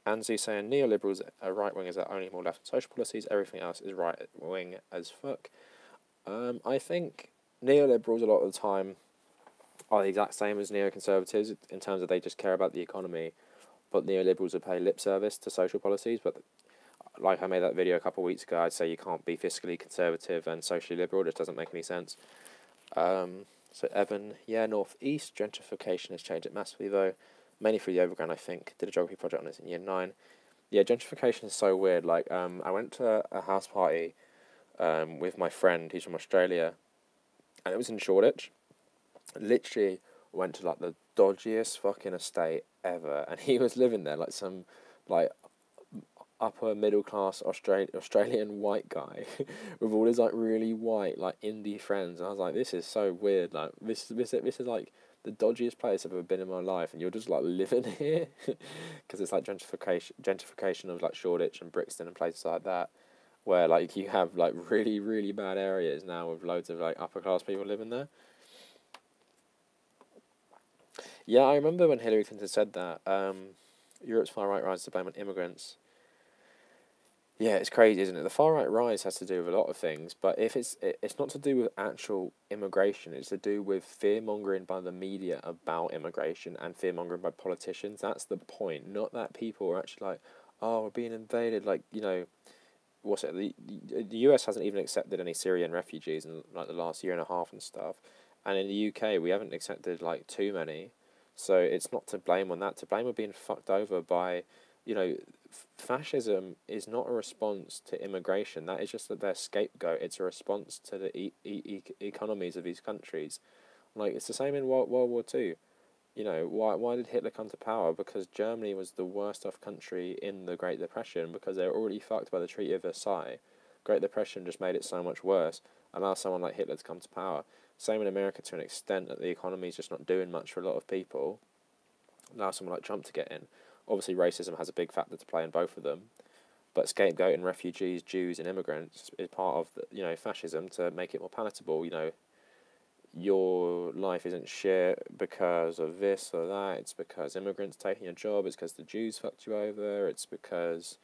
Anzu saying neoliberals are right-wingers that only more left social policies, everything else is right-wing as fuck. I think neoliberals a lot of the time are the exact same as neoconservatives in terms of they just care about the economy, but neoliberals will pay lip service to social policies. But like I made that video a couple of weeks ago, I'd say you can't be fiscally conservative and socially liberal. It just doesn't make any sense. So Evan, northeast gentrification has changed it massively though, mainly through the overground. I think did a geography project on this in year 9. Yeah, gentrification is so weird. Like, I went to a house party with my friend. He's from Australia, and it was in Shoreditch. Literally went to like the dodgiest fucking estate ever, and he was living there like some like upper middle class Australian white guy with all his like really white like indie friends, and I was like, this is so weird. Like, this is like the dodgiest place I've ever been in my life, and you're just like living here, because it's like gentrification of like Shoreditch and Brixton and places like that, where like you have like really really bad areas now with loads of like upper class people living there. Yeah, I remember when Hillary Clinton said that Europe's far right rises to blame on immigrants. Yeah, it's crazy, isn't it? The far right rise has to do with a lot of things, but if it's not to do with actual immigration, it's to do with fear mongering by the media about immigration and fear mongering by politicians. That's the point. Not that people are actually like, oh, we're being invaded. Like, what's it? The US hasn't even accepted any Syrian refugees in like the last year and a half and stuff, and in the UK we haven't accepted like too many. So it's not to blame on that. To blame on being fucked over by, fascism is not a response to immigration. That is just their scapegoat. It's a response to the economies of these countries. Like, it's the same in World War Two. Why did Hitler come to power? Because Germany was the worst off country in the Great Depression, because they were already fucked by the Treaty of Versailles. Great Depression just made it so much worse. Allow someone like Hitler to come to power. Same in America to an extent, that the economy is just not doing much for a lot of people. Allow someone like Trump to get in. Obviously, racism has a big factor to play in both of them, but scapegoating refugees, Jews, and immigrants is part of the, fascism to make it more palatable. Your life isn't shit because of this or that. It's because immigrants taking your job. It's because the Jews fucked you over. It's because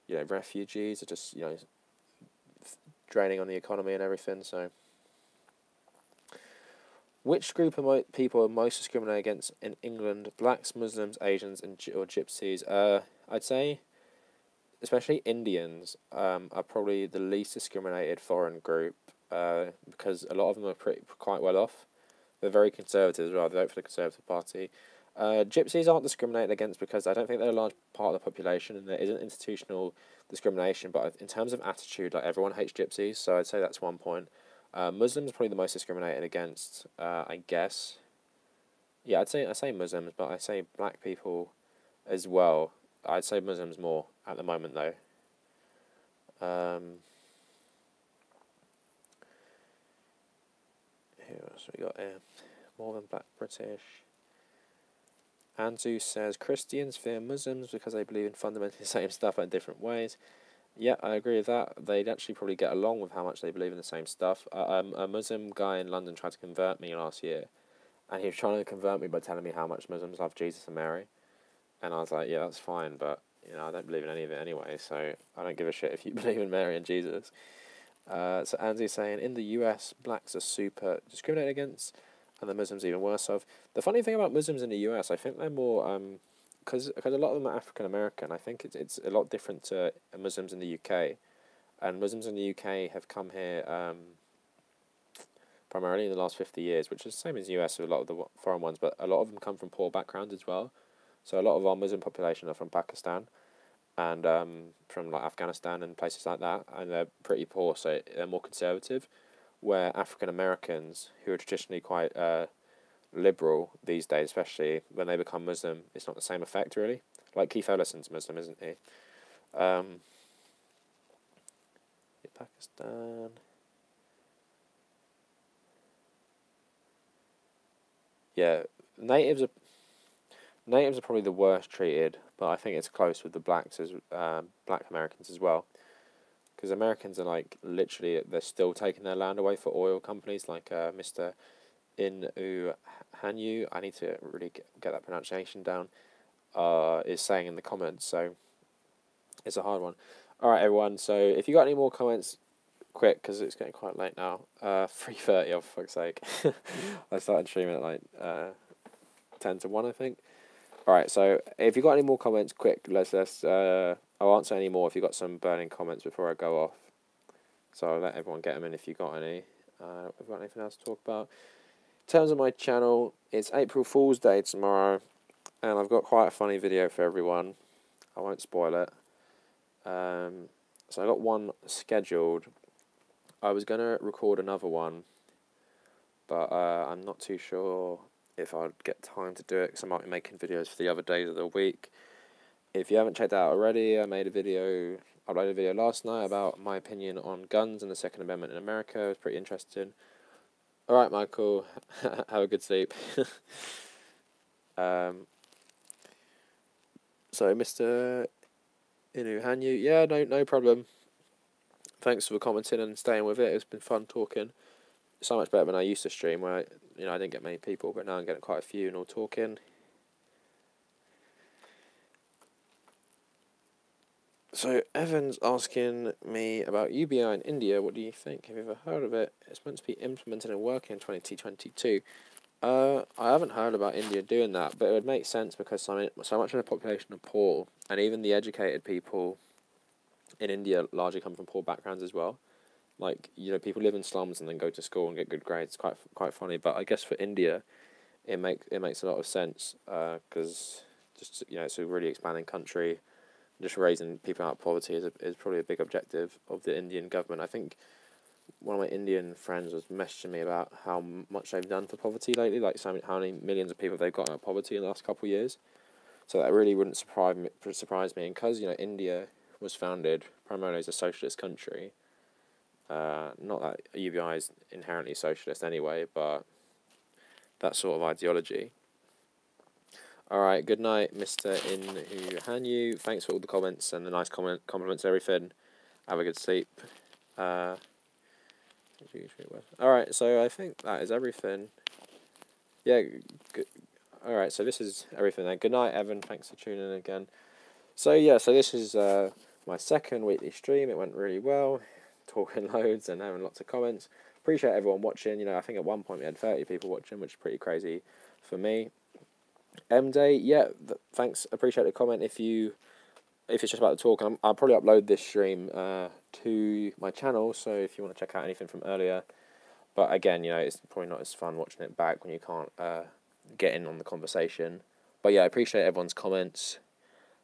refugees are just draining on the economy and everything. So, which group of people are most discriminated against in England? Blacks, Muslims, Asians, or Gypsies? I'd say, especially Indians, are probably the least discriminated foreign group, because a lot of them are quite well off. They're very conservative as well. They vote for the Conservative Party. Gypsies aren't discriminated against because I don't think they're a large part of the population, and there isn't institutional discrimination. But in terms of attitude, like, everyone hates Gypsies, so I'd say that's one point. Muslims are probably the most discriminated against, I guess. Yeah, I say Muslims, but I say black people as well. I'd say Muslims more at the moment, though. Who else we got here? More than black British. Anzu says Christians fear Muslims because they believe in fundamentally the same stuff but in different ways. Yeah, I agree with that. They'd actually probably get along with how much they believe in the same stuff. A Muslim guy in London tried to convert me last year, and he was trying to convert me by telling me how much Muslims love Jesus and Mary. And I was like, yeah, that's fine, but I don't believe in any of it anyway, so I don't give a shit if you believe in Mary and Jesus. So Andy's saying, in the US, blacks are super discriminated against, and the Muslims even worse off. The funny thing about Muslims in the US, I think they're more, because a lot of them are African American. I think it's a lot different to Muslims in the UK, and Muslims in the UK have come here primarily in the last 50 years, which is the same as the US with a lot of the foreign ones, but a lot of them come from poor backgrounds as well. So a lot of our Muslim population are from Pakistan and from like Afghanistan and places like that, and they're pretty poor, so they're more conservative, where African Americans, who are traditionally quite liberal these days, especially when they become Muslim, it's not the same effect really. Like Keith Ellison's Muslim, isn't he? Pakistan. Yeah, natives are probably the worst treated, but I think it's close with the blacks as Black Americans as well, because Americans are like literally they're still taking their land away for oil companies like Mr. Inu Hanyu. I need to really get that pronunciation down. Is saying in the comments, so it's a hard one. All right, everyone. So if you got any more comments, quick, because it's getting quite late now. 3:30, oh for fuck's sake. I started streaming at like 10 to 1, I think. All right, so if you got any more comments, quick. Let's I'll answer any more if you got some burning comments before I go off. So I'll let everyone get them in if you got any. Have you got anything else to talk about? In terms of my channel, it's April Fool's Day tomorrow, and I've got quite a funny video for everyone. I won't spoil it. So I got one scheduled. I was going to record another one, but I'm not too sure if I'd get time to do it, because I might be making videos for the other days of the week. If you haven't checked out already, I uploaded a video last night about my opinion on guns and the Second Amendment in America. It was pretty interesting. Alright, Michael, have a good sleep. So, Mr. Inu Hanyu, yeah, no problem. Thanks for commenting and staying with it. It's been fun talking. So much better than I used to stream, where I didn't get many people, but now I'm getting quite a few and all talking. So Evan's asking me about UBI in India. What do you think? Have you ever heard of it? It's meant to be implemented and working in 2022. I haven't heard about India doing that, but it would make sense because so much of the population are poor, and even the educated people in India largely come from poor backgrounds as well. Like, people live in slums and then go to school and get good grades. It's quite funny, but I guess for India, it makes a lot of sense because just it's a really expanding country. Just raising people out of poverty is probably a big objective of the Indian government. I think one of my Indian friends was messaging me about how much they've done for poverty lately, like how many millions of people they've got out of poverty in the last couple of years. So that really wouldn't surprise me, and because India was founded primarily as a socialist country. Not that UBI is inherently socialist anyway, but that sort of ideology. Alright, good night, Mr. Inu Hanyu. Thanks for all the comments and the nice compliments and everything. Have a good sleep. Alright, so I think that is everything. Yeah, good. Alright, so this is everything then. Good night, Evan. Thanks for tuning in again. So yeah, so this is my second weekly stream. It went really well. Talking loads and having lots of comments. Appreciate everyone watching. I think at one point we had 30 people watching, which is pretty crazy for me. M-Day, yeah, thanks. Appreciate the comment. If it's just about the talk, I'll probably upload this stream to my channel, so if you want to check out anything from earlier. But again, it's probably not as fun watching it back when you can't get in on the conversation. But yeah, I appreciate everyone's comments.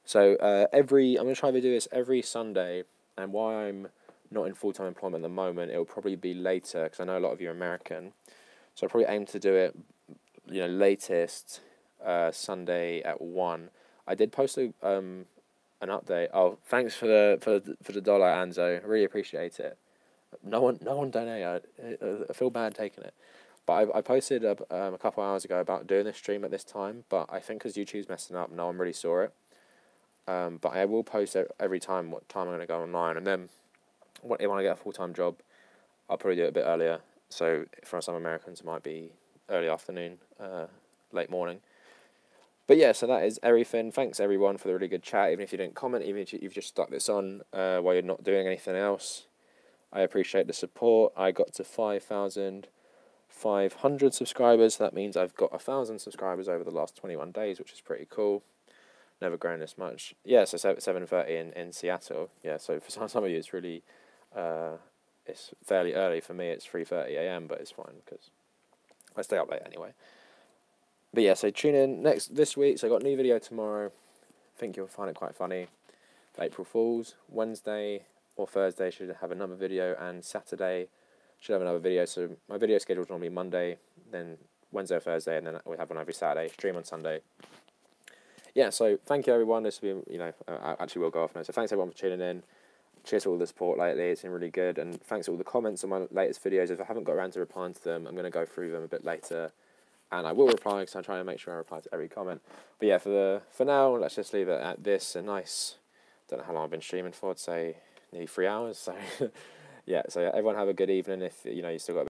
So I'm going to try to do this every Sunday, and why I'm not in full-time employment at the moment, it'll probably be later, because I know a lot of you are American. So I'll probably aim to do it, latest Sunday at 1. I did post an update. Oh, thanks for the dollar, Anzo. I really appreciate it. No one donated. I feel bad taking it. But I posted a couple hours ago about doing this stream at this time, but I think because YouTube's messing up, no one really saw it. But I will post every time what time I'm going to go online, and then when I get a full-time job, I'll probably do it a bit earlier. So for some Americans, it might be early afternoon, late morning. But yeah, so that is everything. Thanks everyone for the really good chat. Even if you didn't comment, even if you've just stuck this on while you're not doing anything else, I appreciate the support. I got to 5,500 subscribers. So that means I've got 1,000 subscribers over the last 21 days, which is pretty cool. Never grown this much. Yeah, so 7:30 in Seattle. Yeah, so for some of you, it's really it's fairly early for me. It's 3:30 a.m, but it's fine because I stay up late anyway. But yeah, so tune in this week. So I got a new video tomorrow. I think you'll find it quite funny. For April Fools. Wednesday or Thursday should have another video, and Saturday should have another video. So my video schedule is normally Monday, then Wednesday or Thursday, and then we have one every Saturday. Stream on Sunday. Yeah, so thank you everyone. This will be, I actually will go off now. So thanks everyone for tuning in. Cheers for all the support lately. It's been really good, and thanks for all the comments on my latest videos. If I haven't got around to replying to them, I'm going to go through them a bit later, and I will reply because I'm trying to make sure I reply to every comment. But yeah, for now, let's just leave it at this. A nice, don't know how long I've been streaming for. I'd say nearly 3 hours. So yeah, so everyone have a good evening. If you still got